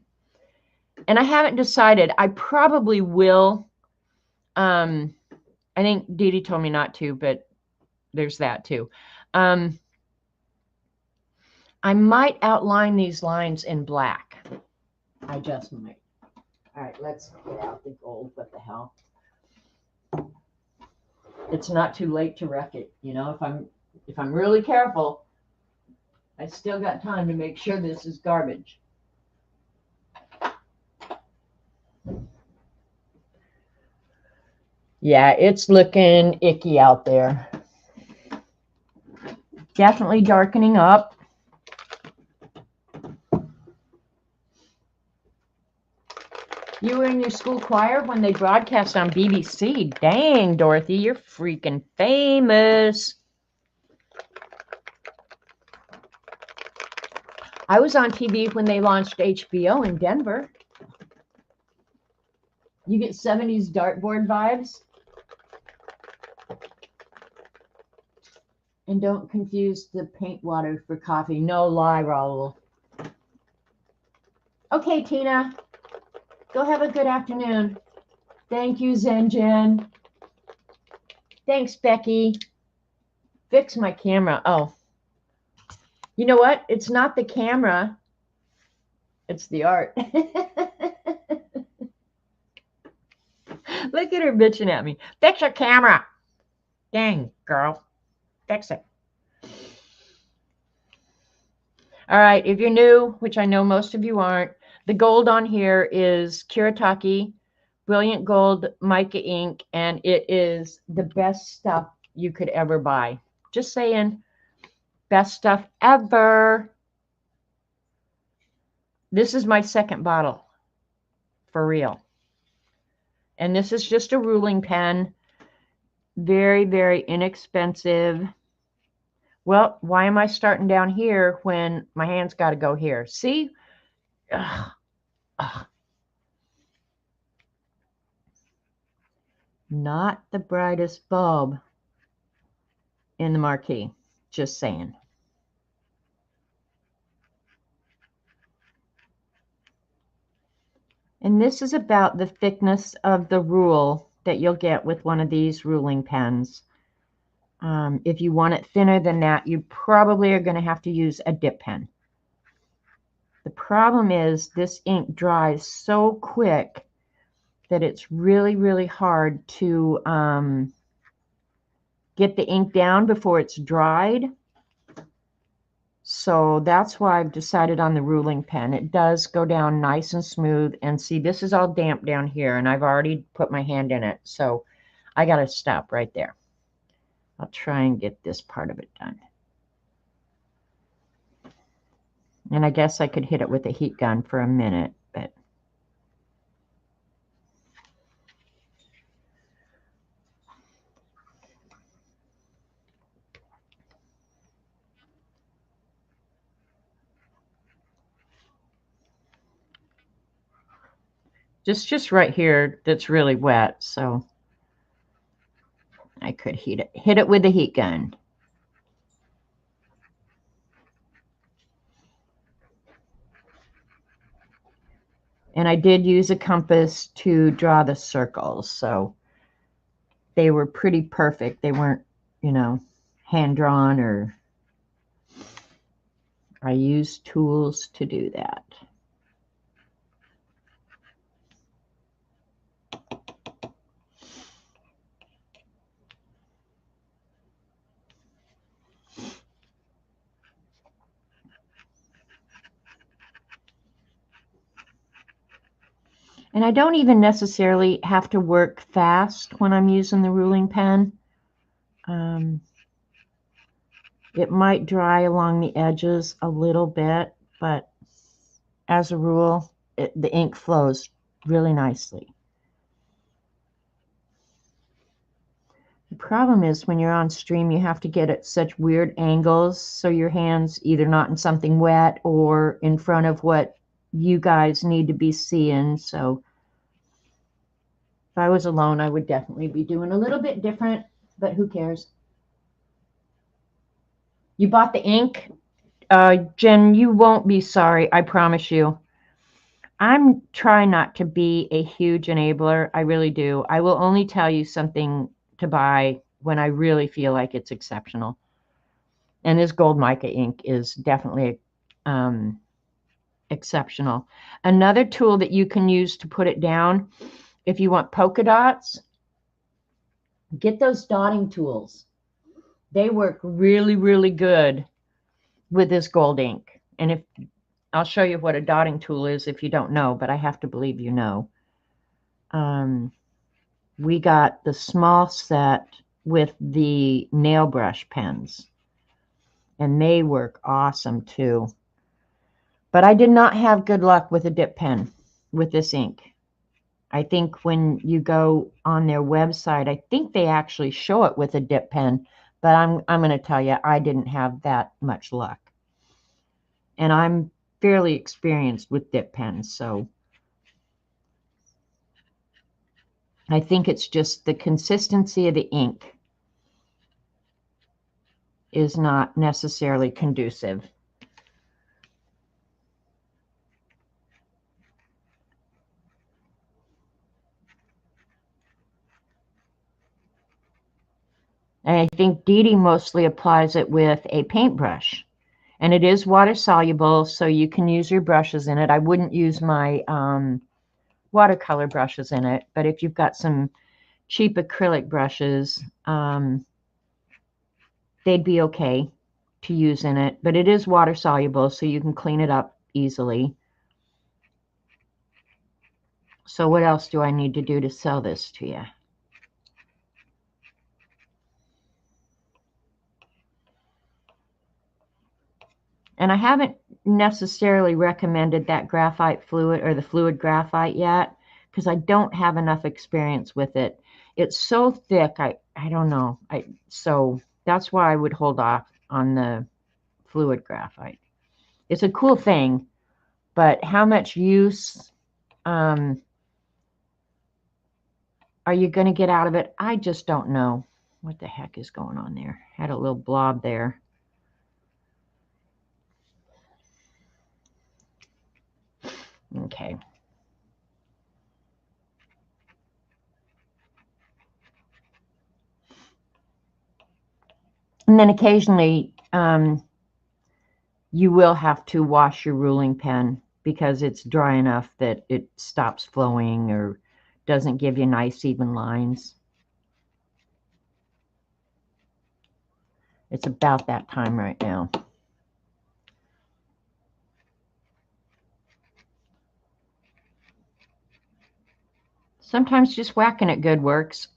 And I haven't decided. I probably will. I think Dee Dee told me not to, but there's that too. I might outline these lines in black. I just might. All right, let's get out the gold. What the hell? It's not too late to wreck it. You know, if I'm really careful, I still got time to make sure this is garbage. Yeah, it's looking icky out there. Definitely darkening up. You were in your school choir when they broadcast on BBC. Dang, Dorothy, you're freaking famous. I was on TV when they launched HBO in Denver. You get 70s dartboard vibes. And don't confuse the paint water for coffee. No lie, Raul. Okay, Tina. Go have a good afternoon. Thank you, Zen Jen. Thanks, Becky. Fix my camera. Oh. You know what? It's not the camera. It's the art. Look at her bitching at me. Fix your camera. Dang, girl. Fix it. All right, if you're new, which I know most of you aren't, the gold on here is Kuretake Brilliant Gold Mica ink, and it is the best stuff you could ever buy. Just saying, best stuff ever. This is my second bottle, for real. And this is just a ruling pen. Very, very inexpensive. Well, why am I starting down here when my hand's got to go here? See? Ugh. Ugh. Not the brightest bulb in the marquee. Just saying. And this is about the thickness of the rule that you'll get with one of these ruling pens. If you want it thinner than that, you probably are going to have to use a dip pen. The problem is this ink dries so quick that it's really, really hard to get the ink down before it's dried. So that's why I've decided on the ruling pen. It does go down nice and smooth. And see, this is all damp down here, and I've already put my hand in it. So I got to stop right there. I'll try and get this part of it done. And I guess I could hit it with a heat gun for a minute, but just right here that's really wet, so I could hit it with a heat gun. And I did use a compass to draw the circles, so they were pretty perfect. They weren't, you know, hand drawn, or I used tools to do that. And I don't even necessarily have to work fast when I'm using the ruling pen. It might dry along the edges a little bit, but as a rule, the ink flows really nicely. The problem is when you're on stream, you have to get at such weird angles, so your hand's either not in something wet or in front of what you guys need to be seeing. So if I was alone, I would definitely be doing a little bit different, but who cares? You bought the ink? Jen, you won't be sorry, I promise you. I'm trying not to be a huge enabler. I really do. I will only tell you something to buy when I really feel like it's exceptional. And this gold mica ink is definitely exceptional. Another tool that you can use to put it down, if you want polka dots, get those dotting tools. They work really, really good with this gold ink. And if I'll show you what a dotting tool is if you don't know, but I have to believe you know. We got the small set with the nail brush pens, and they work awesome too. But I did not have good luck with a dip pen with this ink. I think when you go on their website, I think they actually show it with a dip pen, but I'm going to tell you, I didn't have that much luck. And I'm fairly experienced with dip pens, so I think it's just the consistency of the ink is not necessarily conducive. And I think Dee Dee mostly applies it with a paintbrush. And it is water soluble, so you can use your brushes in it. I wouldn't use my watercolor brushes in it, but if you've got some cheap acrylic brushes, they'd be okay to use in it. But it is water soluble, so you can clean it up easily. So what else do I need to do to sell this to you? And I haven't necessarily recommended that graphite fluid or the fluid graphite yet, because I don't have enough experience with it. It's so thick, I don't know. So that's why I would hold off on the fluid graphite. It's a cool thing, but how much use are you going to get out of it? I just don't know. What the heck is going on there? Had a little blob there. Okay. And then occasionally you will have to wash your ruling pen because it's dry enough that it stops flowing or doesn't give you nice even lines. It's about that time right now. Sometimes just whacking it good works.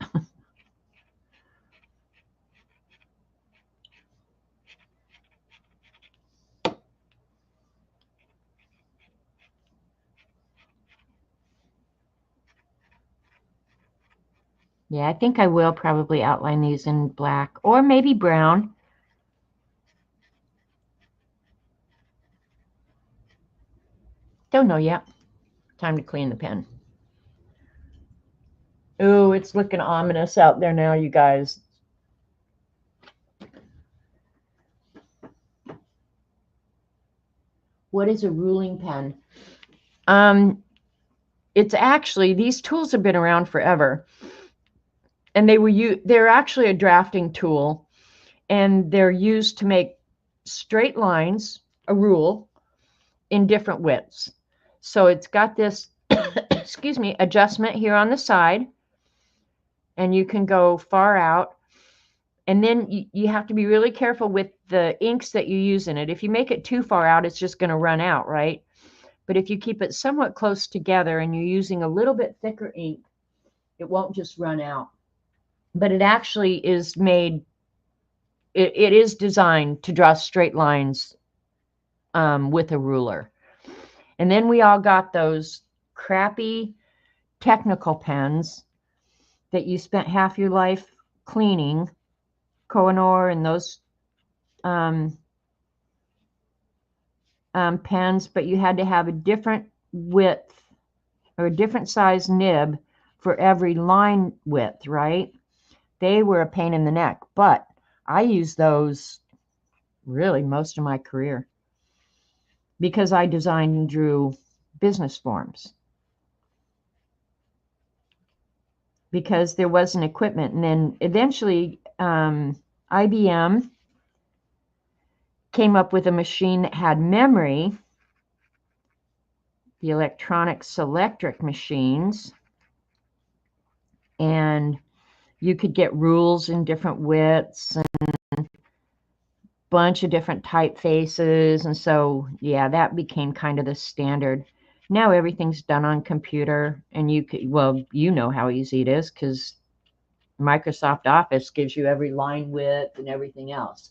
Yeah, I think I will probably outline these in black or maybe brown. Don't know yet. Time to clean the pen. Oh, it's looking ominous out there now, you guys. What is a ruling pen? It's actually, these tools have been around forever. And they're actually a drafting tool, and they're used to make straight lines, a rule, in different widths. So it's got this, excuse me, adjustment here on the side, and you can go far out. And then you have to be really careful with the inks that you use in it. If you make it too far out, it's just going to run out, right? But if you keep it somewhat close together and you're using a little bit thicker ink, it won't just run out. But it actually is made, it is designed to draw straight lines with a ruler. And then we all got those crappy technical pens that you spent half your life cleaning, Koh-i-Noor and those pens, but you had to have a different width or a different size nib for every line width, right? They were a pain in the neck, but I used those really most of my career because I designed and drew business forms. Because there wasn't equipment. And then eventually IBM came up with a machine that had memory, the electronic selectric machines, and you could get rules in different widths and a bunch of different typefaces. And so, yeah, that became kind of the standard. Now everything's done on computer, and you could, well, you know how easy it is because Microsoft Office gives you every line width and everything else.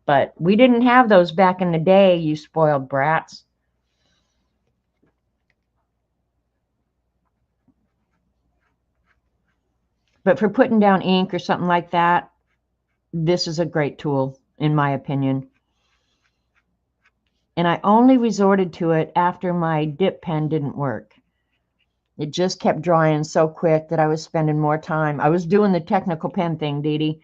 But we didn't have those back in the day, you spoiled brats. But for putting down ink or something like that, this is a great tool, in my opinion. And I only resorted to it after my dip pen didn't work. It just kept drying so quick that I was spending more time. I was doing the technical pen thing, Dee Dee.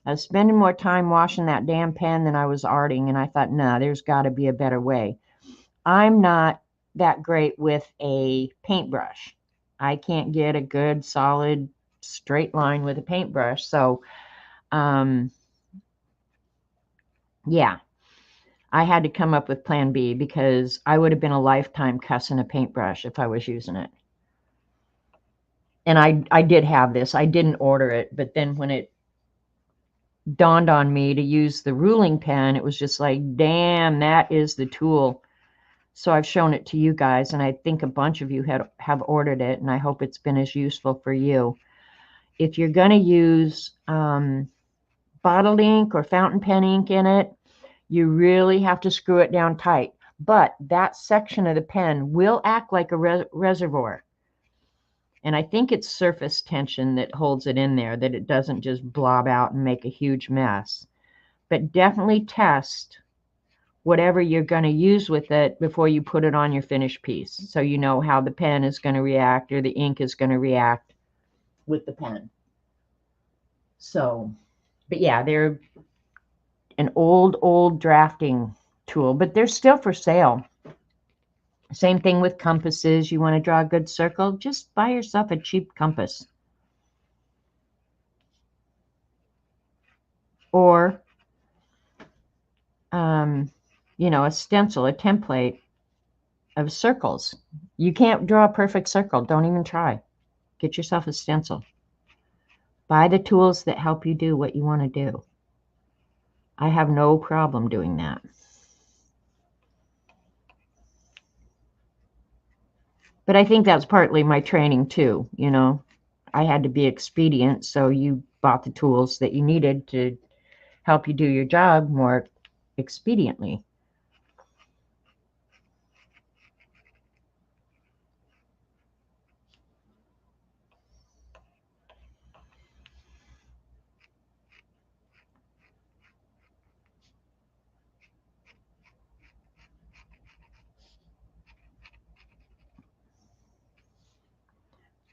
I was spending more time washing that damn pen than I was arting, and I thought, no, there's got to be a better way. I'm not that great with a paintbrush. I can't get a good, solid, straight line with a paintbrush. So, yeah, I had to come up with plan B because I would have been a lifetime cussing a paintbrush if I was using it. And I did have this. I didn't order it, but then when it dawned on me to use the ruling pen, it was just like, damn, that is the tool. So I've shown it to you guys, and I think a bunch of you have ordered it, and I hope it's been as useful for you. If you're going to use bottled ink or fountain pen ink in it, you really have to screw it down tight. But that section of the pen will act like a reservoir. And I think it's surface tension that holds it in there, that it doesn't just blob out and make a huge mess. But definitely test whatever you're going to use with it before you put it on your finished piece, so you know how the pen is going to react or the ink is going to react with the pen. So, but yeah, they're an old drafting tool, but they're still for sale. Same thing with compasses. You want to draw a good circle, just buy yourself a cheap compass. Or, you know, a stencil, a template of circles. You can't draw a perfect circle. Don't even try. Get yourself a stencil. Buy the tools that help you do what you want to do. I have no problem doing that. But I think that's partly my training too, you know. I had to be expedient, so you bought the tools that you needed to help you do your job more expediently.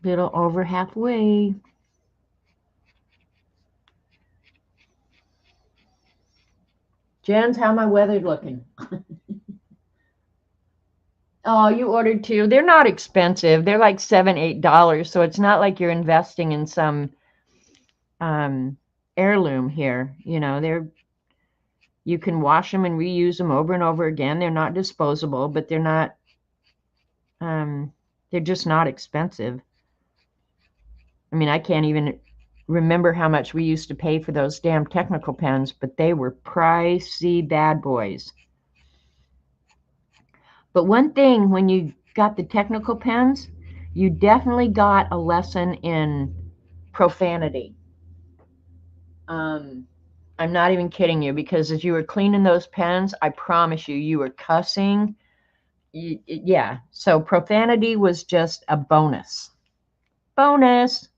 Little over halfway. Jens, how my weather looking? Oh, you ordered two. They're not expensive. They're like $7, $8. So it's not like you're investing in some heirloom here. You know, you can wash them and reuse them over and over again. They're not disposable, but they're just not expensive. I mean, I can't even remember how much we used to pay for those damn technical pens, but they were pricey bad boys. But one thing, when you got the technical pens, you definitely got a lesson in profanity. I'm not even kidding you, because as you were cleaning those pens, I promise you were cussing. Yeah, so profanity was just a bonus. Bonus.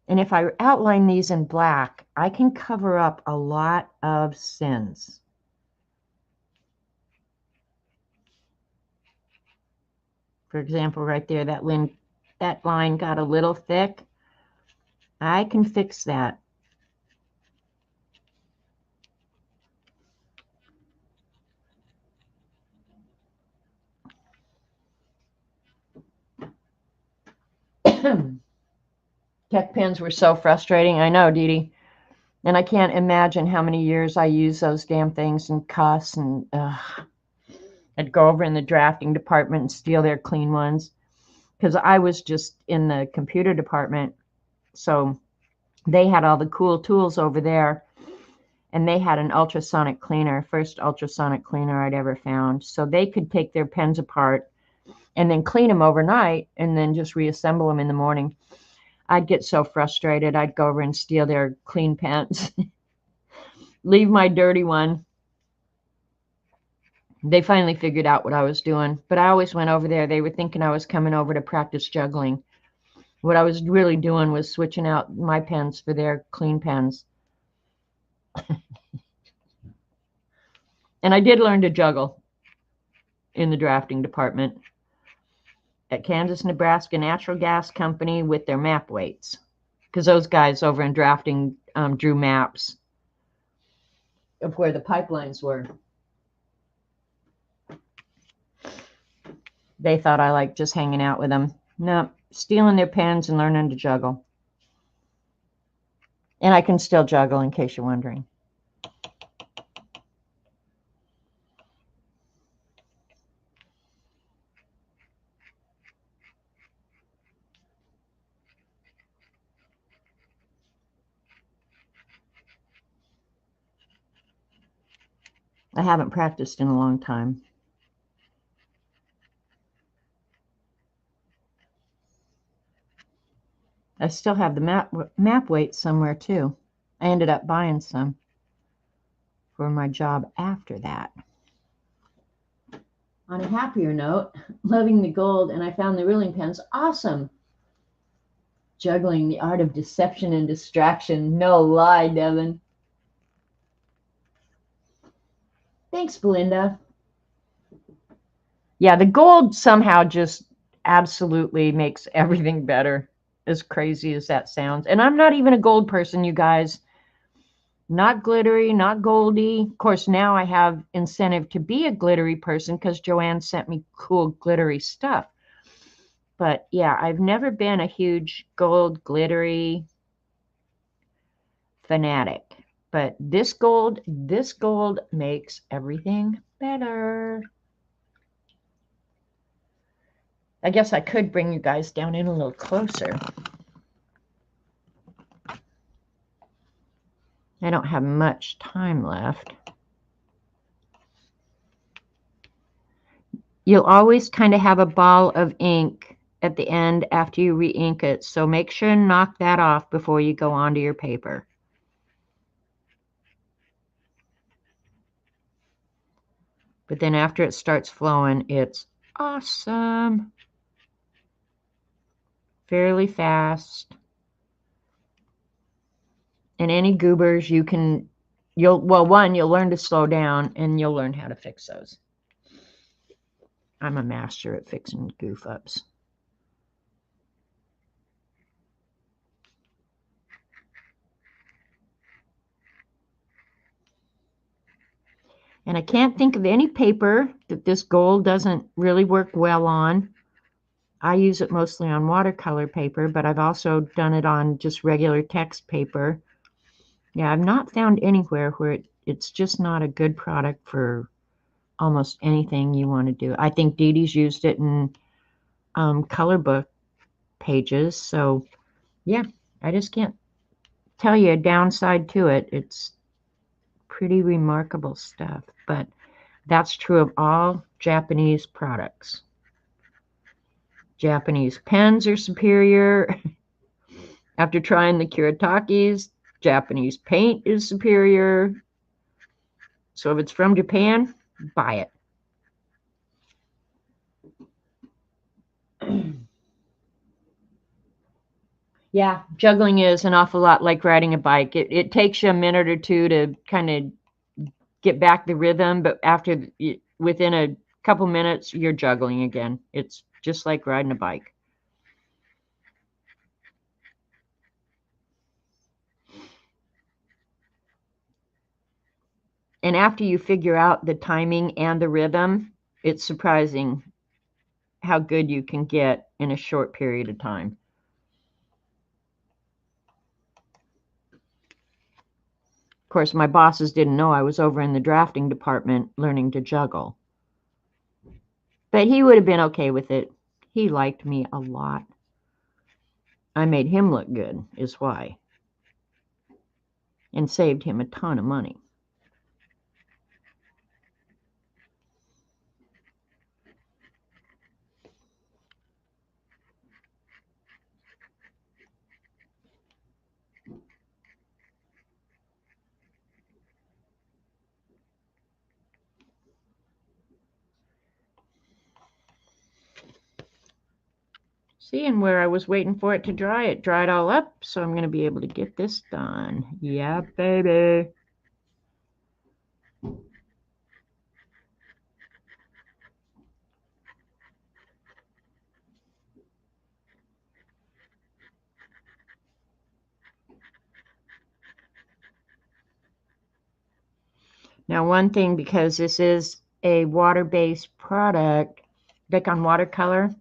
And if I outline these in black, I can cover up a lot of sins. For example, right there, that line got a little thick. I can fix that. Tech pens were so frustrating. I know, Dee Dee. And I can't imagine how many years I used those damn things and cuss, and I'd go over in the drafting department and steal their clean ones, because I was just in the computer department. So they had all the cool tools over there, and they had an ultrasonic cleaner, first ultrasonic cleaner I'd ever found. So they could take their pens apart and then clean them overnight and then just reassemble them in the morning. I'd get so frustrated. I'd go over and steal their clean pens, leave my dirty one. They finally figured out what I was doing, but I always went over there. They were thinking I was coming over to practice juggling. What I was really doing was switching out my pens for their clean pens. And I did learn to juggle in the drafting department at Kansas, Nebraska Natural Gas Company with their map weights, because those guys over in drafting drew maps of where the pipelines were. They thought I liked just hanging out with them. No, stealing their pens and learning to juggle. And I can still juggle, in case you're wondering. I haven't practiced in a long time. I still have the map weights somewhere too. I ended up buying some for my job after that. On a happier note, loving the gold, and I found the ruling pens awesome. Juggling, the art of deception and distraction. No lie, Devin. Thanks, Belinda. Yeah, the gold somehow just absolutely makes everything better, as crazy as that sounds. And I'm not even a gold person, you guys. Not glittery, not goldy. Of course, now I have incentive to be a glittery person because Joanne sent me cool glittery stuff. But yeah, I've never been a huge gold glittery fanatic. But this gold makes everything better. I guess I could bring you guys down in a little closer. I don't have much time left. You'll always kind of have a ball of ink at the end after you re-ink it, so make sure and knock that off before you go onto your paper. But then after it starts flowing, it's awesome. Fairly fast. And any goobers you'll learn to slow down and you'll learn how to fix those. I'm a master at fixing goof ups. And I can't think of any paper that this gold doesn't really work well on. I use it mostly on watercolor paper, but I've also done it on just regular text paper. Yeah, I've not found anywhere where it's just not a good product for almost anything you want to do. I think Dee Dee's used it in color book pages. So, yeah, I just can't tell you a downside to it. It's pretty remarkable stuff, but that's true of all Japanese products. Japanese pens are superior. After trying the Kuratakis, Japanese paint is superior. So if it's from Japan, buy it. Yeah, juggling is an awful lot like riding a bike. It takes you a minute or two to kind of get back the rhythm, but within a couple minutes, you're juggling again. It's just like riding a bike. And after you figure out the timing and the rhythm, it's surprising how good you can get in a short period of time. Of course, my bosses didn't know I was over in the drafting department learning to juggle. But he would have been okay with it. He liked me a lot. I made him look good, is why. And saved him a ton of money. See, and where I was waiting for it to dry, it dried all up, so I'm going to be able to get this done. Yeah, baby. Now, one thing, because this is a water-based product, like on watercolor,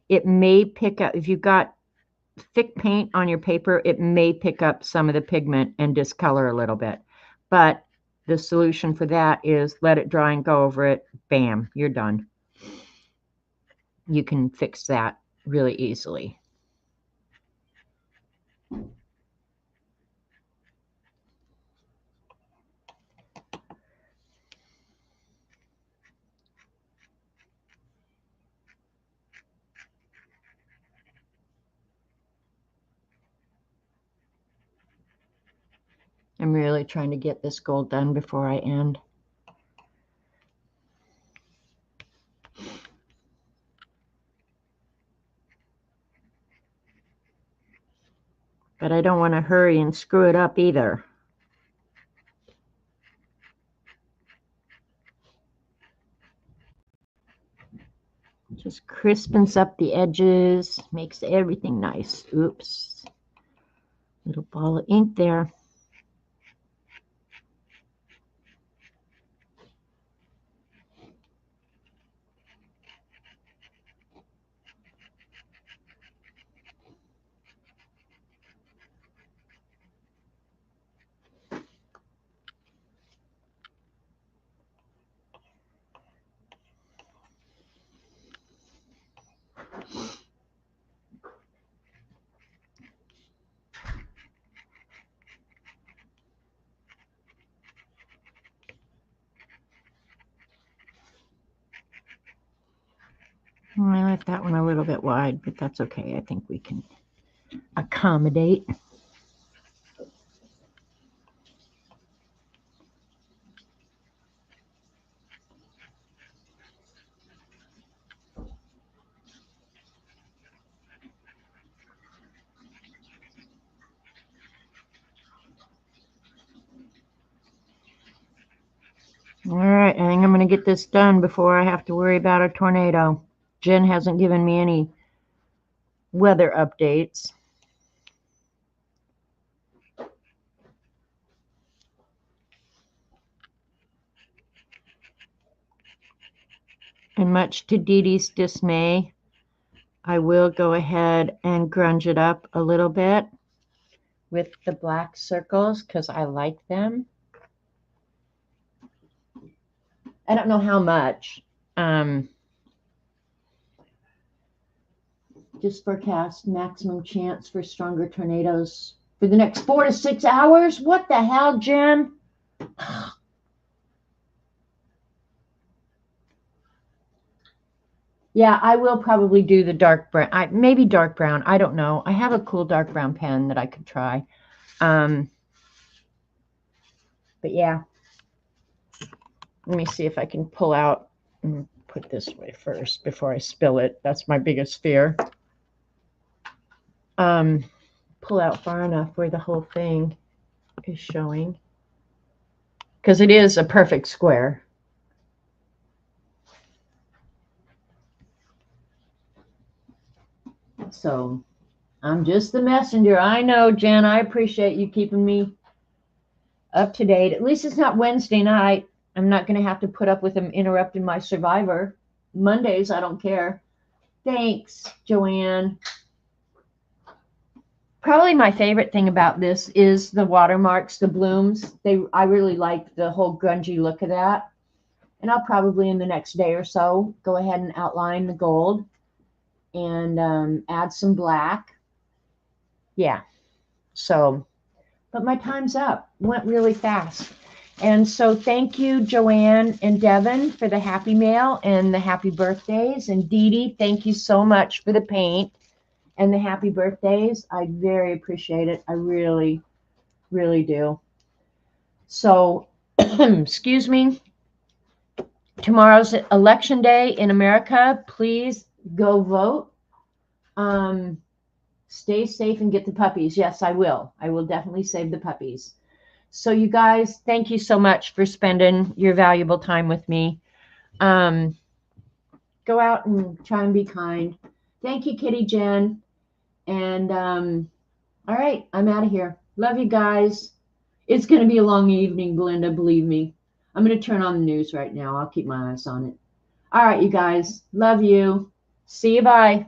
it may pick up, if you've got thick paint on your paper, it may pick up some of the pigment and discolor a little bit. But the solution for that is let it dry and go over it. Bam, you're done. You can fix that really easily. I'm really trying to get this gold done before I end. But I don't want to hurry and screw it up either. Just crispens up the edges, makes everything nice. Oops. Little ball of ink there. left that one a little bit wide, but that's okay. I think we can accommodate. All right, I think I'm going to get this done before I have to worry about a tornado. Jen hasn't given me any weather updates. And much to Dee Dee's dismay, I will go ahead and grunge it up a little bit with the black circles because I like them. I don't know how much. Just forecast maximum chance for stronger tornadoes for the next 4 to 6 hours. What the hell, Jen? Yeah, I will probably do the dark brown. Maybe dark brown. I don't know. I have a cool dark brown pen that I could try. But yeah. Let me see if I can pull out and put this way first before I spill it. That's my biggest fear. Pull out far enough where the whole thing is showing. Because it is a perfect square. So I'm just the messenger. I know, Jen. I appreciate you keeping me up to date. At least it's not Wednesday night. I'm not going to have to put up with them interrupting my Survivor. Mondays, I don't care. Thanks, Joanne. Probably my favorite thing about this is the watermarks, the blooms. I really like the whole grungy look of that. And I'll probably in the next day or so go ahead and outline the gold and add some black. Yeah. So, but my time's up. Went really fast. And so thank you, Joanne and Devin, for the happy mail and the happy birthdays. And Dee Dee, thank you so much for the paint and the happy birthdays. I very appreciate it. I really, really do. So, excuse me. Tomorrow's election day in America. Please go vote. Stay safe and get the puppies. Yes, I will. I will definitely save the puppies. So you guys, thank you so much for spending your valuable time with me. Go out and try and be kind. Thank you, Kitty Jen. And all right, I'm out of here. Love you guys. It's going to be a long evening, Belinda, believe me. I'm going to turn on the news right now. I'll keep my eyes on it. All right, you guys. Love you. See you. Bye.